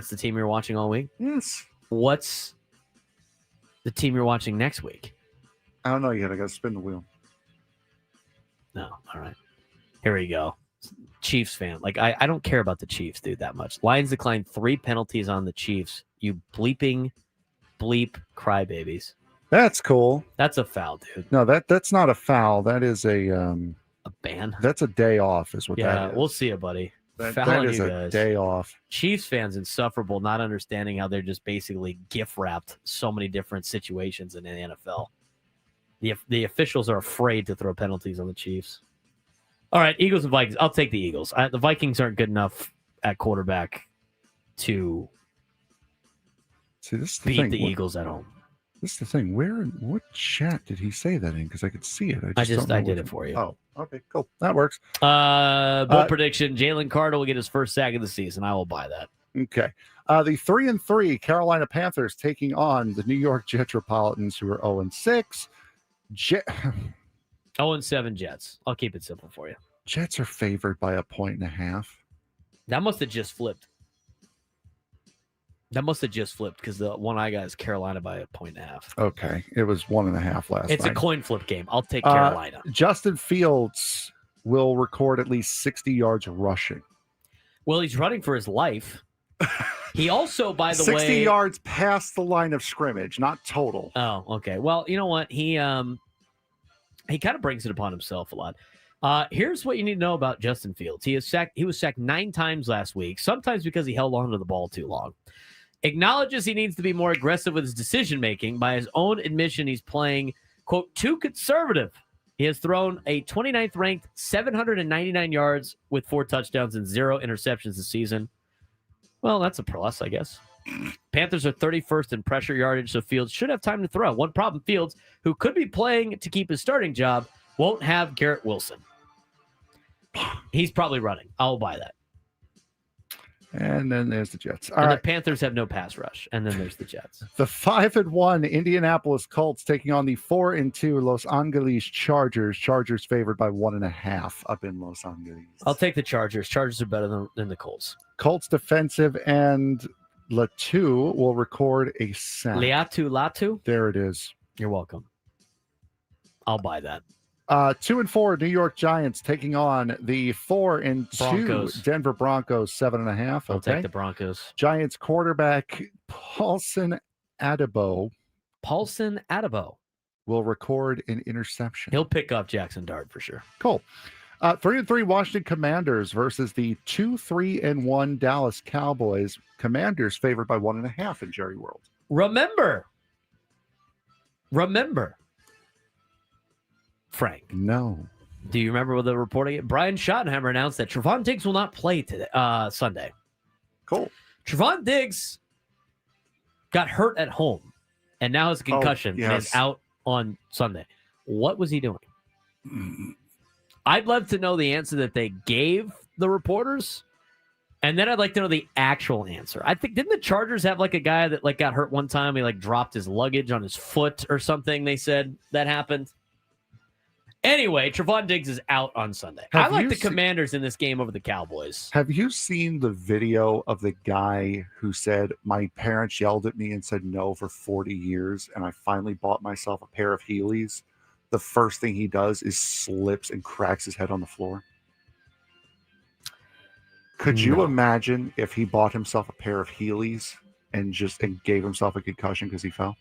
the team you're watching all week? Yes. What's the team you're watching next week? I don't know yet. I got to spin the wheel. No. All right. Here we go. Chiefs fan. Like, I don't care about the Chiefs, dude, that much. Lions declined 3 penalties on the Chiefs. You bleep crybabies. That's cool. That's a foul, dude. No, that's not a foul. That is a ban. That's a day off, is what that is. Yeah, we'll see it, buddy. That is a day off. Chiefs fans insufferable, not understanding how they're just basically gift wrapped so many different situations in the NFL. The officials are afraid to throw penalties on the Chiefs. All right, Eagles and Vikings. I'll take the Eagles. The Vikings aren't good enough at quarterback to beat the Eagles at home. This is the thing. What chat did he say that in? Because I could see it. I did it for you. Oh, okay, cool. That works. Bold prediction: Jalen Carter will get his first sack of the season. I will buy that. Okay. The 3-3 Carolina Panthers taking on the New York Jetropolitans, who are 0-6. 0-7 Jets. I'll keep it simple for you. Jets are favored by 1.5. That must have just flipped. Because the one I got is Carolina by 1.5. Okay. It was 1.5 last It's night. a coin flip game. I'll take Carolina. Justin Fields will record at least 60 yards rushing. Well, he's running for his life. He also, by the 60 way... 60 yards past the line of scrimmage, not total. Oh, okay. Well, you know what? He kind of brings it upon himself a lot. Here's what you need to know about Justin Fields. He was sacked 9 times last week, sometimes because he held on to the ball too long. Acknowledges he needs to be more aggressive with his decision-making. By his own admission, he's playing, quote, too conservative. He has thrown a 29th-ranked 799 yards with 4 touchdowns and 0 interceptions this season. Well, that's a plus, I guess. Panthers are 31st in pressure yardage, so Fields should have time to throw. One problem, Fields, who could be playing to keep his starting job, Won't have Garrett Wilson. He's probably running. I'll buy that. And then there's the Jets. All and right. the Panthers have no pass rush. And then there's the Jets. The 5-1 Indianapolis Colts taking on the 4-2 Los Angeles Chargers. Chargers favored by 1.5 up in Los Angeles. I'll take the Chargers. Chargers are better than the Colts. Colts defensive and Latu will record a sack. Latu? There it is. You're welcome. I'll buy that. 2-4 New York Giants taking on the 4-2 Broncos. Denver Broncos, 7.5. I'll Okay. take the Broncos. Giants quarterback Paulson Adebo will record an interception. He'll pick up Jackson Dart for sure. Cool. 3-3 Washington Commanders versus the 2-3-1 Dallas Cowboys. Commanders favored by 1.5 in Jerry World. Remember, Frank. No. Do you remember what the reporting? Brian Schottenheimer announced that Trevon Diggs will not play today, Sunday. Cool. Trevon Diggs got hurt at home and now has a concussion and is out on Sunday. What was he doing? I'd love to know the answer that they gave the reporters, and then I'd like to know the actual answer. I think, didn't the Chargers have like a guy that like got hurt one time? He like dropped his luggage on his foot or something. They said that happened. Anyway, Trevon Diggs is out on Sunday. I like the Commanders in this game over the Cowboys. Have you seen the video of the guy who said, my parents yelled at me and said no for 40 years, and I finally bought myself a pair of Heelys? The first thing he does is slips and cracks his head on the floor. Could you imagine if he bought himself a pair of Heelys and gave himself a concussion because he fell?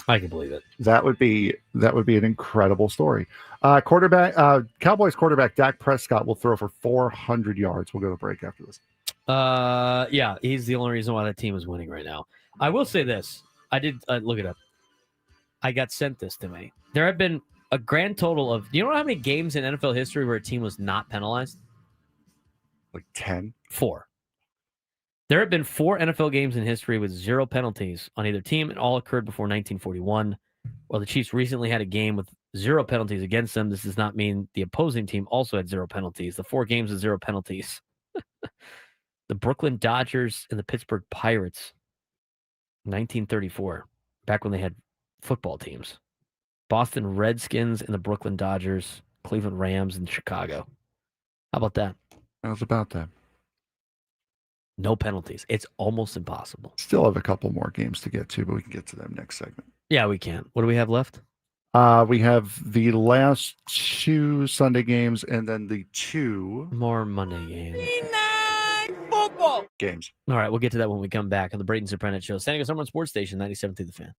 I can believe it. That would be an incredible story. Cowboys quarterback Dak Prescott will throw for 400 yards. We'll go to break after this. Yeah, he's the only reason why that team is winning right now. I will say this. I did look it up. I got sent this to me. There have been a grand total of, do you know how many games in NFL history where a team was not penalized? Like 10? 4. There have been 4 NFL games in history with 0 penalties on either team, and all occurred before 1941. While the Chiefs recently had a game with 0 penalties against them, this does not mean the opposing team also had 0 penalties. The 4 games with 0 penalties. The Brooklyn Dodgers and the Pittsburgh Pirates, 1934, back when they had football teams. Boston Redskins and the Brooklyn Dodgers, Cleveland Rams and Chicago. How about that? How's about that? No penalties. It's almost impossible. Still have a couple more games to get to, but we can get to them next segment. Yeah, we can. What do we have left? We have the last 2 Sunday games and then the 2 more Monday games. Football games. All right, we'll get to that when we come back on the Braden Surprenant Show. Standing us on Sports Station 97 through the Fan.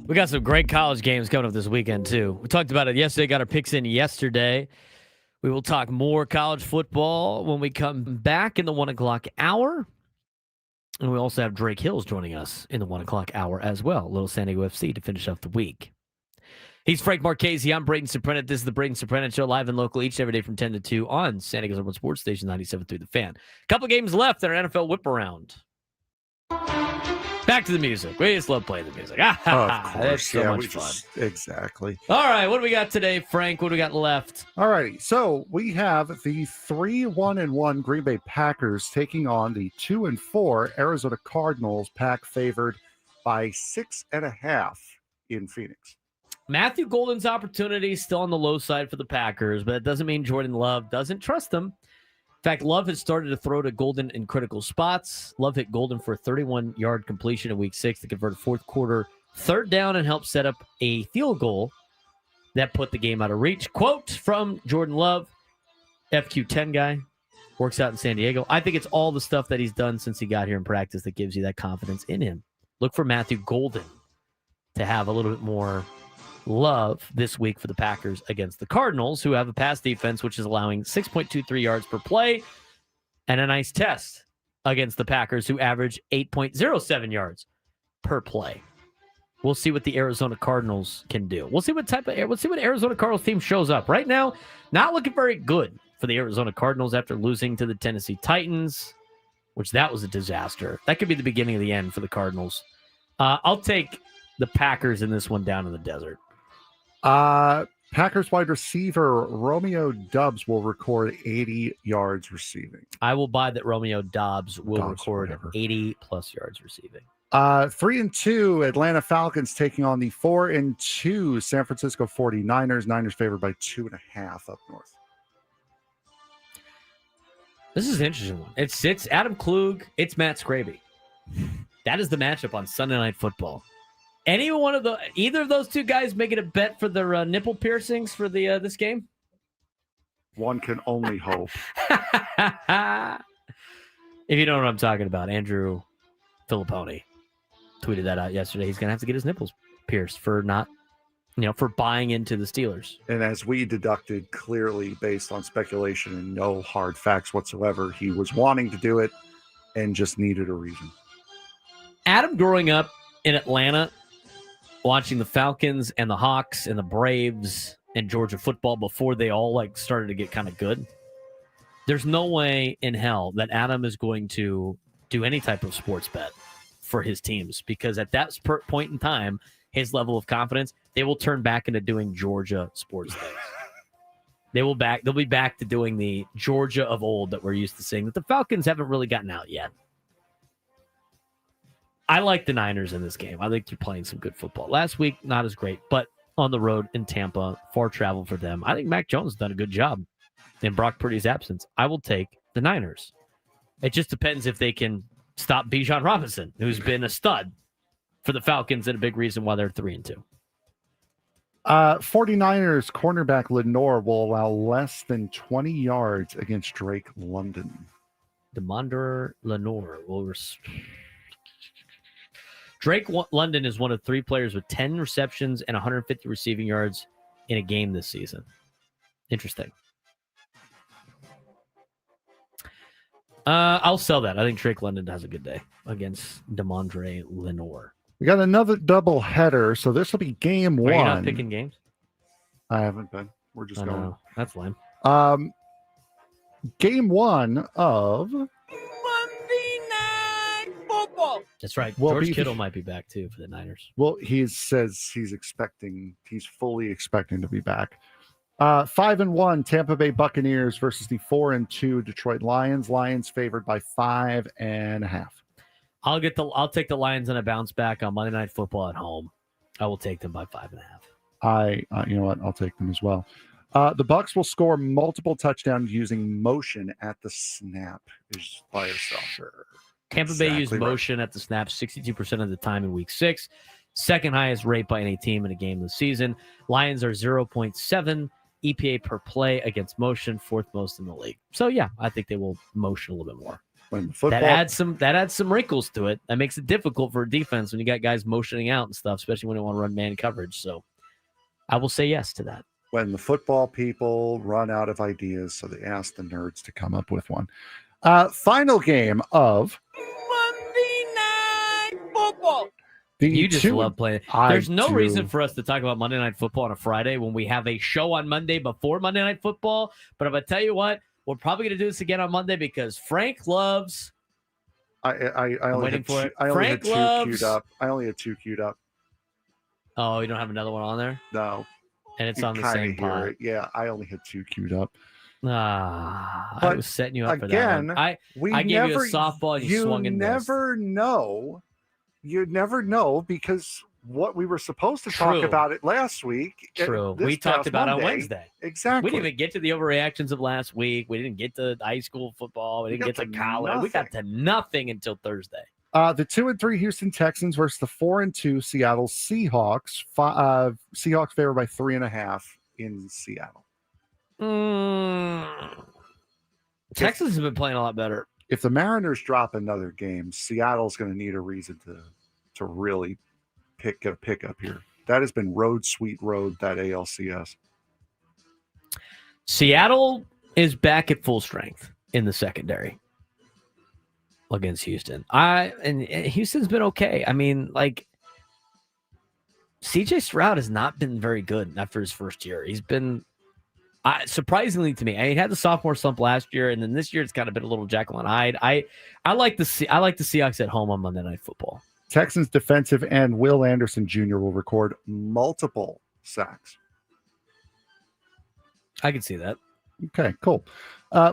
We got some great college games coming up this weekend, too. We talked about it yesterday, got our picks in yesterday. We will talk more college football when we come back in the 1 o'clock hour. And we also have Drake Hills joining us in the 1 o'clock hour as well. Little San Diego FC to finish off the week. He's Frank Marchese. I'm Braden Surprenant. This is the Braden Surprenant Show, live and local each and every day from 10 to 2 on San Diego's number one sports station, 97.3 The Fan. Couple games left in our NFL whip around. Back to the music. We just love playing the music. Of course. That's so much fun. Exactly. All right, what do we got today, Frank? What do we got left? All righty. So we have the 3-1-1 Green Bay Packers taking on the 2-4 Arizona Cardinals. Pack favored by 6.5 in Phoenix. Matthew Golden's opportunity is still on the low side for the Packers, but it doesn't mean Jordan Love doesn't trust them. In fact, Love has started to throw to Golden in critical spots. Love hit Golden for a 31-yard completion in Week 6 to convert a fourth quarter third down and help set up a field goal that put the game out of reach. Quote from Jordan Love, FQ10 guy, works out in San Diego. I think it's all the stuff that he's done since he got here in practice that gives you that confidence in him. Look for Matthew Golden to have a little bit more love this week for the Packers against the Cardinals, who have a pass defense which is allowing 6.23 yards per play, and a nice test against the Packers, who average 8.07 yards per play. We'll see what the Arizona Cardinals can do. We'll see what Arizona Cardinals team shows up. Right now, not looking very good for the Arizona Cardinals after losing to the Tennessee Titans, which that was a disaster. That could be the beginning of the end for the Cardinals. I'll take the Packers in this one down in the desert. Packers wide receiver Romeo Doubs will record 80 yards receiving. I will buy that Romeo Doubs will record 80-plus yards receiving. 3-2 Atlanta Falcons taking on the 4-2 San Francisco 49ers. Niners favored by 2.5 up north. This is an interesting one. It's Adam Klug. It's Matt Scraby. That is the matchup on Sunday Night Football. Either of those two guys making a bet for their nipple piercings for the this game? One can only hope. If you know what I'm talking about, Andrew Filipponi tweeted that out yesterday. He's gonna have to get his nipples pierced for for buying into the Steelers. And as we deducted clearly based on speculation and no hard facts whatsoever, he was wanting to do it and just needed a reason. Adam, growing up in Atlanta, watching the Falcons and the Hawks and the Braves and Georgia football before they all started to get kind of good, there's no way in hell that Adam is going to do any type of sports bet for his teams, because at that point in time, his level of confidence, they will turn back into doing Georgia sports things. They'll be back to doing the Georgia of old that we're used to seeing, that the Falcons haven't really gotten out yet. I like the Niners in this game. I think they're playing some good football. Last week, not as great, but on the road in Tampa, far travel for them. I think Mac Jones has done a good job in Brock Purdy's absence. I will take the Niners. It just depends if they can stop Bijan Robinson, who's been a stud for the Falcons and a big reason why they're 3-2. 49ers cornerback Lenore will allow less than 20 yards against Drake London. DeMondre Lenore will... Drake London is one of 3 players with 10 receptions and 150 receiving yards in a game this season. Interesting. I'll sell that. I think Drake London has a good day against DeMondre Lenore. We got another double header, so this will be game one. Are you not picking games? I haven't been. We're just going. No, that's lame. Game one of Monday Night Football. That's right. Well, George Kittle might be back too for the Niners. Well, he says he's fully expecting to be back. 5-1 Tampa Bay Buccaneers versus the 4-2 Detroit Lions. Lions favored by 5.5. I'll take the Lions on a bounce back on Monday Night Football at home. I will take them by 5.5. You know what? I'll take them as well. The Bucs will score multiple touchdowns using motion at the snap. Is by yourself. Sure. Tampa Bay used motion at the snap 62% of the time in Week 6. Second highest rate by any team in a game this season. Lions are 0.7 EPA per play against motion, fourth most in the league. So yeah, I think they will motion a little bit more. That adds some wrinkles to it. That makes it difficult for a defense when you got guys motioning out and stuff, especially when they want to run man coverage. So I will say yes to that. When the football people run out of ideas, so they ask the nerds to come up with one. Final game of Monday Night Football. You just love playing. There's no reason for us to talk about Monday Night Football on a Friday when we have a show on Monday before Monday Night Football. But if I tell you what, we're probably going to do this again on Monday because Frank loves. I only had two queued up. I only had two queued up. Oh, you don't have another one on there? No. And it's on the same pod. Yeah, I only had two queued up. I was setting you up for that one. I gave you a softball and you swung and missed. You never know because what we were supposed to talk about it last week. True. We talked about it on Wednesday. Exactly. We didn't even get to the overreactions of last week. We didn't get to high school football. We didn't get to college. Nothing. We got to nothing until Thursday. The 2-3 Houston Texans versus the 4-2 Seattle Seahawks. Seahawks favored by 3.5 in Seattle. Texans have been playing a lot better. If the Mariners drop another game, Seattle's going to need a reason to really get a pickup here. That has been sweet road, that ALCS. Seattle is back at full strength in the secondary against Houston. And Houston's been okay. I mean, like, CJ Stroud has not been very good after his first year. He's been surprisingly to me. He had the sophomore slump last year, and then this year it's kind of been a little Jekyll and Hyde. I like the Seahawks at home on Monday Night Football. Texans defensive end Will Anderson Jr. will record multiple sacks. I can see that. Okay, cool.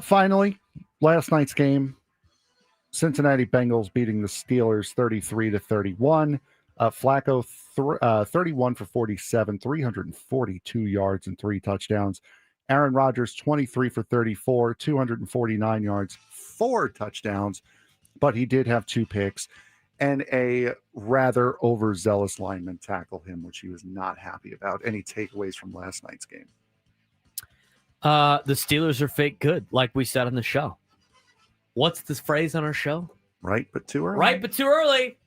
Finally, last night's game, Cincinnati Bengals beating the Steelers 33-31. Flacco 31 for 47, 342 yards and 3 touchdowns. Aaron Rodgers 23 for 34, 249 yards, 4 touchdowns, but he did have 2 picks. And a rather overzealous lineman tackled him, which he was not happy about. Any takeaways from last night's game? The Steelers are fake good, like we said on the show. What's this phrase on our show? Right, but too early. Right, but too early.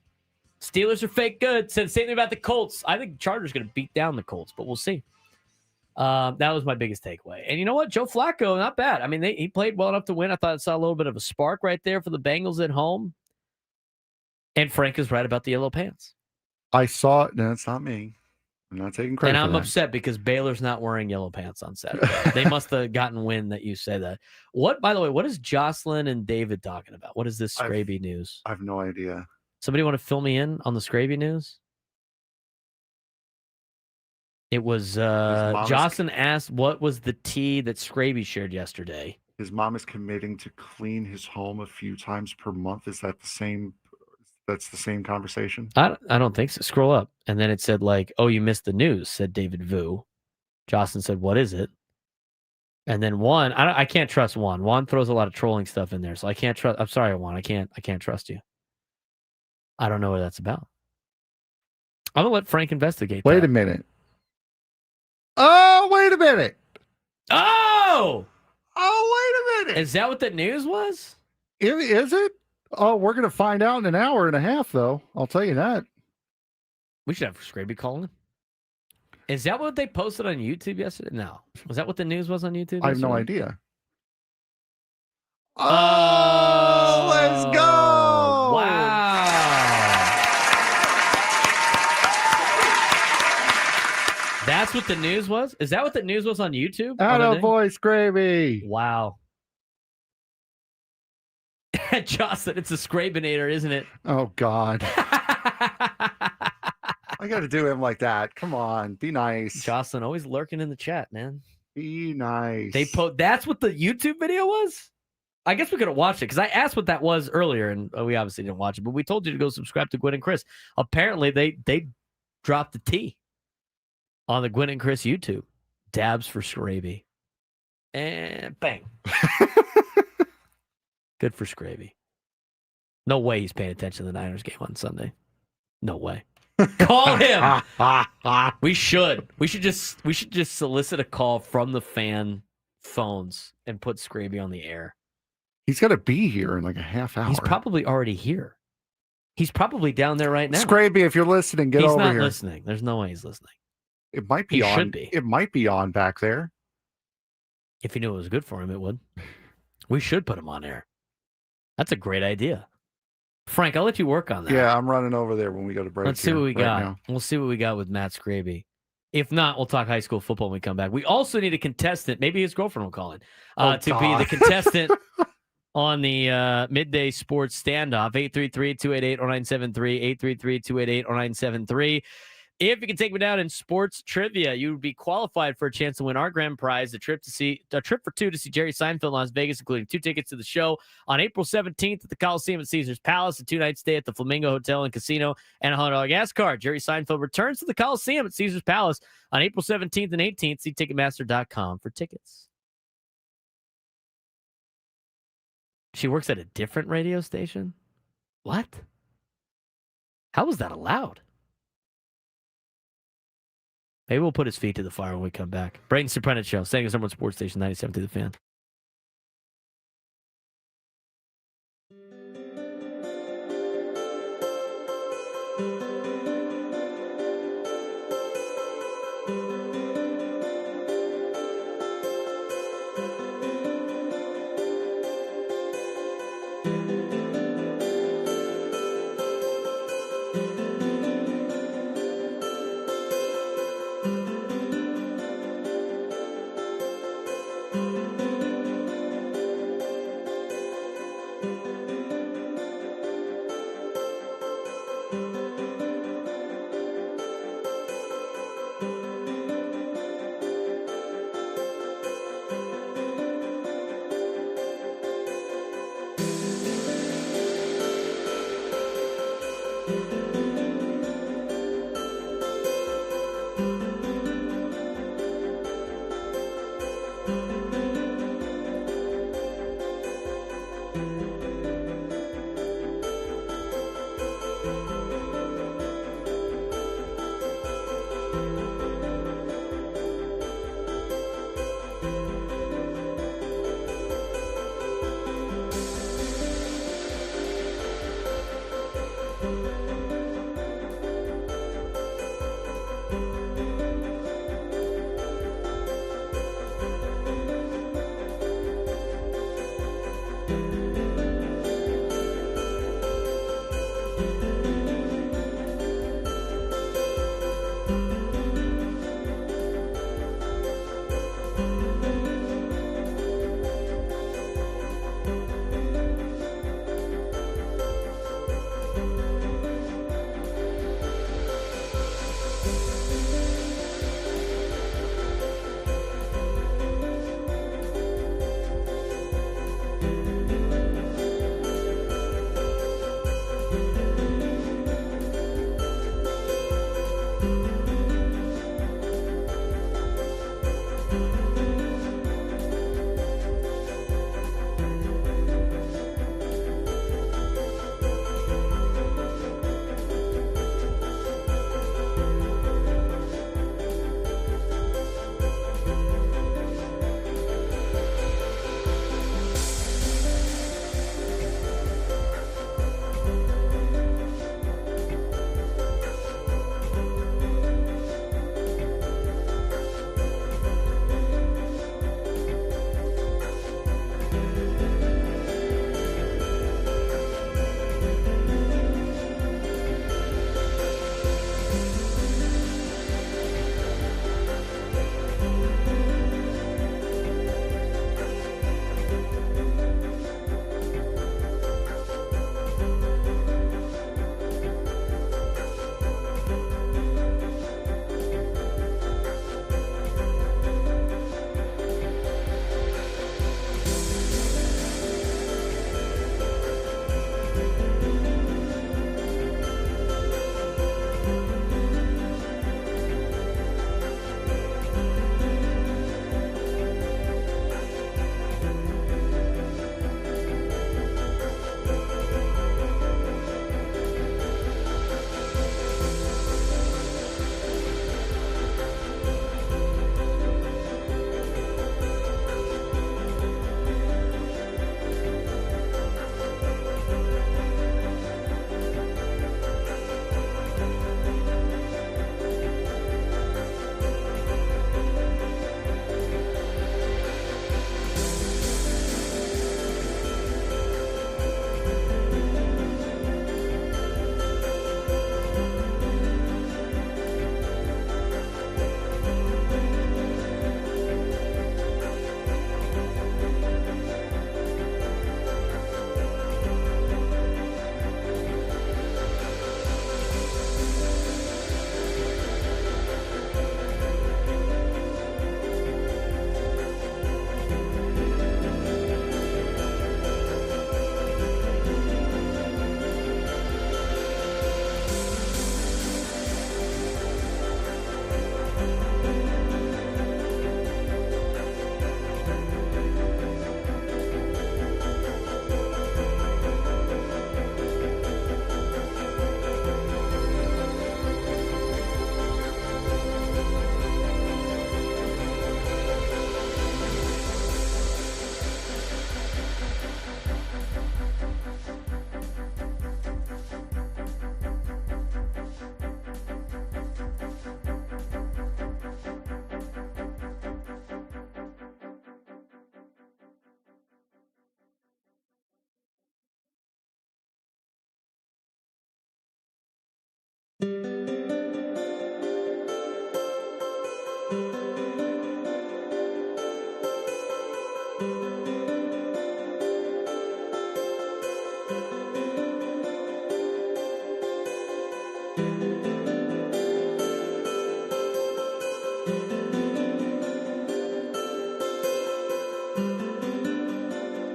Steelers are fake good. Said the same thing about the Colts. I think the Chargers are going to beat down the Colts, but we'll see. That was my biggest takeaway. And you know what? Joe Flacco, not bad. I mean, he played well enough to win. I thought I saw a little bit of a spark right there for the Bengals at home. And Frank is right about the yellow pants. I saw it. No, it's not me. I'm not taking credit. And I'm for that. upset because Baylor's not wearing yellow pants on Saturday. They must have gotten wind that you say that. What, by the way, what is Jocelyn and David talking about? What is this Scraby news? I have no idea. Somebody want to fill me in on the Scraby news? It was Jocelyn asked what was the tea that Scraby shared yesterday. His mom is committing to clean his home a few times per month. Is that the same? That's the same conversation? I don't think so. Scroll up. And then it said like, oh, you missed the news, said David Vu. Jocelyn said, what is it? And then Juan, I can't trust Juan. Juan throws a lot of trolling stuff in there. So I can't trust. I'm sorry, Juan. I can't trust you. I don't know what that's about. I'm going to let Frank investigate. Wait a minute. Oh, wait a minute. Oh, wait a minute. Is that what the news was? Is it? Oh, we're going to find out in an hour and a half, though. I'll tell you that. We should have Scraby calling. Is that what they posted on YouTube yesterday? No. Was that what the news was on YouTube yesterday? I have no idea. Oh, let's go. Wow. That's what the news was? Is that what the news was on YouTube? Atta boy, Scraby. Wow. Jocelyn, it's a Scrabinator, isn't it? Oh, God. I got to do him like that. Come on. Be nice. Jocelyn always lurking in the chat, man. Be nice. That's what the YouTube video was? I guess we could have watched it because I asked what that was earlier, and we obviously didn't watch it, but we told you to go subscribe to Gwen and Chris. Apparently, they dropped the T on the Gwen and Chris YouTube. Dabs for Scraby. And bang. Good for Scraby. No way he's paying attention to the Niners game on Sunday. No way. Call him. We should just solicit a call from the fan phones and put Scraby on the air. He's got to be here in like a half hour. He's probably already here. He's probably down there right now. Scraby, if you're listening, get over here. He's not listening. There's no way he's listening. It might be He on. should be. It might be on back there. If he knew it was good for him, it would. We should put him on air. That's a great idea. Frank, I'll let you work on that. Yeah, I'm running over there when we go to break. Let's see what we got. Now. We'll see what we got with Matt Scraby. If not, we'll talk high school football when we come back. We also need a contestant. Maybe his girlfriend will call in to be the contestant on the midday sports standoff. 833-288-0973. 833-288-0973. If you can take me down in sports trivia, you would be qualified for a chance to win our grand prize, a trip for two to see Jerry Seinfeld in Las Vegas, including 2 tickets to the show on April 17th at the Coliseum at Caesars Palace, a 2-night stay at the Flamingo Hotel and Casino, and a $100 gas card. Jerry Seinfeld returns to the Coliseum at Caesars Palace on April 17th and 18th. See Ticketmaster.com for tickets. She works at a different radio station? What? How was that allowed? Maybe we'll put his feet to the fire when we come back. Braden Surprenant Show, saying his number one sports station, 97 to the Fan.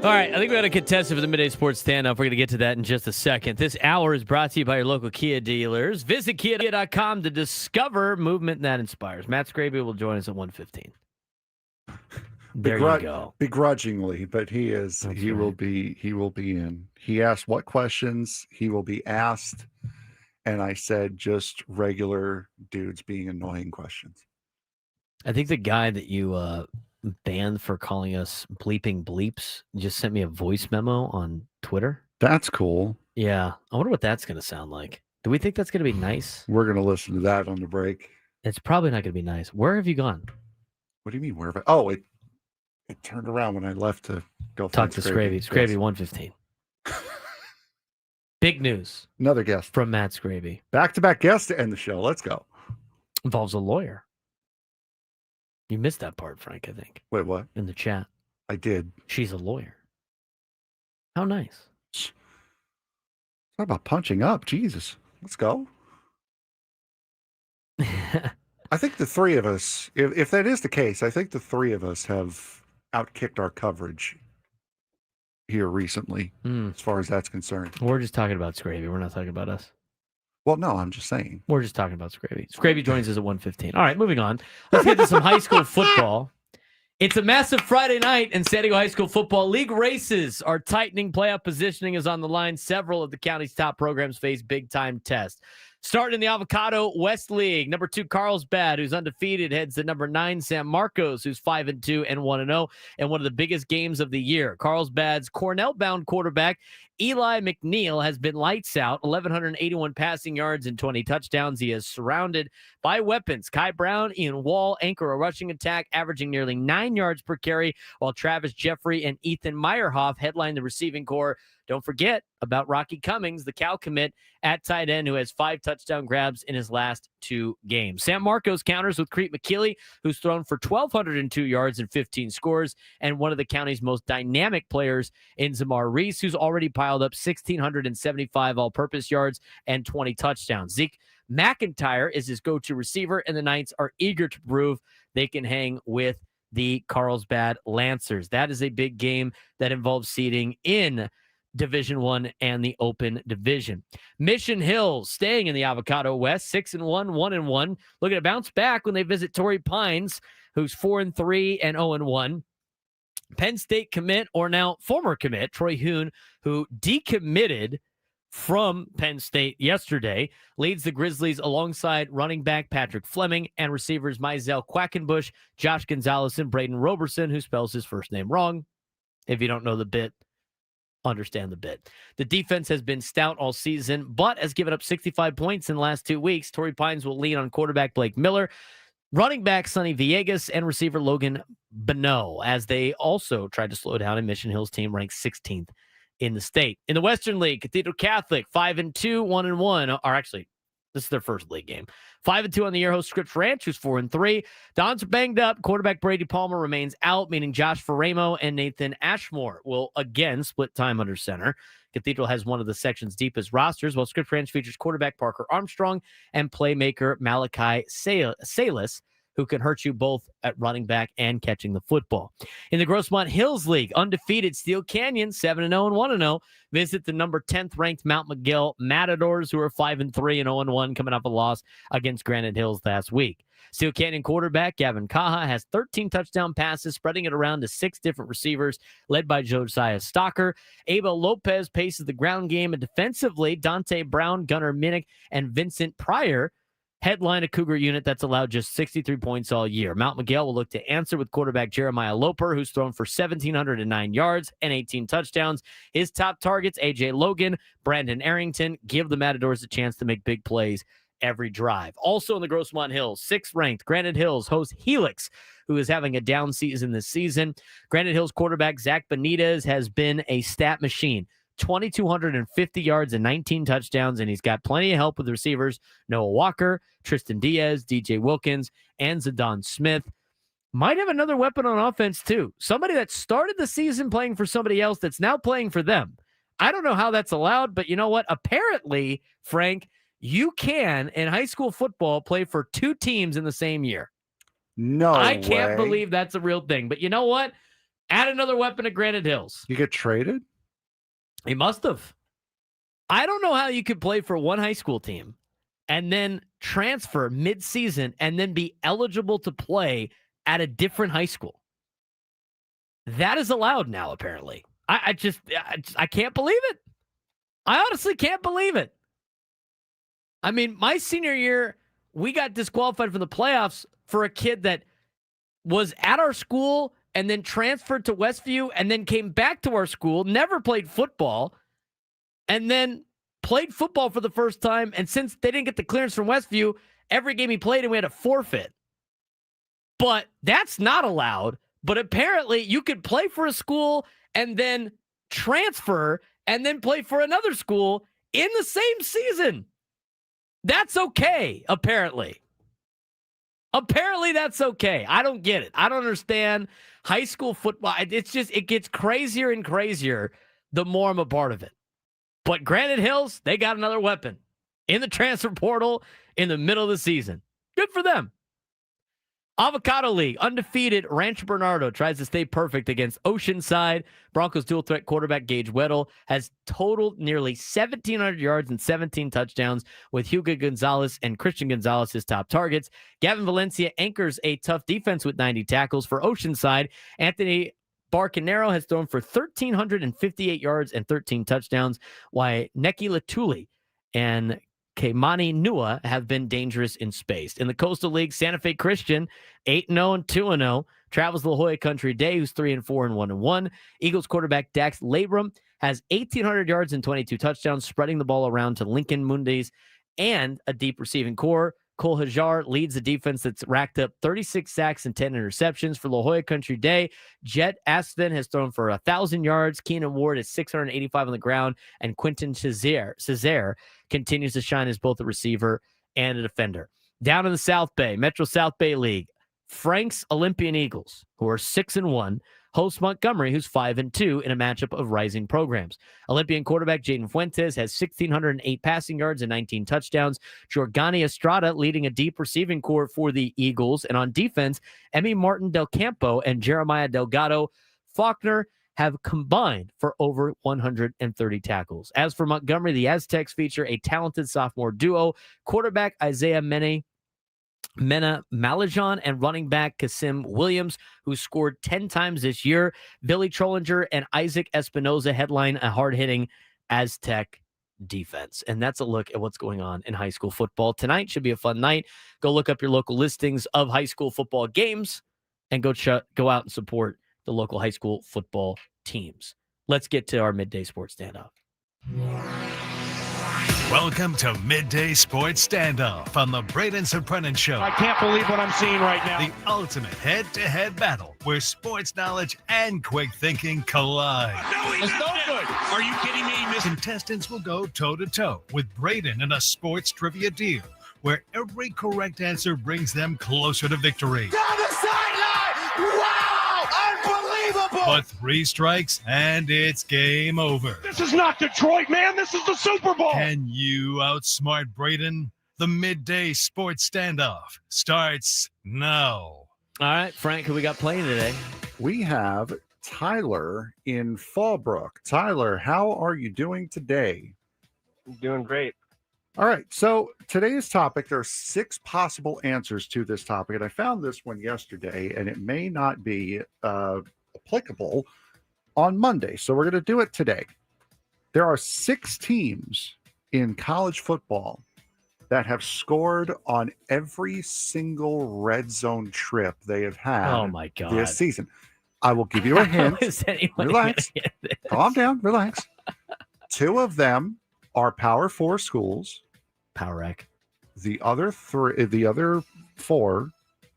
All right, I think we got a contestant for the Midday Sports Standoff. We're going to get to that in just a second. This hour is brought to you by your local Kia dealers. Visit Kia.com to discover movement that inspires. Matt Scraby will join us at 1:15. There you go. Begrudgingly, but he is. That's he right. will be. He will be in. He asked what questions he will be asked, and I said just regular dudes being annoying questions. I think the guy that you banned for calling us bleeping bleeps just sent me a voice memo on Twitter. That's cool. Yeah, I wonder what that's going to sound like. Do we think that's going to be nice? We're going to listen to that on the break. It's probably not going to be nice. Where have you gone? What do you mean? Where? Oh, it turned around when I left to go Talk find to Scraby. Scraby 1:15. Big news Another guest. from Matt Scraby. Back-to-back guest to end the show. Let's go. Involves a lawyer. You missed that part, Frank, I think, Wait, what? in the chat. I did. She's a lawyer. How nice. Talk about punching up. Jesus. Let's go. I think the three of us, if that is the case, I think the three of us have outkicked our coverage here recently, as far as that's concerned. We're just talking about Scraby. We're not talking about us. Well, no, I'm just saying. We're just talking about Scraby. Scraby joins us at 1:15. All right, moving on. Let's get to some high school football. It's a massive Friday night in San Diego High School football. League races are tightening. Playoff positioning is on the line. Several of the county's top programs face big-time tests. Starting in the Avocado West League, number 2 Carlsbad, who's undefeated, heads to number 9 San Marcos, who's 5-2 and 1-0, and one of the biggest games of the year. Carlsbad's Cornell-bound quarterback Eli McNeil has been lights out, 1,181 passing yards and 20 touchdowns. He is surrounded by weapons. Kai Brown, Ian Wall anchor a rushing attack, averaging nearly 9 yards per carry, while Travis Jeffrey and Ethan Meyerhoff headline the receiving corps. Don't forget about Rocky Cummings, the Cal commit at tight end, who has 5 touchdown grabs in his last 2 games. San Marcos counters with Crete McKeely, who's thrown for 1,202 yards and 15 scores, and one of the county's most dynamic players in Zamar Reese, who's already piled up 1,675 all-purpose yards and 20 touchdowns. Zeke McIntyre is his go-to receiver, and the Knights are eager to prove they can hang with the Carlsbad Lancers. That is a big game that involves seeding in Division I and the Open Division. Mission Hills staying in the Avocado West, 6-1, 1-1. Looking to bounce back when they visit Torrey Pines, who's 4-3 and 0-1. Penn State commit, or now former commit, Troy Hoon, who decommitted from Penn State yesterday, leads the Grizzlies alongside running back Patrick Fleming and receivers Mizell Quackenbush, Josh Gonzalez, and Braden Roberson, who spells his first name wrong. If you don't know the bit, understand the bit. The defense has been stout all season, but has given up 65 points in the last 2 weeks. Torrey Pines will lean on quarterback Blake Miller, running back Sonny Villegas, and receiver Logan Bonneau, as they also tried to slow down a Mission Hills team ranked 16th in the state. In the Western League, Cathedral Catholic 5-2, 1-1, or actually, this is their first league game. 5-2 on the year. Host Scripps Ranch, who's 4-3. Dons are banged up. Quarterback Brady Palmer remains out, meaning Josh Faramo and Nathan Ashmore will again split time under center. Cathedral has one of the section's deepest rosters, while Scripps Ranch features quarterback Parker Armstrong and playmaker Malachi Salas, who can hurt you both at running back and catching the football. In the Grossmont Hills League, undefeated Steel Canyon, 7-0 and 1-0, visit the number 10th ranked Mount Miguel Matadors, who are 5-3 and 0-1, coming off a loss against Granite Hills last week. Steel Canyon quarterback Gavin Kaha has 13 touchdown passes, spreading it around to 6 different receivers, led by Josiah Stalker. Abel Lopez paces the ground game, and defensively, Dante Brown, Gunnar Minnick, and Vincent Pryor headline a Cougar unit that's allowed just 63 points all year. Mount Miguel will look to answer with quarterback Jeremiah Loper, who's thrown for 1,709 yards and 18 touchdowns. His top targets, A.J. Logan, Brandon Arrington, give the Matadors a chance to make big plays every drive. Also in the Grossmont Hills, 6th ranked Granite Hills host Helix, who is having a down season this season. Granite Hills quarterback Zach Benitez has been a stat machine. 2,250 yards and 19 touchdowns, and he's got plenty of help with receivers. Noah Walker, Tristan Diaz, DJ Wilkins, and Zadon Smith. Might have another weapon on offense, too. Somebody that started the season playing for somebody else that's now playing for them. I don't know how that's allowed, but you know what? Apparently, Frank, you can, in high school football, play for two teams in the same year. No I can't way. believe that's a real thing. But you know what? Add another weapon to Granite Hills. You get traded? He must have. I don't know how you could play for one high school team and then transfer mid-season and then be eligible to play at a different high school. That is allowed now, apparently. I can't believe it. I honestly can't believe it. I mean, my senior year, we got disqualified from the playoffs for a kid that was at our school and then transferred to Westview and then came back to our school, never played football, and then played football for the first time. And since they didn't get the clearance from Westview, every game he played and we had to forfeit. But that's not allowed. But apparently you could play for a school and then transfer and then play for another school in the same season. That's okay, apparently. Apparently that's okay. I don't get it. I don't understand high school football. It's just, it gets crazier and crazier the more I'm a part of it. But Granite Hills, they got another weapon in the transfer portal in the middle of the season. Good for them. Avocado League, undefeated Rancho Bernardo tries to stay perfect against Oceanside. Broncos dual threat quarterback Gage Weddle has totaled nearly 1,700 yards and 17 touchdowns with Hugo Gonzalez and Christian Gonzalez his top targets. Gavin Valencia anchors a tough defense with 90 tackles for Oceanside. Anthony Barcanero has thrown for 1,358 yards and 13 touchdowns, while Neki Latuli and Keimani Nua have been dangerous in space. In the Coastal League, Santa Fe Christian, 8-0 and 2-0, travels the La Jolla Country Day, who's 3-4 and 1-1. Eagles quarterback Dax Labrum has 1,800 yards and 22 touchdowns, spreading the ball around to Lincoln Mundis and a deep receiving core. Cole Hajar leads the defense that's racked up 36 sacks and 10 interceptions for La Jolla Country Day. Jet Aspen has thrown for 1,000 yards. Keenan Ward is 685 on the ground. And Quentin Cesare continues to shine as both a receiver and a defender. Down in the South Bay, Metro South Bay League, Frank's Olympian Eagles, who are 6-1, host Montgomery, who's 5-2 in a matchup of rising programs. Olympian quarterback Jaden Fuentes has 1,608 passing yards and 19 touchdowns. Jorgani Estrada leading a deep receiving core for the Eagles. And on defense, Emmy Martin Del Campo and Jeremiah Delgado Faulkner have combined for over 130 tackles. As for Montgomery, the Aztecs feature a talented sophomore duo, quarterback Isaiah Mena Malajan and running back Kasim Williams, who scored 10 times this year. Billy Trollinger and Isaac Espinoza headline a hard-hitting Aztec defense. And that's a look at what's going on in high school football. Tonight should be a fun night. Go look up your local listings of high school football games and go out and support the local high school football teams. Let's get to our midday sports standoff. Welcome to Midday Sports Standoff on the Braden Surprenant Show. I can't believe what I'm seeing right now. The ultimate head-to-head battle where sports knowledge and quick thinking collide. No, he's no good. Are you kidding me? Contestants will go toe-to-toe with Braden in a sports trivia deal where every correct answer brings them closer to victory. Down the sideline! Wow! Unbelievable! But 3 strikes and it's game over. This is not Detroit, man. This is the Super Bowl. Can you outsmart Braden? The Midday Sports Standoff starts now. All right, Frank, who we got playing today? We have Tyler in Fallbrook. Tyler, how are you doing today? Doing great. All right, so today's topic, there are 6 possible answers to this topic, and I found this one yesterday, and it may not be applicable on Monday, so we're going to do it today. There are 6 teams in college football that have scored on every single red zone trip they have had Oh, my God. this season. I will give you a hint. Relax. Calm down. Relax. 2 of them are Power 4 schools. Power Rack. The other 4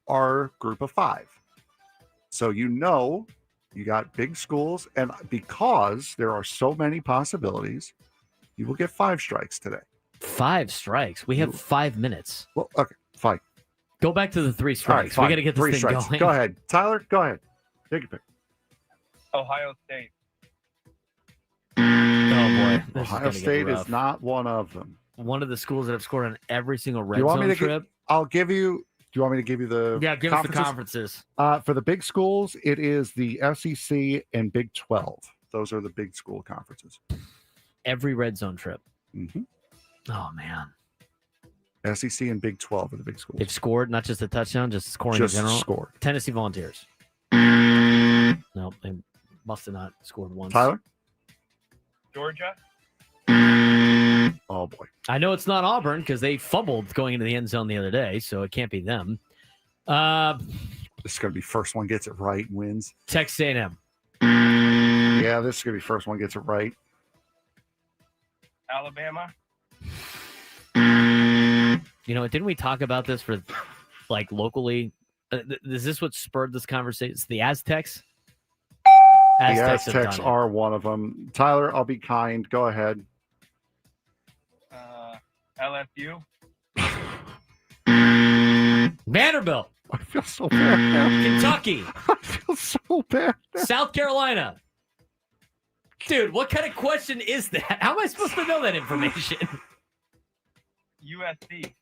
are Group of 5. So you know You got big schools, and because there are so many possibilities, you will get 5 strikes today. 5 strikes. We have 5 minutes. Well, okay, fine. Go back to the 3 strikes. All right, We got to get this 3 thing strikes. going. Go ahead, Tyler. Go ahead. Take your pick. Ohio State. Oh boy, this Ohio is State rough. is not one of them. One of the schools that have scored on every single red you want zone me to trip. I'll give you. Do you want me to give you the? Yeah, give us the conferences. For the big schools, it is the SEC and Big 12. Those are the big school conferences. Every red zone trip. Mm-hmm. Oh man. SEC and Big 12 are the big schools. They've scored not just a touchdown, just scoring Just in general. scored. Tennessee Volunteers. No, they must have not scored once. Tyler? Georgia. Oh boy. I know it's not Auburn because they fumbled going into the end zone the other day, so it can't be them. This is going to be first one gets it right and wins. Texas A&M. Yeah, this is going to be first one gets it right. Alabama. You know, didn't we talk about this for like locally? Is this what spurred this conversation? It's the Aztecs? The have Aztecs done it. are one of them. Tyler, I'll be kind. Go ahead. LSU. Vanderbilt. I feel so bad now. Kentucky. I feel so bad now. South Carolina. Dude, what kind of question is that? How am I supposed to know that information? USC.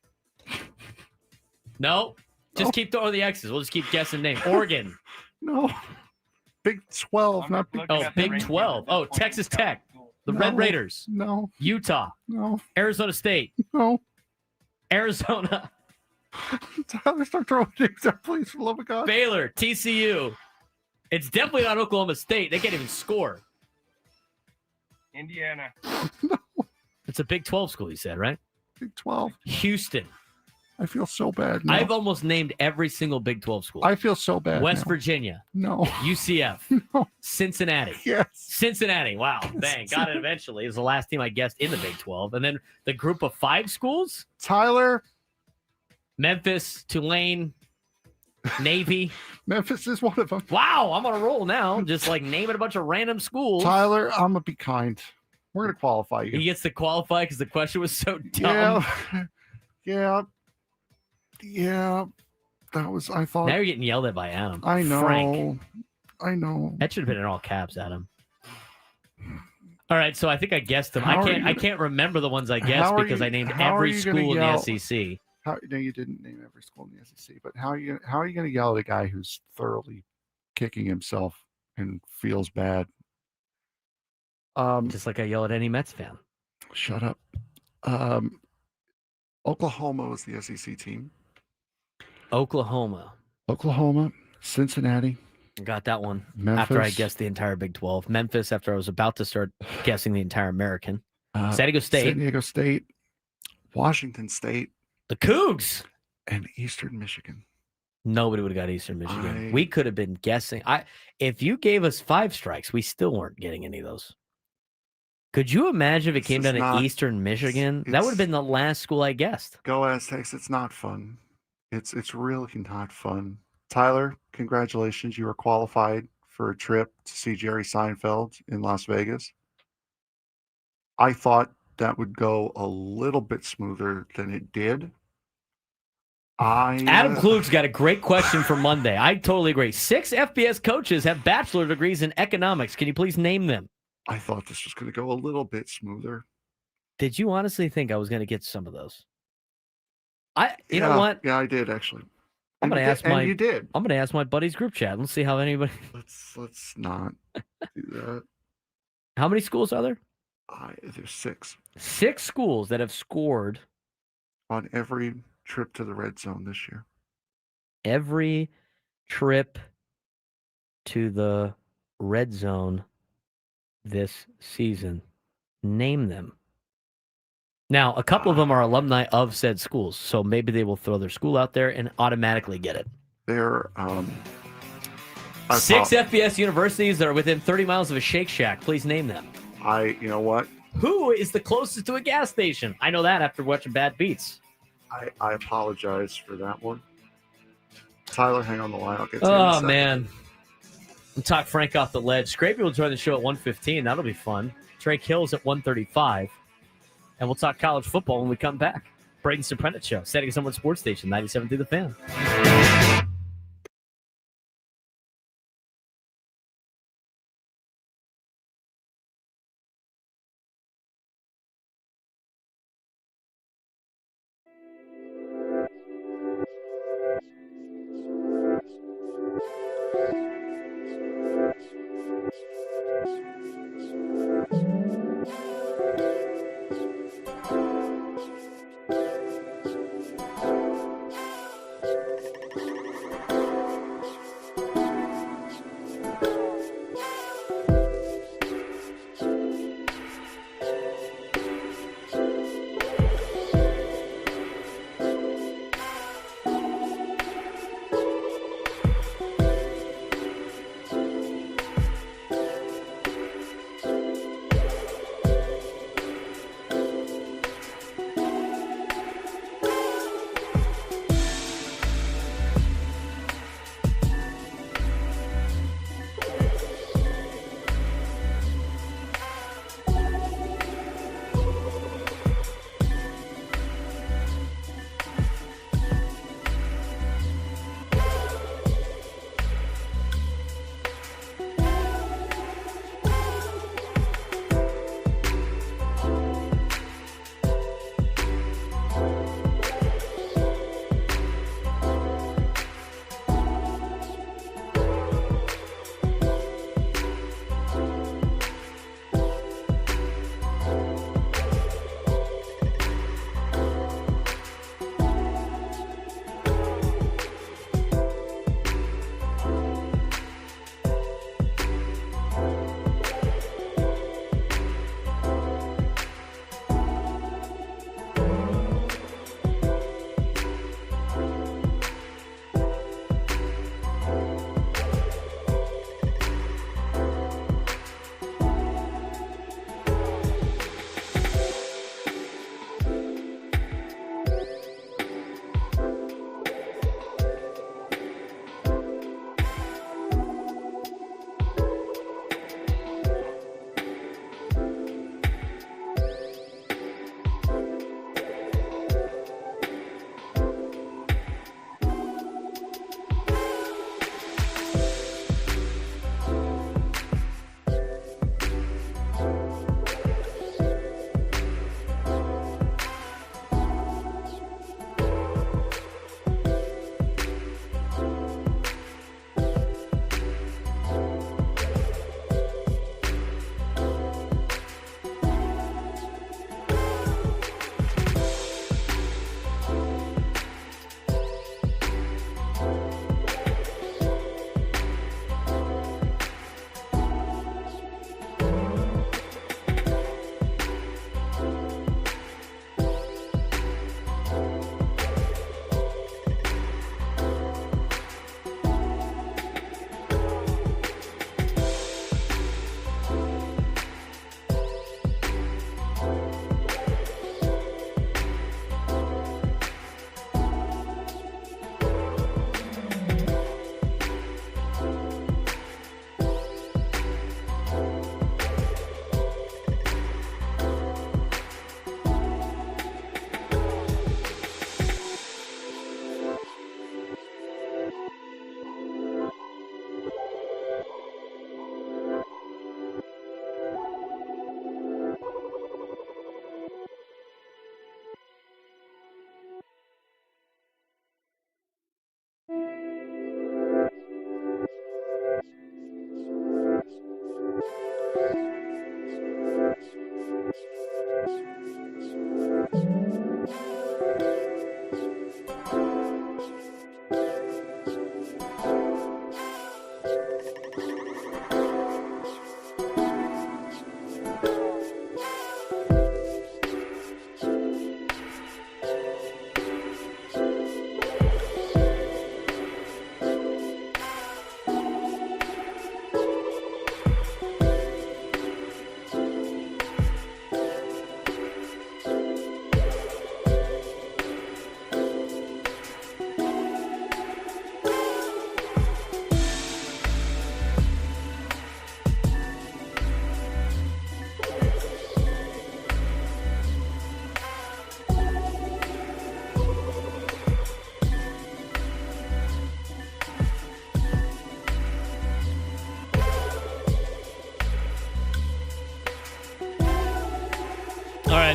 No. Just keep throwing the X's. We'll just keep guessing names. Oregon. No. Big 12, I'm not just Big looking Oh, at the Big rankings 12. at this Oh, point. Texas Tech. The No. Red Raiders. No, Utah. no, Arizona State. no. Arizona. Tyler, start throwing names out, please, for the love of God. Baylor. TCU. It's definitely not Oklahoma State. They can't even score. Indiana. It's a Big 12 school, you said, right? Big 12. Houston. I feel so bad now. I've almost named every single Big 12 school. I feel so bad West now. Virginia. No. UCF. No. Cincinnati. Yes. Cincinnati. Wow. Dang. Got it eventually. It was the last team I guessed in the Big 12. And then the group of 5 schools? Tyler. Memphis, Tulane, Navy. Memphis is one of them. Wow. I'm on a roll now. Just like naming a bunch of random schools. Tyler, I'm going to be kind. We're going to qualify you. He gets to qualify because the question was so dumb. Yeah. Yeah. That was, I thought. Now you're getting yelled at by Adam. I know. Frank. I know. That should have been in all caps, Adam. All right, so I think I guessed them. How are I you can't remember the ones I How guessed are because you- I named how are every you gonna school in yell? the SEC. No, you didn't name every school in the SEC, but how are you going to yell at a guy who's thoroughly kicking himself and feels bad? Just like I yell at any Mets fan. Shut up. Oklahoma was the SEC team. Oklahoma. Oklahoma, Cincinnati, Got that one Memphis. after I guessed the entire Big 12. Memphis after I was about to start guessing the entire American. San Diego State. San Diego State, Washington State, The Cougs. and Eastern Michigan. Nobody would have got Eastern Michigan. I- We could have been guessing. If you gave us 5 strikes, we still weren't getting any of those. Could you imagine if it This came is down to not- Eastern Michigan? That it's- would have been the last school I guessed. Go Aztecs. It's not fun. It's really not fun. Tyler, congratulations. You were qualified for a trip to see Jerry Seinfeld in Las Vegas. I thought that would go a little bit smoother than it did. Adam Klug's got a great question for Monday. I totally agree. 6 FBS coaches have bachelor degrees in economics. Can you please name them? I thought this was going to go a little bit smoother. Did you honestly think I was going to get some of those? You know Yeah, what? Yeah, I did actually. I'm going to ask And you did. I'm going to ask my buddy's group chat. Let's see how anybody. Let's not do that. How many schools are there? There's 6 6 schools that have scored on every trip to the red zone this year. every trip to the red zone this season. Name them. Now, a couple of them are alumni of said schools, so maybe they will throw their school out there and automatically get it. They're 6 FBS universities that are within 30 miles of a Shake Shack. Please name them. You know what? Who is the closest to a gas station? I know that after watching Bad Beats. I apologize for that one. Tyler, hang on the line. I'll get to you in a Oh, second. man. We'll talk Frank off the ledge. Scrappy will join the show at 1:15. That'll be fun. Trey Hill's at 1:35. And we'll talk college football when we come back. Braden Surprenant Show, Static Someone Sports Station, 97 through the Fan.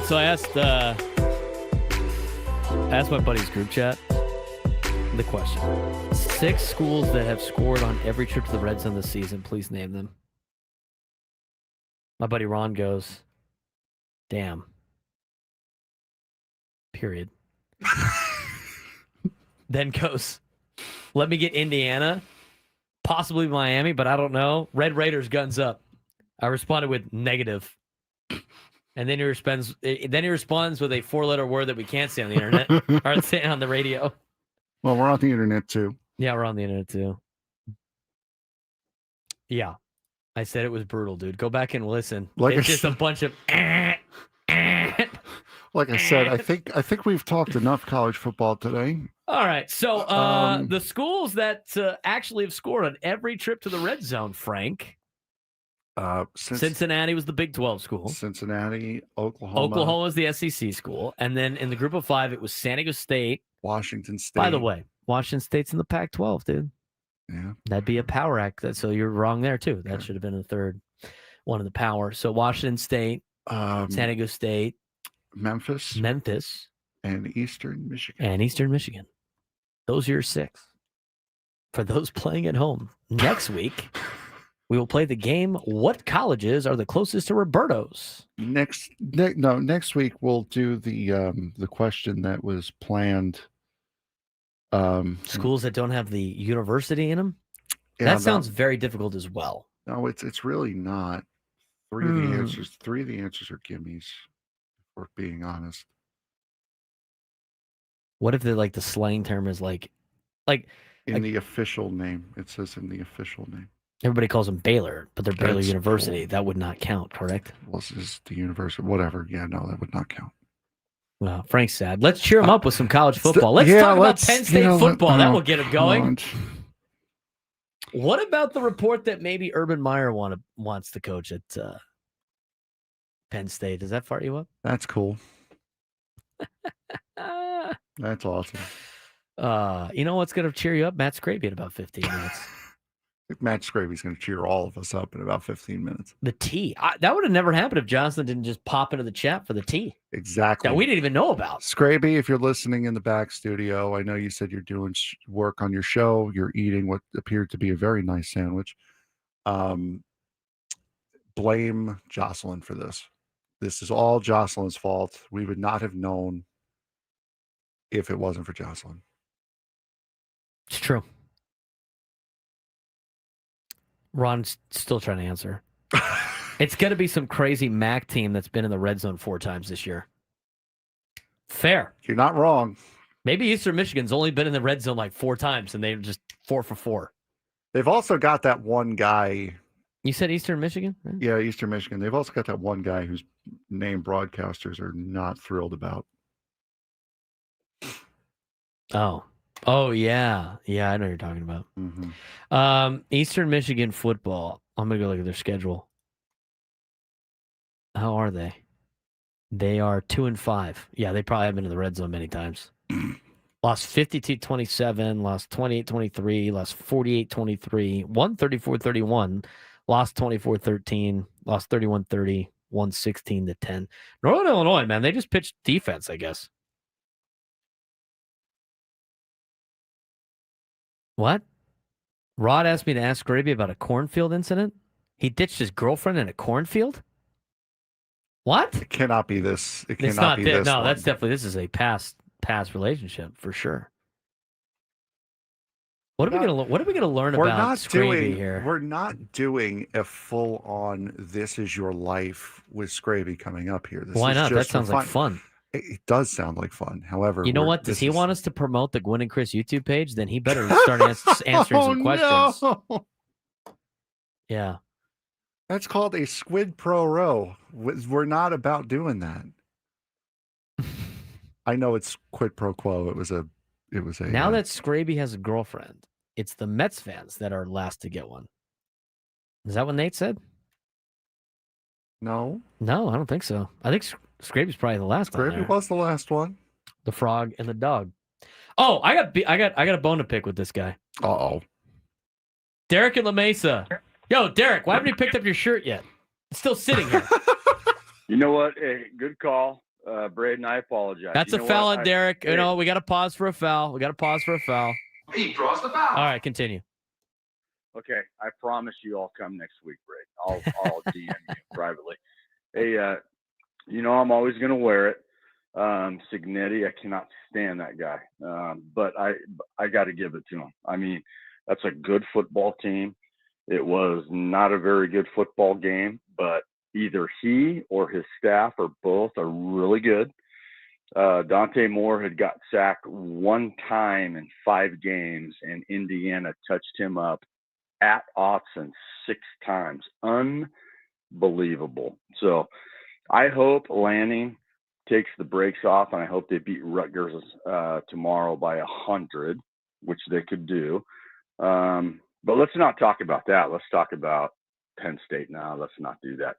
So I asked my buddy's group chat the question. 6 schools that have scored on every trip to the red zone this season. Please name them. My buddy Ron goes, damn. Period. Then goes, let me get Indiana, possibly Miami, but I don't know. Red Raiders, guns up. I responded with negative. And then he responds with a 4-letter word that we can't say on the internet or say on the radio. Well, we're on the internet too. Yeah, we're on the internet too. Yeah. I said it was brutal, dude. Go back and listen. Like it's just a bunch of like I said, I think we've talked enough college football today. All right. So the schools that actually have scored on every trip to the red zone, Frank. Cincinnati was the Big 12 school. Cincinnati, Oklahoma. Oklahoma was the SEC school. And then in the group of 5, it was San Diego State. Washington State. By the way, Washington State's in the Pac-12, dude. Yeah. That'd be a power act. So you're wrong there, too. That should have been the third one in the power. So Washington State, San Diego State. Memphis. And Eastern Michigan. Those are your 6. For those playing at home, next week, we will play the game. What colleges are the closest to Roberto's? Next week we'll do the question that was planned. Schools that don't have the university in them. Yeah, that sounds very difficult as well. No, it's really not. 3 of the answers are gimmies. If we're being honest. What if the slang term is like the official name? It says in the official name. Everybody calls them Baylor, but they're Baylor That's University. cool. That would not count, correct? Well, this is the university. Whatever. Yeah, no, that would not count. Well, Frank's sad. Let's cheer him up with some college football. Let's talk about Penn State football. That will get him going. What about the report that maybe Urban Meyer wants to coach at Penn State? Does that fart you up? That's cool. That's awesome. You know what's going to cheer you up? Matt Scraby in about 15 minutes. Matt Scraby's going to cheer all of us up in about 15 minutes. The tea. That would have never happened if Johnson didn't just pop into the chat for the tea. Exactly. That we didn't even know about. Scraby, if you're listening in the back studio, I know you said you're doing work on your show. You're eating what appeared to be a very nice sandwich. Blame Jocelyn for this. This is all Jocelyn's fault. We would not have known if it wasn't for Jocelyn. It's true. Ron's still trying to answer. It's going to be some crazy MAC team that's been in the red zone 4 times this year. Fair. You're not wrong. Maybe Eastern Michigan's only been in the red zone 4 times, and they're just 4 for 4. They've also got that one guy. You said Eastern Michigan? Right? Yeah, Eastern Michigan. They've also got that one guy whose name broadcasters are not thrilled about. Oh, yeah. Yeah, I know what you're talking about. Mm-hmm. Eastern Michigan football. I'm going to go look at their schedule. How are they? They are 2-5. Yeah, they probably have been in the red zone many times. Lost 52-27, lost 28-23, lost 48-23, won 34-31, lost 24-13, lost 31-30, won 16-10. Northern Illinois, man, they just pitched defense, I guess. What? Rod asked me to ask Gravy about a cornfield incident. He ditched his girlfriend in a cornfield? What? It cannot be this. It It's cannot not be this. this. No, one. that's definitely, this is a past relationship for sure. What are we gonna learn about Scravy here? We're not doing a full on "This Is Your Life" with Scravy coming up here. Why not? That sounds like fun. It does sound like fun. However, you know what? Does he want us to promote the Gwen and Chris YouTube page? Then he better start answering some questions. No. Yeah. That's called a squid pro row. We're not about doing that. I know it's quid pro quo. It was a. Now that Scraby has a girlfriend, it's the Mets fans that are last to get one. Is that what Nate said? No, I don't think so. I think Scraby's probably the last one. Scraby was the last one. The frog and the dog. Oh, I got a bone to pick with this guy. Uh-oh. Derek in La Mesa. Yo, Derek, why haven't you picked up your shirt yet? It's still sitting here. You know what? Hey, good call. Braden, I apologize. That's You a know foul what? on Derek. Hey. We got to pause for a foul. He draws the foul. All right, continue. Okay, I promise you I'll come next week, Braden. I'll DM you privately. Hey, I'm always going to wear it. Signetti, I cannot stand that guy. But I got to give it to him. I mean, that's a good football team. It was not a very good football game, but either he or his staff or both are really good. Dante Moore had got sacked one time in 5 games, and Indiana touched him up at Autzen 6 times. Unbelievable. So I hope Lanning takes the brakes off, and I hope they beat Rutgers tomorrow by 100, which they could do. But let's not talk about that. Let's talk about Penn State now. Let's not do that.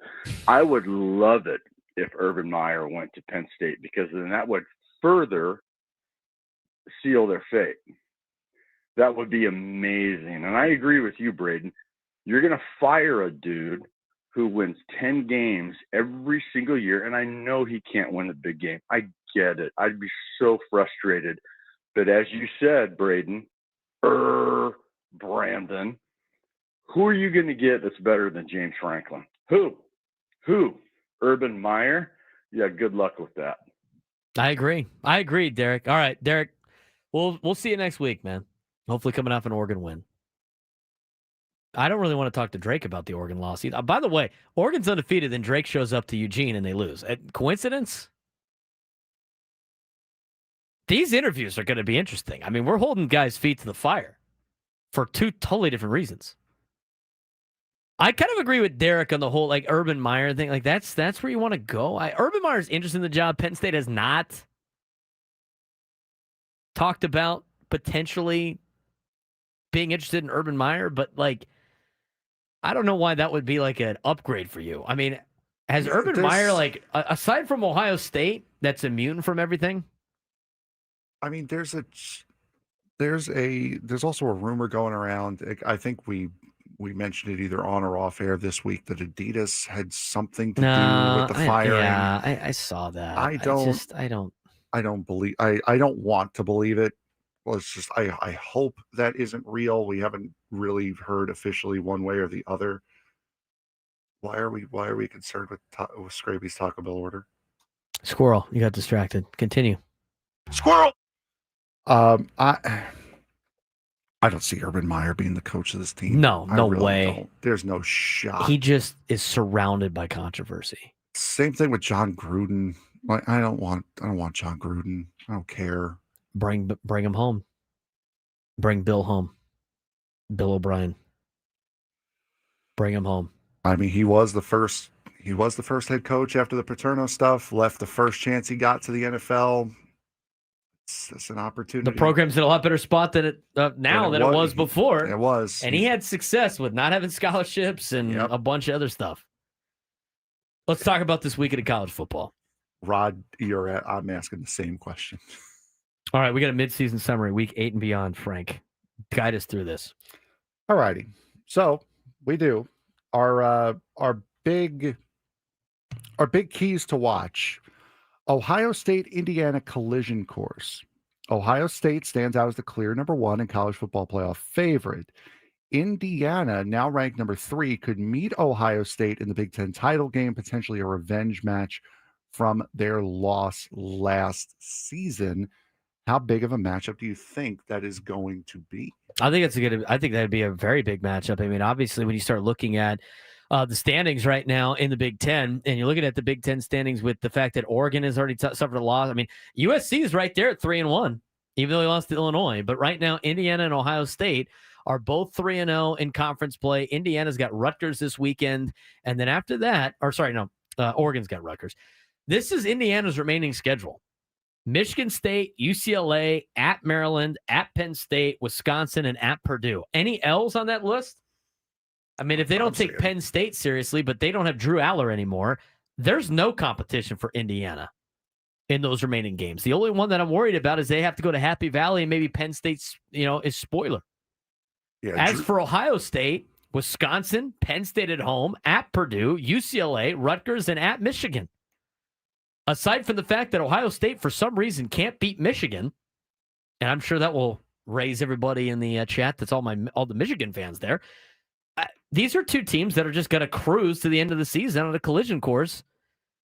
I would love it if Urban Meyer went to Penn State, because then that would further seal their fate. That would be amazing. And I agree with you, Braden. You're going to fire a dude who wins 10 games every single year, and I know he can't win a big game. I get it. I'd be so frustrated. But as you said, Braden, Brandon, who are you going to get that's better than James Franklin? Who? Urban Meyer? Yeah, good luck with that. I agree, Derek. All right, Derek, we'll see you next week, man. Hopefully coming off an Oregon win. I don't really want to talk to Drake about the Oregon loss either. By the way, Oregon's undefeated, then Drake shows up to Eugene and they lose. Coincidence? These interviews are going to be interesting. I mean, we're holding guys' feet to the fire for 2 totally different reasons. I kind of agree with Derek on the whole Urban Meyer thing. That's where you want to go. Urban Meyer's interested in the job. Penn State has not talked about potentially being interested in Urban Meyer, but I don't know why that would be an upgrade for you. I mean, has Urban Meyer aside from Ohio State that's immune from everything? I mean, there's also a rumor going around. I think we mentioned it either on or off air this week that Adidas had something to do with the firing. I saw that. I don't believe. I don't want to believe it. Well, it's just I hope that isn't real. We haven't really heard officially one way or the other. Why are we concerned with Scraby's Taco Bell order? Squirrel, you got distracted. Continue. Squirrel. I don't see Urban Meyer being the coach of this team. No really way. Don't. There's no shot. He just is surrounded by controversy. Same thing with John Gruden. I don't want John Gruden. I don't care. Bring him home. Bring Bill home. Bill O'Brien. Bring him home. I mean, he was the first head coach after the Paterno stuff. Left the first chance he got to the NFL. It's an opportunity. The program's in a lot better spot than it was before. It was, and he had success with not having scholarships and a bunch of other stuff. Let's talk about this weekend of college football. Rod, I'm asking the same question. All right, we got a midseason summary, week 8 and beyond. Frank, guide us through this. All righty, so we do our big keys to watch. Ohio State-Indiana collision course. Ohio State stands out as the clear number 1 in college football playoff favorite. Indiana, now ranked number 3, could meet Ohio State in the Big Ten title game, potentially a revenge match from their loss last season. How big of a matchup do you think that is going to be? I think that'd be a very big matchup. I mean, obviously, when you start looking at the standings right now in the Big Ten, and you're looking at the Big Ten standings with the fact that Oregon has already suffered a loss. I mean, USC is right there at 3-1, even though they lost to Illinois. But right now, Indiana and Ohio State are both 3-0 in conference play. Indiana's got Rutgers this weekend, and then after that, Oregon's got Rutgers. This is Indiana's remaining schedule: Michigan State, UCLA, at Maryland, at Penn State, Wisconsin, and at Purdue. Any L's on that list? I mean, if they don't take Penn State seriously, but they don't have Drew Aller anymore, there's no competition for Indiana in those remaining games. The only one that I'm worried about is they have to go to Happy Valley, and maybe Penn State's, is spoiler. Yeah, As for Ohio State, Wisconsin, Penn State at home, at Purdue, UCLA, Rutgers, and at Michigan. aside from the fact that Ohio State, for some reason, can't beat Michigan, and I'm sure that will raise everybody in the chat. That's all the Michigan fans there. These are two teams that are just going to cruise to the end of the season on a collision course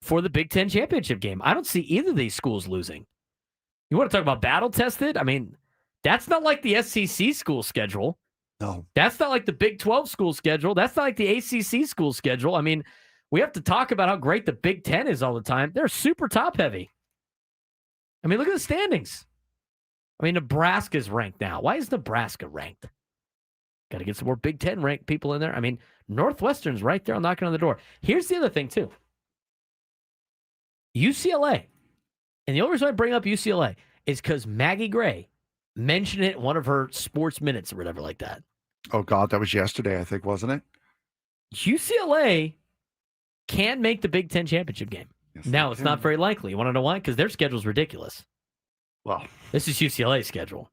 for the Big Ten championship game. I don't see either of these schools losing. You want to talk about battle tested? I mean, that's not like the SEC school schedule. No. That's not like the Big 12 school schedule. That's not like the ACC school schedule. I mean, we have to talk about how great the Big Ten is all the time. They're super top heavy. I mean, look at the standings. I mean, Nebraska's ranked now. Why is Nebraska ranked? Got to get some more Big Ten ranked people in there. I mean, Northwestern's right there knocking on the door. Here's the other thing, too. UCLA. And the only reason I bring up UCLA is because Maggie Gray mentioned it in one of her sports minutes or whatever like that. Oh, God, that was yesterday, I think, wasn't it? UCLA can make the Big Ten championship game. Yes, Now, they it's can. not very likely. You want to know why? Because their schedule's ridiculous. Well, This is UCLA's schedule.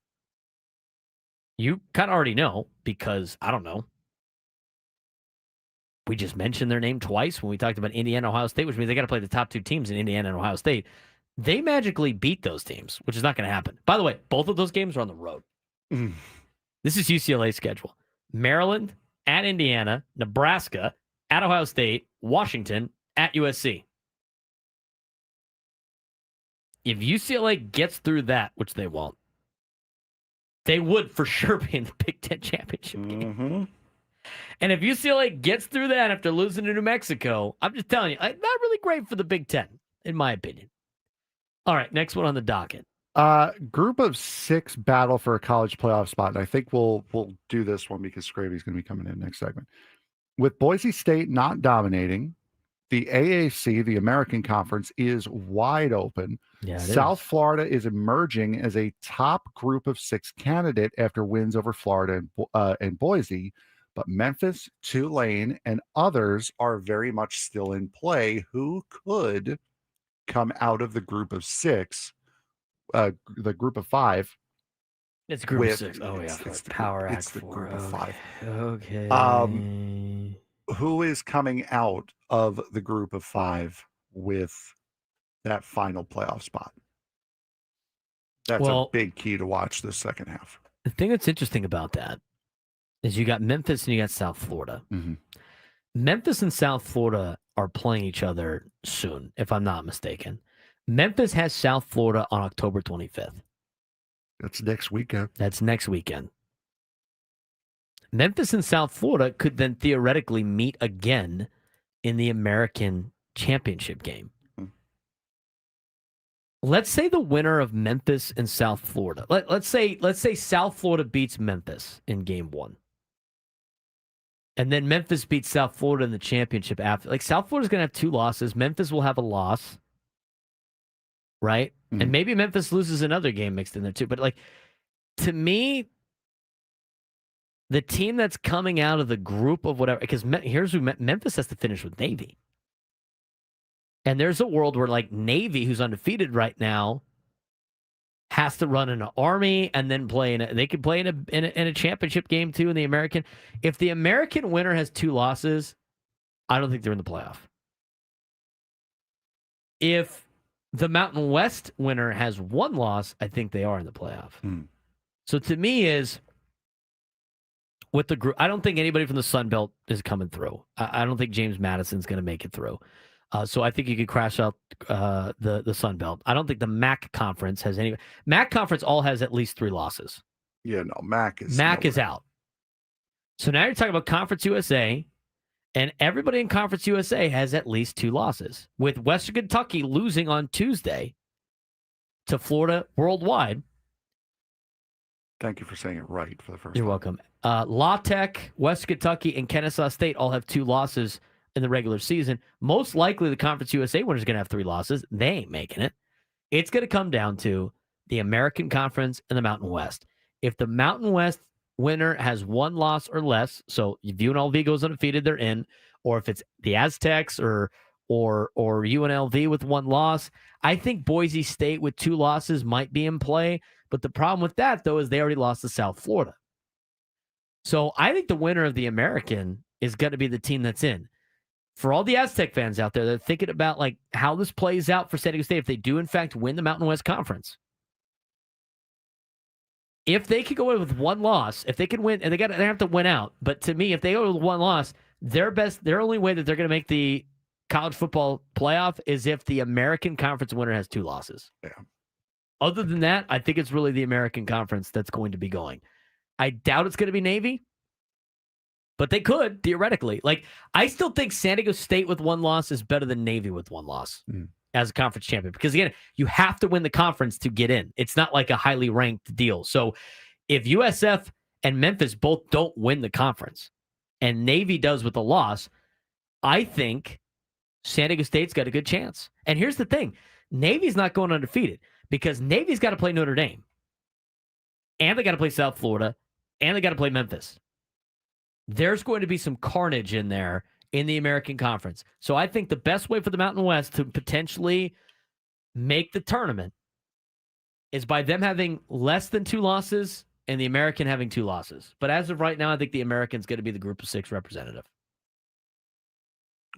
You kind of already know because, I don't know, we just mentioned their name twice when we talked about Indiana and Ohio State, which means they got to play the top two teams in Indiana and Ohio State. They magically beat those teams, which is not going to happen. By the way, both of those games are on the road. This is UCLA's schedule. Maryland, at Indiana, Nebraska, at Ohio State, Washington, at USC. If UCLA gets through that, which they won't, they would for sure be in the Big Ten championship game. And if UCLA gets through that after losing to New Mexico, I'm just telling you, not really great for the Big Ten, in my opinion. All right, next one on the docket. Group of 6 battle for a college playoff spot. And I think we'll do this one because Scravy's going to be coming in next segment. With Boise State not dominating, the AAC, the American Conference, is wide open. Yeah, South Florida is emerging as a top group of 6 candidate after wins over Florida and Boise. But Memphis, Tulane, and others are very much still in play who could come out of the group of 6, the group of 5. It's group of 6. Oh, yeah. It's Power Act it's the 4. group of 5. Okay. Who is coming out of the group of 5 with that final playoff spot? That's a big key to watch this second half. The thing that's interesting about that is you got Memphis and you got South Florida. Mm-hmm. Memphis and South Florida are playing each other soon, if I'm not mistaken. Memphis has South Florida on October 25th. That's next weekend. That's next weekend. Memphis and South Florida could then theoretically meet again in the American Championship game. Let's say the winner of Memphis and South Florida. Let's say South Florida beats Memphis in game 1. And then Memphis beats South Florida in the championship after. Like, South Florida's going to have 2 losses. Memphis will have a loss. Right? Mm-hmm. And maybe Memphis loses another game mixed in there too. But, like, to me, the team that's coming out of the group of whatever, because here's who Memphis has to finish with Navy. And there's a world where, like, Navy, who's undefeated right now, has to run in an Army and then play in they could play in a championship game too in the American. If the American winner has 2 losses, I don't think they're in the playoff. If the Mountain West winner has 1 loss, I think they are in the playoff. So to me is with the group, I don't think anybody from the Sun Belt is coming through. I don't think James Madison's going to make it through. So I think you could crash out the Sun Belt. I don't think the MAC conference has any. MAC conference all has at least 3 losses. Yeah, no, MAC is out. So now you're talking about Conference USA, and everybody in Conference USA has at least 2 losses. With Western Kentucky losing on Tuesday to Florida Worldwide. Thank you for saying it right for the first You're time. welcome. La Tech, West Kentucky, and Kennesaw State all have 2 losses in the regular season. Most likely the Conference USA winner is going to have 3 losses. They ain't making it. It's going to come down to the American Conference and the Mountain West. If the Mountain West winner has 1 loss or less, so if UNLV goes undefeated, they're in, or if it's the Aztecs or UNLV with 1 loss, I think Boise State with 2 losses might be in play. But the problem with that, though, is they already lost to South Florida. So I think the winner of the American is going to be the team that's in. for all the Aztec fans out there that are thinking about like how this plays out for San Diego State if they do in fact win the Mountain West Conference. If they could go with one loss, if they can win, and they have to win out. But to me, if they go with one loss, their only way that they're going to make the college football playoff is if the American Conference winner has 2 losses. Yeah. Other than that, I think it's really the American Conference that's going to be going. I doubt it's going to be Navy, but they could, theoretically. Like, I still think San Diego State with 1 loss is better than Navy with 1 loss as a conference champion. Because, again, you have to win the conference to get in. It's not like a highly ranked deal. So if USF and Memphis both don't win the conference and Navy does with a loss, I think San Diego State's got a good chance. And here's the thing. Navy's not going undefeated because Navy's got to play Notre Dame. And they got to play South Florida. And they got to play Memphis. There's going to be some carnage in there in the American Conference. So I think the best way for the Mountain West to potentially make the tournament is by them having less than 2 losses and the American having 2 losses. But as of right now, I think the American's going to be the Group of 6 representative.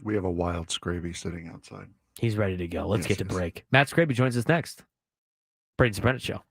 We have a wild Scraby sitting outside. He's ready to go. Let's get to break. Matt Scraby joins us next. Braden Surprenant Show.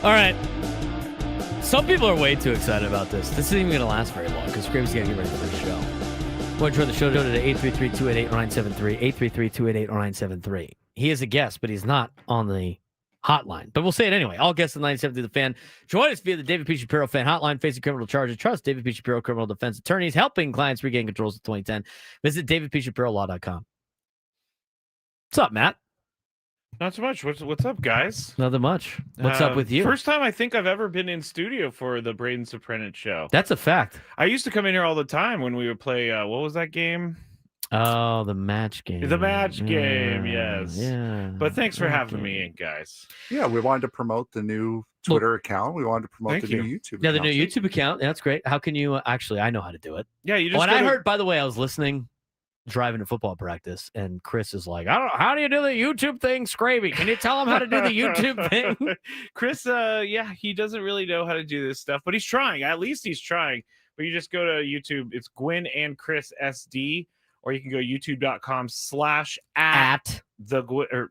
All right. Some people are way too excited about this. This isn't even going to last very long because Scrape's got to get ready for the show. Want to join the show today? 833-288-0973. 833-288-0973. He is a guest, but he's not on the hotline. But we'll say it anyway. All guests in 970 The Fan. Join us via the David P. Shapiro Fan Hotline. Facing criminal charges. Trust David P. Shapiro Criminal Defense Attorneys. Helping clients regain control since 2010. Visit davidpshapirolaw.com. What's up, Matt? Not so much. What's up, guys? Nothing much. What's up with you? First time I think I've ever been in studio for the Braden Surprenant show. That's a fact. I used to come in here all the time when we would play. What was that game? Oh, the match game. The match game, yes. Yeah. But thanks for having me in, guys. Yeah, we wanted to promote the new Twitter account. We wanted to promote the new YouTube Yeah, account. the new YouTube account. That's great. How can you actually? I know how to do it. Yeah, you just. When I heard, by the way, I was listening, driving to football practice, and Chris is like, "I don't know, how do you do the YouTube thing, Scraby? Can you tell him how to do the YouTube thing?" Chris, yeah, he doesn't really know how to do this stuff, but he's trying. At least he's trying. But you just go to YouTube. It's Gwen and Chris SD, or you can go youtube.com/at the Gwen or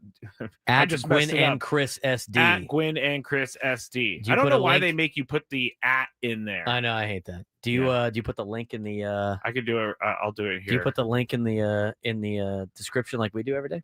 at Gwen and Chris SD. At Gwen and Chris SD. I don't know why they make you put the at in there. I know, I hate that. Do you do you put the link in the I could do it. I'll do it here. Do you put the link in the description like we do every day?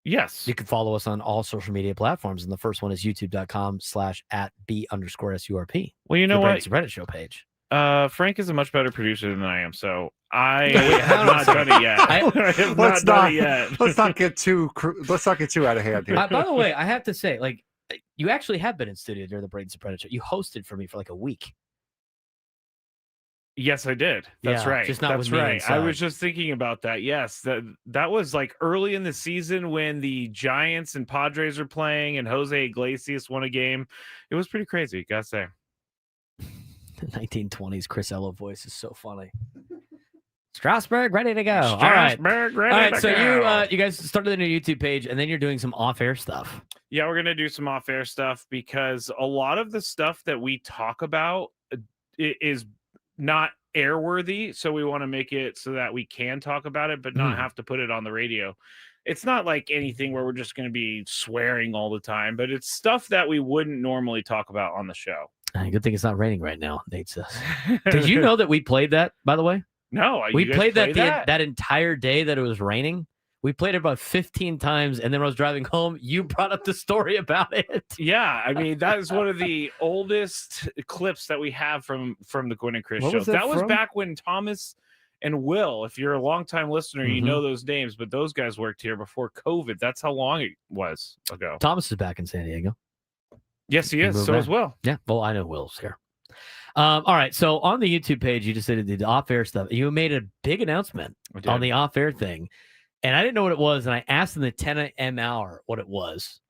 Yes. You can follow us on all social media platforms, and the first one is youtube.com/@B_SURP. Well, you know what? Reddit show page. Frank is a much better producer than I am, so I have not done it yet. I have Let's not done it yet. let's not get too out of hand here. By the way, I have to say, like, you actually have been in studio during the Braden Surprenant show. You hosted for me for like a week. Yes, I did. That's right. Just not That's with me right. inside. I was just thinking about that. Yes, that was like early in the season when the Giants and Padres were playing, and Jose Iglesias won a game. It was pretty crazy, gotta say. The 1920s Chris Ello voice is so funny. Strasburg ready to go. Strasburg ready All right. to So go. you guys started a new YouTube page, and then you're doing some off-air stuff. Yeah, we're gonna do some off-air stuff because a lot of the stuff that we talk about is not airworthy, so we want to make it so that we can talk about it, but not have to put it on the radio. It's not like anything where we're just going to be swearing all the time, but it's stuff that we wouldn't normally talk about on the show. Good thing it's not raining right now, Nate says. Did you know that we played that, by the way? No, we played that entire day that it was raining. We played it about 15 times, and then when I was driving home, you brought up the story about it. Yeah, I mean, that is one of the oldest clips that we have from the Gwen and Chris show. That was back when Thomas and Will, if you're a longtime listener, you know those names, but those guys worked here before COVID. That's how long it was ago. Thomas is back in San Diego. Yes, he is. So is Will. Yeah, well, I know Will's here. All right, so on the YouTube page, you just did the off-air stuff. You made a big announcement on the off-air thing. And I didn't know what it was, and I asked in the 10 a.m. hour what it was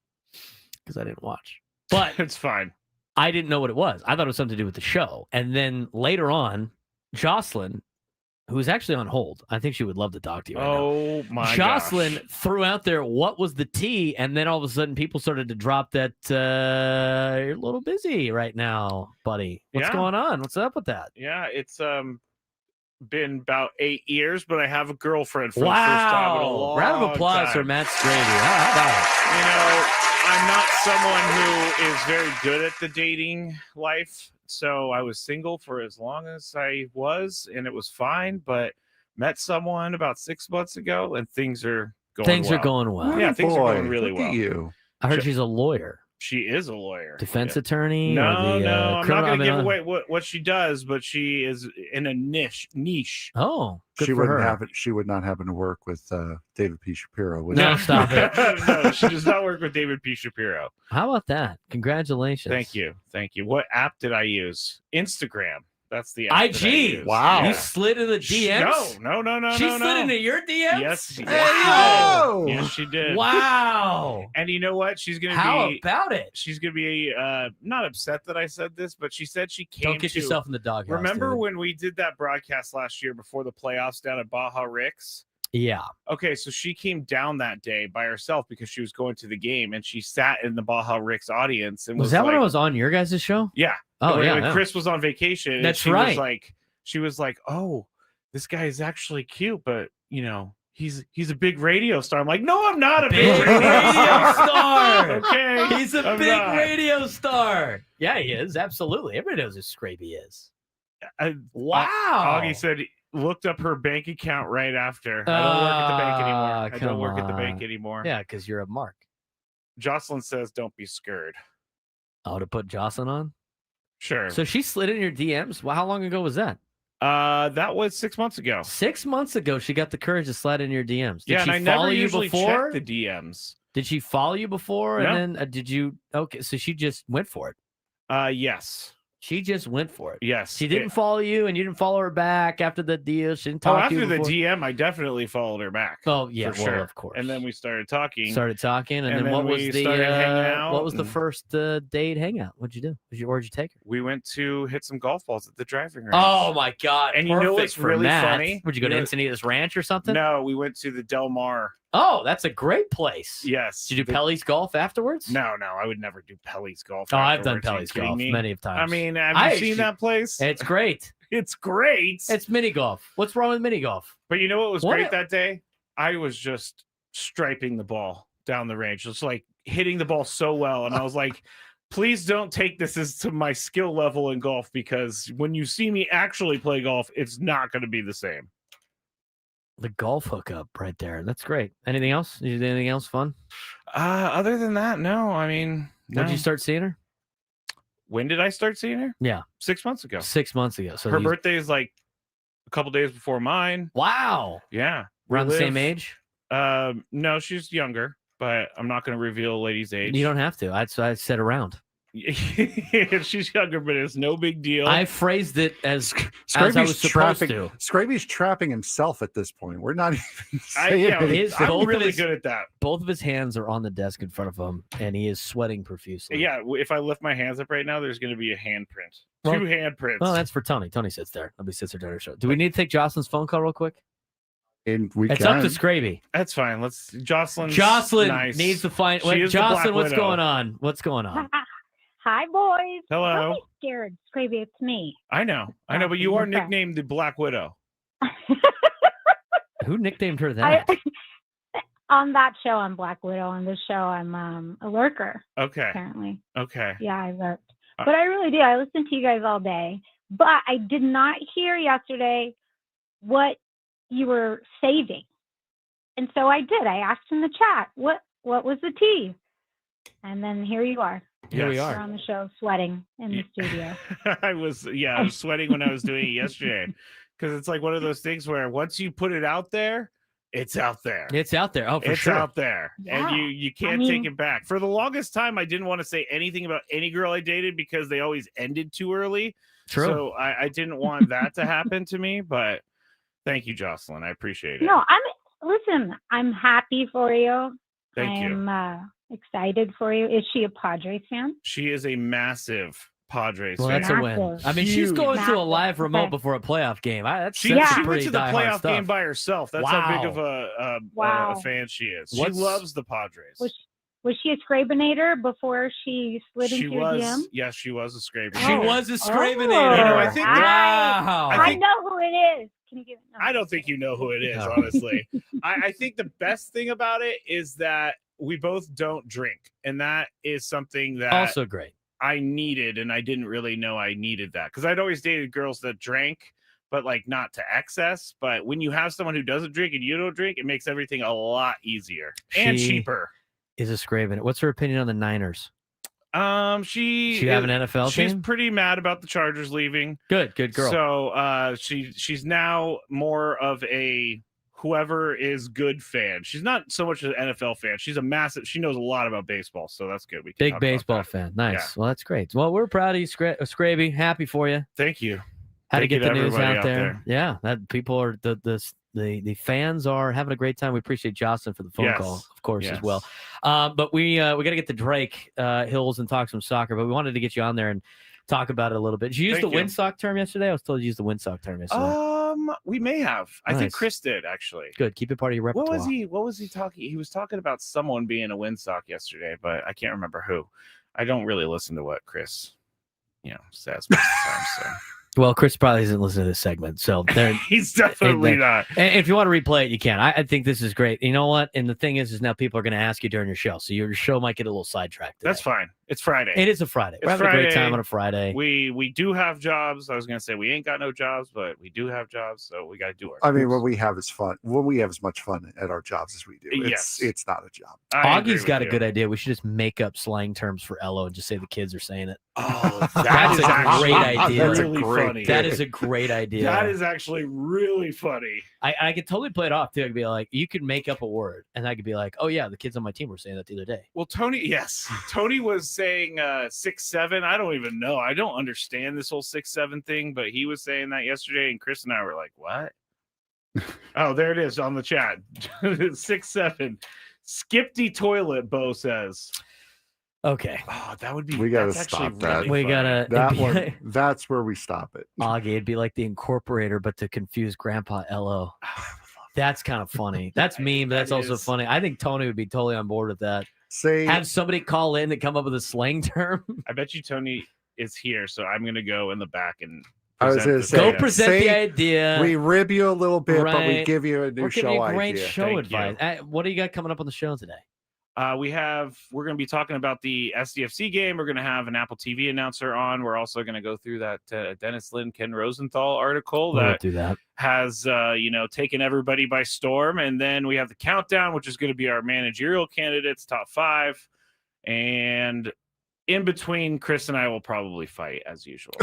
because I didn't watch. But it's fine. I didn't know what it was. I thought it was something to do with the show. And then later on, Jocelyn, who is actually on hold, I think she would love to talk to you right now. Oh, my Jocelyn gosh. threw out there, what was the tea? And then all of a sudden, people started to drop that you're a little busy right now, buddy. What's going on? What's up with that? Yeah, it's been about 8 years, but I have a girlfriend for the first time in a long Round of applause for Matt Scravy. How about it? You know, I'm not someone who is very good at the dating life, so I was single for as long as I was, and it was fine, but met someone about 6 months ago, and things are going well. Things are going well. Yeah, things are going really Look well. at you. I heard she's a lawyer. She is a lawyer. Defense attorney? No, or the, I'm not going to give away what she does, but she is in a niche. Oh, good she for wouldn't her. have it. She would not happen to work with David P. Shapiro. Would No, she? stop it. No, she does not work with David P. Shapiro. How about that? Congratulations. Thank you. What app did I use? Instagram. That's the app that I IG. use. Wow. You slid in the DMs? No. She slid into your DMs? Yes. Wow. Yes, she did. Wow. And you know what? She's gonna How be. about it? She's gonna be not upset that I said this, but she said she came. Don't get to, yourself in the doghouse. Remember dude. when we did that broadcast last year before the playoffs down at Baja Ricks? Yeah. Okay, so she came down that day by herself because she was going to the game, and she sat in the Baja Ricks audience. And Was that when I was on your guys' show? Yeah. Oh, when, yeah. When Chris was on vacation. That's she right. She was like, oh, this guy is actually cute, but he's a big radio star. I'm like, no, I'm not a big radio star. Okay, He's a big radio star. Yeah, he is. Absolutely. Everybody knows who Scraby is. Wow. Augie said looked up her bank account right after. I don't work at the bank anymore. I don't work at the bank anymore. Yeah, because you're a mark. Jocelyn says, don't be scared. Oh, to put Jocelyn on? Sure. So she slid in your DMs. Well, how long ago was that? That was 6 months ago. 6 months ago, she got the courage to slide in your DMs. Did yeah, she and I follow never you usually before? check the DMs. Did she follow you before? No. And then did you? Okay, so she just went for it. Yes. She just went for it. Yes. She didn't follow you, and you didn't follow her back after the deal. She didn't talk to you after the before. DM, I definitely followed her back. Oh yeah, for sure. Of course. And then we started talking. And then what was the started hanging out? What was the first date hangout? What'd you do? Where'd you take her? We went to hit some golf balls at the driving range. Oh my god! And you know what's for really Matt. funny? Would you go to Encinitas Ranch or something? No, we went to the Del Mar. Oh, that's a great place. Yes. Did you do Pelly's golf afterwards? No, I would never do Pelly's golf. Oh, I've done afterwards. Are you Pelly's kidding golf me? many of times. I mean, have you seen that place? It's great. It's great. It's mini golf. What's wrong with mini golf? But you know what was great that day? I was just striping the ball down the range. It's like hitting the ball so well. And I was like, please don't take this as to my skill level in golf, because when you see me actually play golf, it's not going to be the same. The golf hookup right there. That's great. Anything else? Did you do anything else fun? Other than that, no. I mean, When did you start seeing her? When did I start seeing her? Yeah. 6 months ago. 6 months ago. So her birthday is like a couple days before mine. Wow. Yeah. Around the same age? No, she's younger, but I'm not going to reveal a lady's age. You don't have to. I said around. She's younger, but it's no big deal. I phrased it as I was supposed to. Scraby's trapping himself at this point. We're not even I'm really good at that. Both of his hands are on the desk in front of him, and he is sweating profusely. Yeah, if I lift my hands up right now, there's going to be a handprint. Well, 2 handprints. Well, that's for Tony. Tony sits there. Nobody sits there during our show. Do we need to take Jocelyn's phone call real quick? It's up to Scraby. That's fine. Let's. Jocelyn nice. Needs to find. Jocelyn, what's going on? What's going on? Hi, boys. Hello. Don't be scared, Scraby. It's me. I know, but you are nicknamed the Black Widow. Who nicknamed her that? On that show, I'm Black Widow. On this show, I'm a lurker. Okay. Apparently. Okay. Yeah, I lurked. But I really do. I listened to you guys all day. But I did not hear yesterday what you were saving. And so I did. I asked in the chat, what was the tea? And then here you are. Here we are. You're on the show, sweating in the studio. I was sweating when I was doing it yesterday, because it's like one of those things where once you put it out there, it's out there. It's out there. Oh, for sure. It's out there. Yeah. And you can't take it back. For the longest time, I didn't want to say anything about any girl I dated because they always ended too early. True. So I didn't want that to happen to me, but thank you, Jocelyn. I appreciate it. No, I'm happy for you. Thank you. I'm excited for you. Is she a Padres fan? She is a massive Padres fan. That's a win. I mean, she's going to a live remote before a playoff game. She went to the playoff game by herself. That's how big of a fan she is. She loves the Padres. Was she a Scrabinator before she slid into your DM? Yes, she was a Scrabinator. She was a Scrabinator. I think. Wow. I know who it is. Can you give it? I don't think you know who it is, honestly. I think the best thing about it is that we both don't drink, and that is something that also great. I needed, and I didn't really know I needed that, because I'd always dated girls that drank, but like not to excess. But when you have someone who doesn't drink and you don't drink, it makes everything a lot easier and cheaper. Is a Scraven. What's her opinion on the Niners? She have an NFL She's team? pretty mad about the Chargers leaving. Good girl. So she's now more of a whoever is good fan. She's not so much an NFL fan. She's she knows a lot about baseball, so that's good. We can Big talk baseball about that. fan. Nice. Yeah. Well, that's great. Well, we're proud of you, Scraby. Happy for you. Thank you. How to Thank get you the to news everybody out out there. there. Yeah, that people are the fans are having a great time. We appreciate Jocelyn for the phone Yes. call, of course, Yes. as well. But we got to get to Drake Hills and talk some soccer. But we wanted to get you on there and talk about it a little bit. Did you use Thank the you. windsock term yesterday? I was told you used the windsock term yesterday. We may have. I think Nice. Chris did actually. Good. Keep it part of your repertoire. What was he talking? He was talking about someone being a windsock yesterday, but I can't remember who. I don't really listen to what Chris, says most of the time. So. Well, Chris probably doesn't listen to this segment, so there. He's definitely not. And if you want to replay it, you can. I think this is great. You know what? And the thing is now people are going to ask you during your show, so your show might get a little sidetracked today. That's fine. It's Friday. It is a Friday. We're having a great time on a Friday. We do have jobs. I was going to say we ain't got no jobs, but we do have jobs, so we got to do our. I mean, what we have is fun. When we have as much fun at our jobs as we do, it's not a job. Augie's got a good idea. We should just make up slang terms for Ello and just say the kids are saying it. Oh, that's a great idea. That's really funny. That is a great idea. That is actually really funny. I could totally play it off too. I could be like, you could make up a word, and I could be like, oh yeah, the kids on my team were saying that the other day. Well, Tony was saying 6'7". I don't even know. I don't understand this whole 6'7" thing, but he was saying that yesterday, and Chris and I were like, what? Oh, there it is on the chat. 6'7". Skip the toilet, Bo says. Okay. Oh, that would be. We gotta stop that. We gotta. That one. That's where we stop it. Augie, it'd be like the Incorporator, but to confuse Grandpa Lo. That's kind of funny. That's mean, but that's also funny. I think Tony would be totally on board with that. Have somebody call in and come up with a slang term. I bet you Tony is here, so I'm gonna go in the back and. I was going to say, go present the idea. We rib you a little bit, but we Right. give you a new We're show giving you great idea. show Thank advice. What do you got coming up on the show today? We're going to be talking about the SDFC game. We're going to have an Apple TV announcer on. We're also going to go through that Dennis Lynn, Ken Rosenthal article We'll do that. has, taken everybody by storm. And then we have the countdown, which is going to be our managerial candidates, top 5. And in between, Chris and I will probably fight as usual.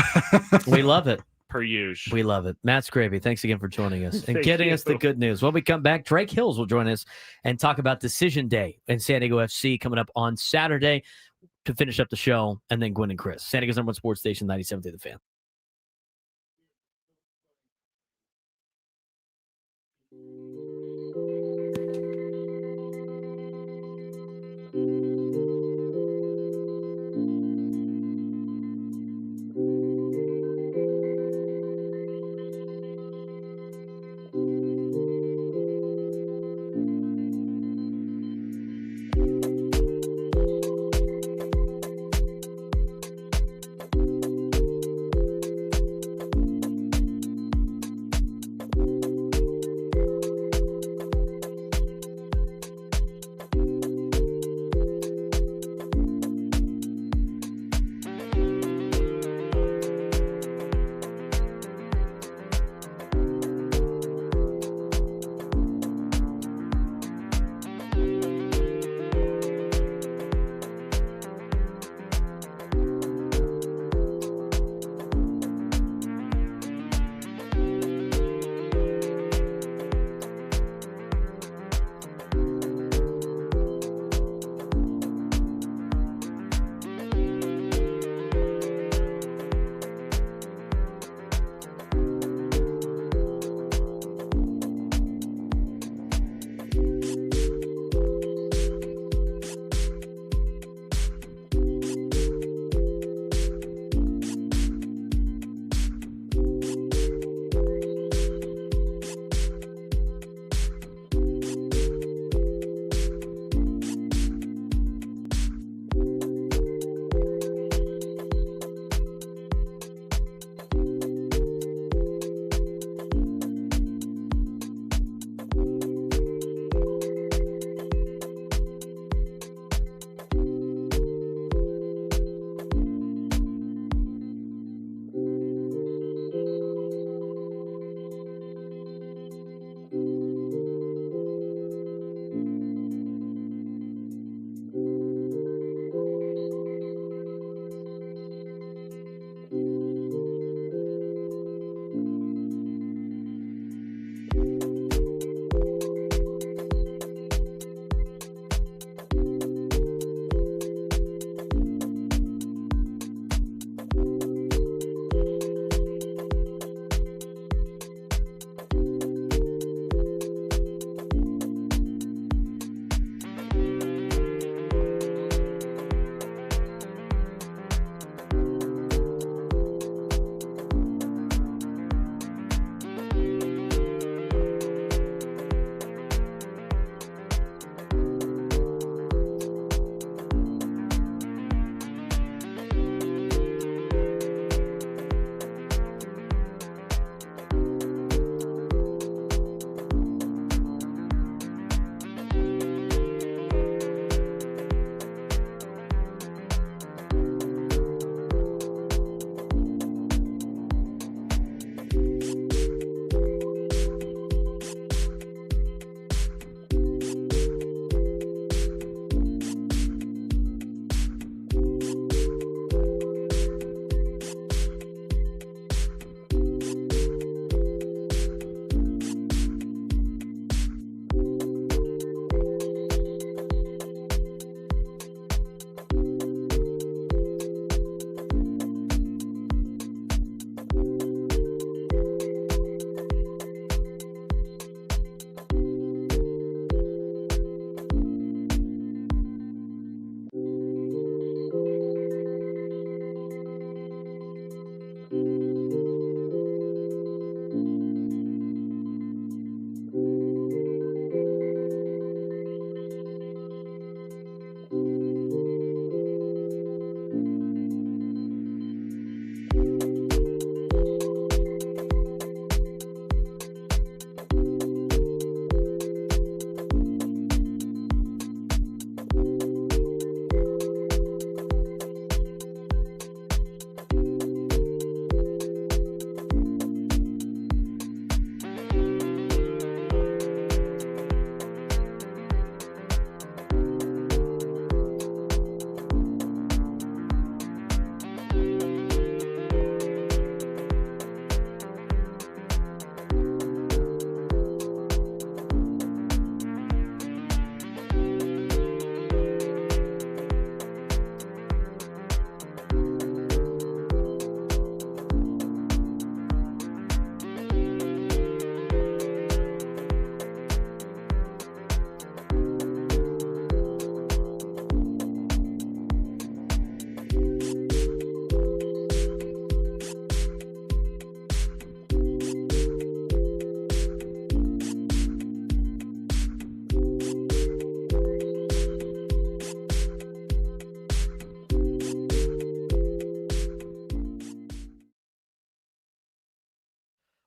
We love it. Per usual. We love it. Matt Scraby, thanks again for joining us and Thank getting you. us the good news. When we come back, Drake Hills will join us and talk about Decision Day and San Diego FC coming up on Saturday to finish up the show, and then Gwen and Chris. San Diego's #1 sports station, 97.3 The Fan.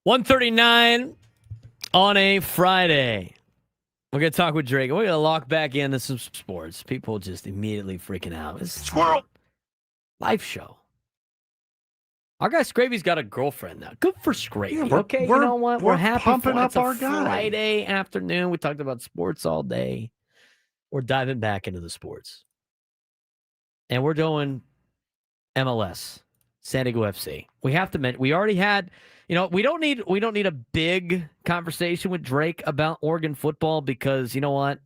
1:39 on a Friday. We're going to talk with Drake. We're going to lock back into some sports. People just immediately freaking out. It's Squirrel. Live show. Our guy Scravy's got a girlfriend now. Good for Scravy. Yeah, Okay, you know what? We're happy pumping for up it's a our guy. Friday afternoon. We talked about sports all day. We're diving back into the sports. And we're doing MLS, San Diego FC. We have to mention, we already had, we don't need a big conversation with Drake about Oregon football because you know what?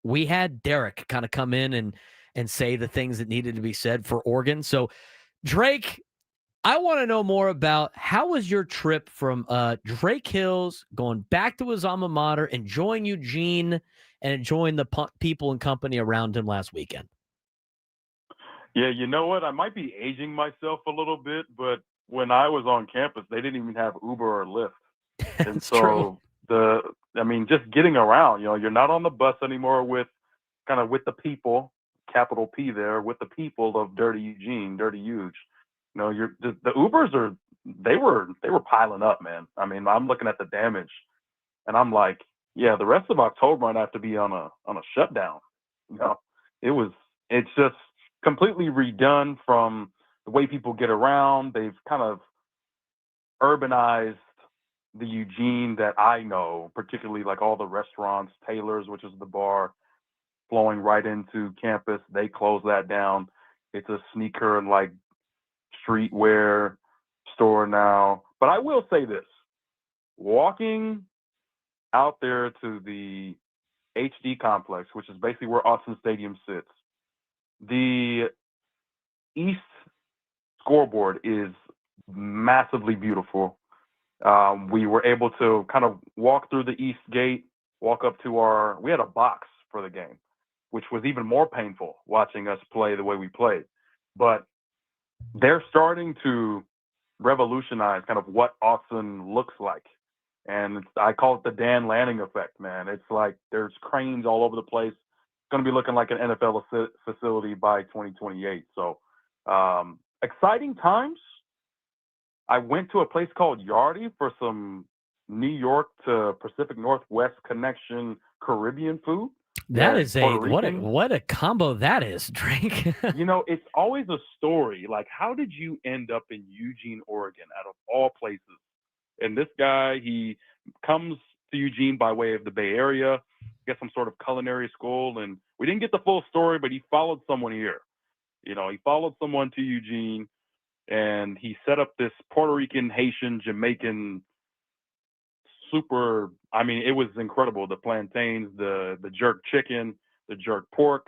We had Derek kind of come in and say the things that needed to be said for Oregon. So Drake, I want to know more about how was your trip from Drake Hills, going back to his alma mater, enjoying Eugene, and enjoying the people and company around him last weekend. Yeah, you know what? I might be aging myself a little bit, but when I was on campus, they didn't even have Uber or Lyft. And so just getting around, you're not on the bus anymore with the people, capital P there, with the people of Dirty Eugene, Dirty Huge. The Ubers they were piling up, man. I mean, I'm looking at the damage and I'm like, yeah, the rest of October might have to be on a shutdown. It's just completely redone from the way people get around. They've kind of urbanized the Eugene that I know, particularly like all the restaurants, Taylor's, which is the bar, flowing right into campus. They closed that down. It's a sneaker and like streetwear store now. But I will say this, walking out there to the HD complex, which is basically where Austin Stadium sits, the east scoreboard is massively beautiful. We were able to kind of walk through the east gate, walk up to we had a box for the game, which was even more painful watching us play the way we played. But they're starting to revolutionize kind of what Austin looks like. And I call it the Dan Lanning effect, man. It's like there's cranes all over the place. It's going to be looking like an NFL facility by 2028. So exciting times. I went to a place called Yardi for some New York to Pacific Northwest connection Caribbean food. That is what a combo that is, Drake. It's always a story. Like, how did you end up in Eugene, Oregon, out of all places? And this guy, he comes to Eugene by way of the Bay Area, get some sort of culinary school, and we didn't get the full story, but he followed someone here. He followed someone to Eugene, and he set up this Puerto Rican, Haitian, Jamaican it was incredible. The plantains, the jerk chicken, the jerk pork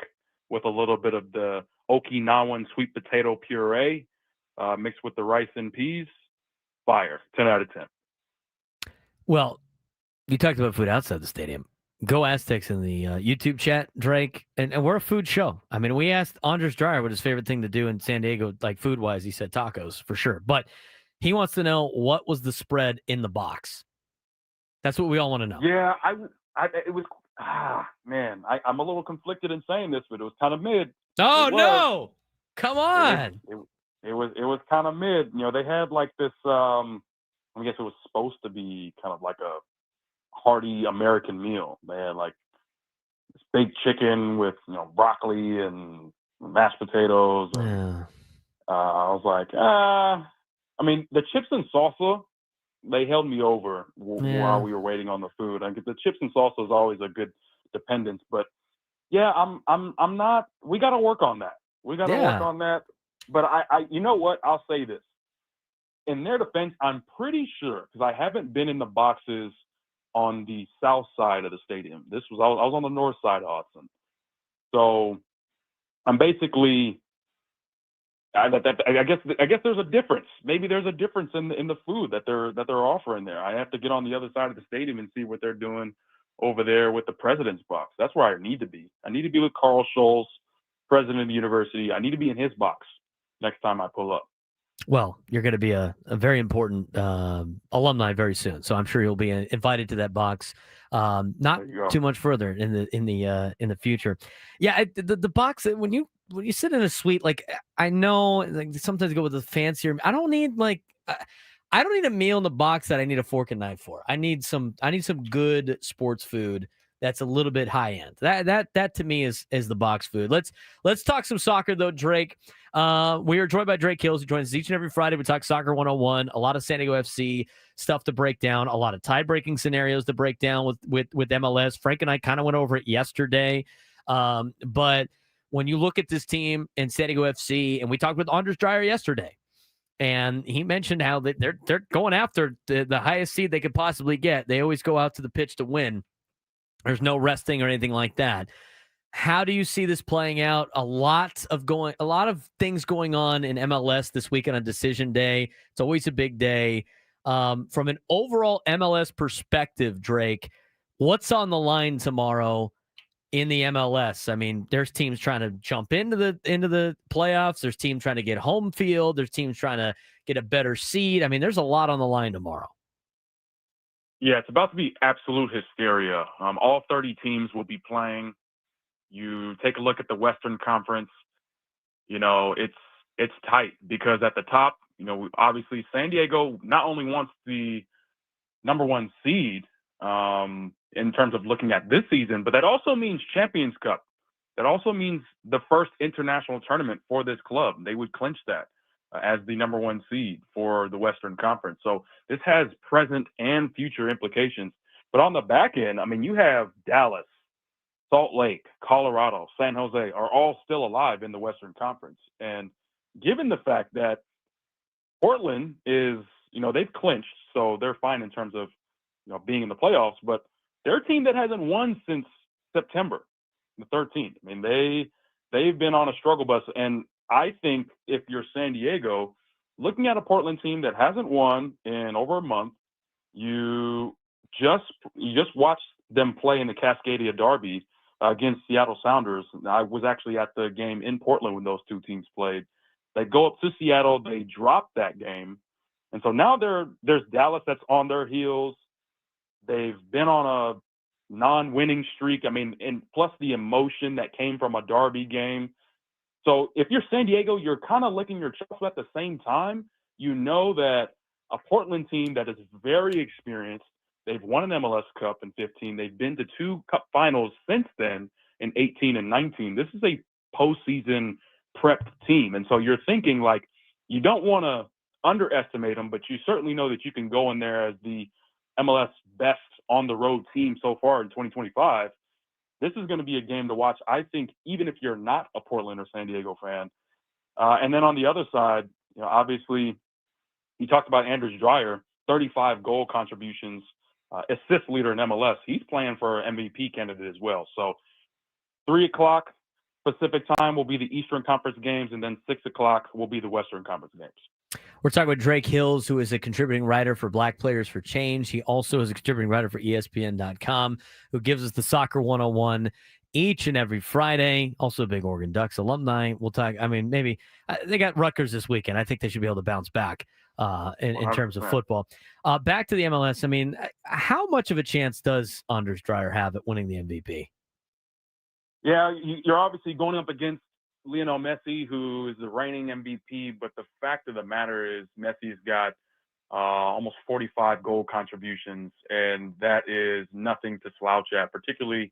with a little bit of the Okinawan sweet potato puree mixed with the rice and peas. Fire. 10 out of 10. Well, you talked about food outside the stadium. Go Aztecs in the YouTube chat, Drake. And we're a food show. I mean, we asked Andres Dreyer what his favorite thing to do in San Diego, like food-wise. He said tacos, for sure. But he wants to know what was the spread in the box. That's what we all want to know. Yeah, it was, man, I'm a little conflicted in saying this, but it was kind of mid. Oh, no. Come on. It was kind of mid. They had like this, I guess it was supposed to be kind of like a hearty American meal. They had like this big chicken with, broccoli and mashed potatoes. And, I was like, the chips and salsa, they held me over while we were waiting on the food. I get the chips and salsa is always a good dependence, but yeah, I'm not. We got to work on that. Work on that. But I, you know what? I'll say this. In their defense, I'm pretty sure because I haven't been in the boxes on the south side of the stadium. I was on the north side of Austin, so I'm basically. I guess there's a difference. Maybe there's a difference in the food that they're offering there. I have to get on the other side of the stadium and see what they're doing over there with the president's box. That's where I need to be. I need to be with Carl Scholes, president of the university. I need to be in his box next time I pull up. Well, you're going to be a very important alumni very soon, so I'm sure you'll be invited to that box. Not too much further in the future. Yeah, the box when you sit in a suite, like I know, like sometimes you go with the fancier. I don't need I don't need a meal in the box that I need a fork and knife for. I need some good sports food that's a little bit high end. That to me is the box food. Let's talk some soccer though, Drake. We are joined by Drake Hills, who joins us each and every Friday. We talk soccer 101, a lot of San Diego FC stuff to break down, a lot of tie-breaking scenarios to break down with MLS. Frank and I kind of went over it yesterday. But when you look at this team in San Diego FC, and we talked with Anders Dreyer yesterday, and he mentioned how they're going after the highest seed they could possibly get. They always go out to the pitch to win. There's no resting or anything like that. How do you see this playing out? A lot of things going on in MLS this weekend on decision day. It's always a big day. From an overall MLS perspective, Drake, what's on the line tomorrow in the MLS? I mean, there's teams trying to jump into the playoffs. There's teams trying to get home field. There's teams trying to get a better seed. I mean, there's a lot on the line tomorrow. Yeah, it's about to be absolute hysteria. All 30 teams will be playing. You take a look at the Western Conference, it's tight because at the top, obviously San Diego not only wants the number one seed in terms of looking at this season, but that also means Champions Cup. That also means the first international tournament for this club. They would clinch that as the number one seed for the Western Conference. So this has present and future implications. But on the back end, I mean, you have Dallas, Salt Lake, Colorado, San Jose are all still alive in the Western Conference. And given the fact that Portland is, they've clinched, so they're fine in terms of, being in the playoffs, but they're a team that hasn't won since September the 13th. I mean, they've been on a struggle bus. And I think if you're San Diego, looking at a Portland team that hasn't won in over a month, you just watch them play in the Cascadia Derby against Seattle Sounders. I was actually at the game in Portland when those two teams played. They go up to Seattle, they drop that game. And so now there's Dallas that's on their heels. They've been on a non-winning streak. I mean, and plus the emotion that came from a Derby game. So if you're San Diego, you're kind of licking your chops at the same time. You know that a Portland team that is very experienced, they've won an MLS Cup in 15. They've been to 2 Cup finals since then in 18 and 19. This is a postseason prep team. And so you're thinking, like, you don't want to underestimate them, but you certainly know that you can go in there as the MLS best on-the-road team so far in 2025. This is going to be a game to watch, I think, even if you're not a Portland or San Diego fan. And then on the other side, obviously, you talked about Anders Dreyer, 35 goal contributions, assist leader in MLS. He's playing for MVP candidate as well. So 3 o'clock Pacific time will be the Eastern Conference games, and then 6 o'clock will be the Western Conference games. We're talking with Drake Hills, who is a contributing writer for Black Players for Change. He also is a contributing writer for ESPN.com, who gives us the Soccer 101 each and every Friday. Also a big Oregon Ducks alumni. We'll talk. I mean, maybe they got Rutgers this weekend. I think they should be able to bounce back in terms of football. Back to the MLS. I mean, how much of a chance does Anders Dreyer have at winning the MVP? Yeah, you're obviously going up against Lionel Messi, who is the reigning MVP, but the fact of the matter is Messi's got almost 45 goal contributions, and that is nothing to slouch at, particularly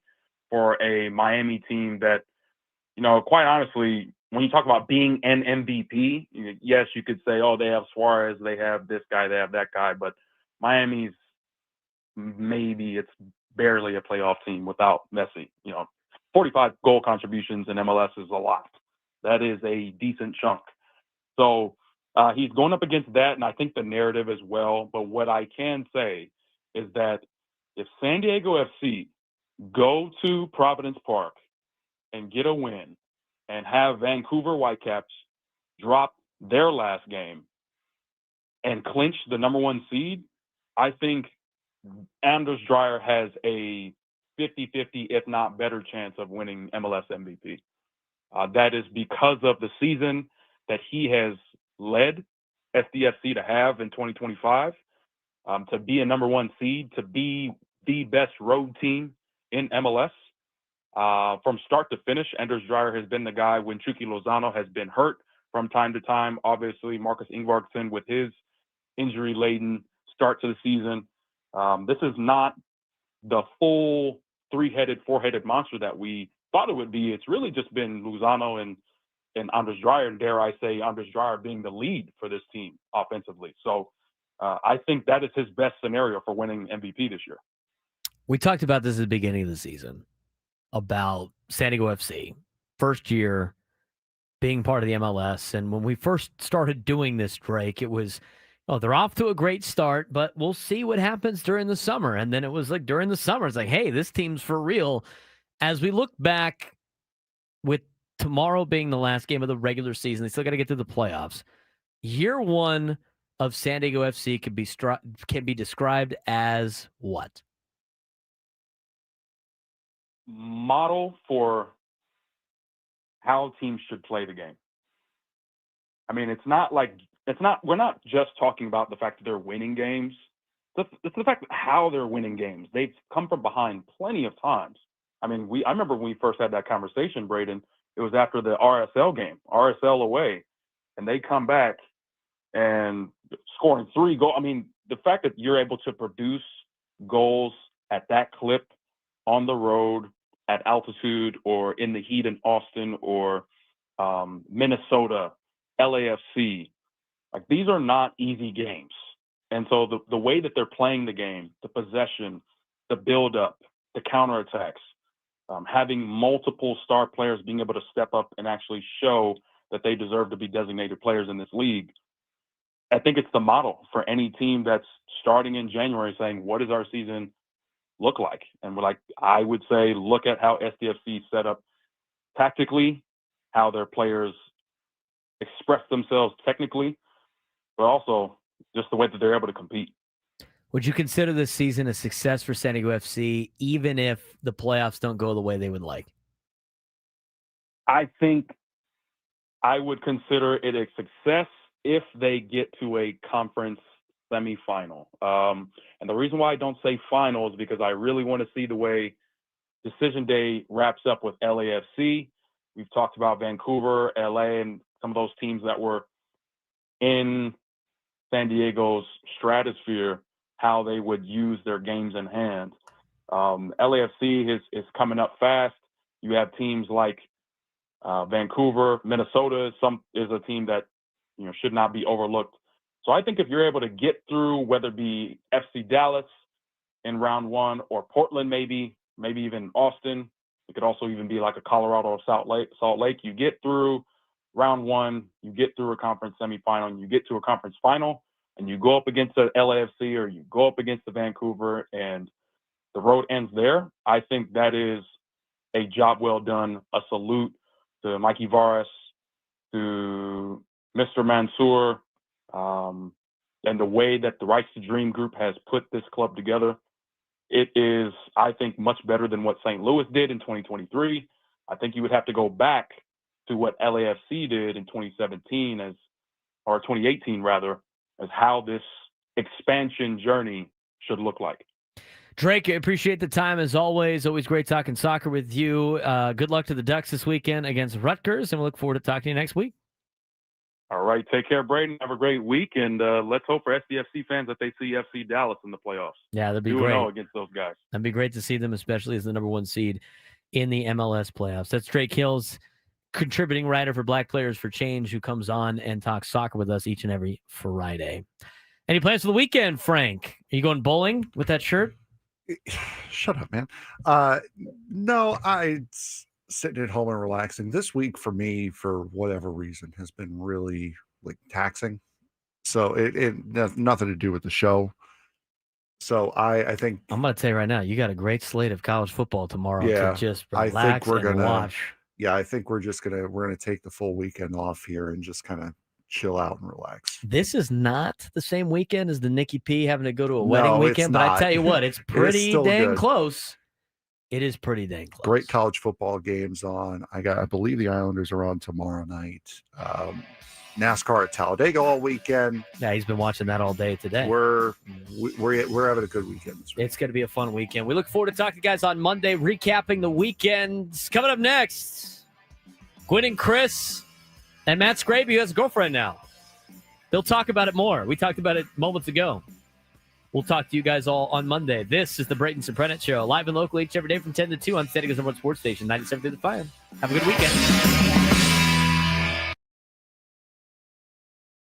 for a Miami team that, quite honestly, when you talk about being an MVP, yes, you could say, oh, they have Suarez, they have this guy, they have that guy, but Miami's it's barely a playoff team without Messi. 45 goal contributions in MLS is a lot. That is a decent chunk. So he's going up against that, and I think the narrative as well. But what I can say is that if San Diego FC go to Providence Park and get a win and have Vancouver Whitecaps drop their last game and clinch the number one seed, I think Anders Dreyer has a 50-50, if not better chance of winning MLS MVP. That is because of the season that he has led SDFC to have in 2025, to be a number one seed, to be the best road team in MLS. From start to finish, Anders Dreyer has been the guy when Chucky Lozano has been hurt from time to time. Obviously, Marcus Ingvarsson with his injury-laden start to the season. This is not the full three-headed, four-headed monster that we thought it would be. It's really just been Lozano and Anders Dreyer, and dare I say Anders Dreyer being the lead for this team offensively. So I think that is his best scenario for winning MVP this year. We talked about this at the beginning of the season, about San Diego FC, first year being part of the MLS. And when we first started doing this, Drake, it was, oh, they're off to a great start, but we'll see what happens during the summer. And then it was like during the summer, it's like, hey, this team's for real. As we look back, with tomorrow being the last game of the regular season, they still got to get through the playoffs. Year one of San Diego FC can be described as what? Model for how teams should play the game. I mean, we're not just talking about the fact that they're winning games. It's the fact that how they're winning games. They've come from behind plenty of times. I mean, I remember when we first had that conversation, Braden, it was after the RSL game, RSL away, and they come back and scoring 3 goals. I mean, the fact that you're able to produce goals at that clip on the road, at altitude, or in the heat in Austin, or Minnesota, LAFC, like these are not easy games. And so the way that they're playing the game, the possession, the build-up, the counterattacks, having multiple star players being able to step up and actually show that they deserve to be designated players in this league, I think it's the model for any team that's starting in January saying, what does our season look like? And I would say, look at how SDFC set up tactically, how their players express themselves technically, but also just the way that they're able to compete. Would you consider this season a success for San Diego FC, even if the playoffs don't go the way they would like? I think I would consider it a success if they get to a conference semifinal. And the reason why I don't say final is because I really want to see the way Decision Day wraps up with LAFC. We've talked about Vancouver, LA, and some of those teams that were in San Diego's stratosphere, how they would use their games in hand. LAFC is coming up fast. You have teams like Vancouver, Minnesota is a team that should not be overlooked. So I think if you're able to get through, whether it be FC Dallas in round 1 or Portland, maybe even Austin, it could also even be like a Colorado or Salt Lake. You get through round 1, you get through a conference semifinal, and you get to a conference final, and you go up against the LAFC or you go up against the Vancouver, and the road ends there. I think that is a job well done, a salute to Mikey Varas, to Mr. Mansour, and the way that the Rights to Dream group has put this club together. It is, I think, much better than what St. Louis did in 2023. I think you would have to go back to what LAFC did in 2017 or 2018 rather, as how this expansion journey should look like. Drake, I appreciate the time as always. Always great talking soccer with you. Good luck to the Ducks this weekend against Rutgers, and we look forward to talking to you next week. All right. Take care, Braden. Have a great week, and let's hope for SDFC fans that they see FC Dallas in the playoffs. Yeah, that'd be great. 2-0 against those guys. That'd be great to see them, especially as the number 1 seed in the MLS playoffs. That's Drake Hills, contributing writer for Black Players for Change, who comes on and talks soccer with us each and every Friday. Any plans for the weekend, Frank? Are you going bowling with that shirt? Shut up, man. No, I sitting at home and relaxing. This week for me, for whatever reason, has been really taxing. So it has nothing to do with the show. So I think I'm going to tell you right now, you got a great slate of college football tomorrow to just relax I think we're gonna watch. Yeah, I think we're gonna take the full weekend off here and just kind of chill out and relax. This is not the same weekend as the Nikki P having to go to a wedding it's weekend, but not. I tell you what, it's pretty still dang good. close. It is pretty dang close. Great college football games on. I believe the Islanders are on tomorrow night. NASCAR at Talladega all weekend. Yeah, he's been watching that all day today. We're having a good weekend this week. It's going to be a fun weekend. We look forward to talking to you guys on Monday, recapping the weekends. Coming up next, Gwen and Chris and Matt Scraby, who has a girlfriend now. They'll talk about it more. We talked about it moments ago. We'll talk to you guys all on Monday. This is the Braden Surprenant Show, live and local each every day from 10 to 2 on San Diego's #1 sports station, 97.3 The Fire. Have a good weekend.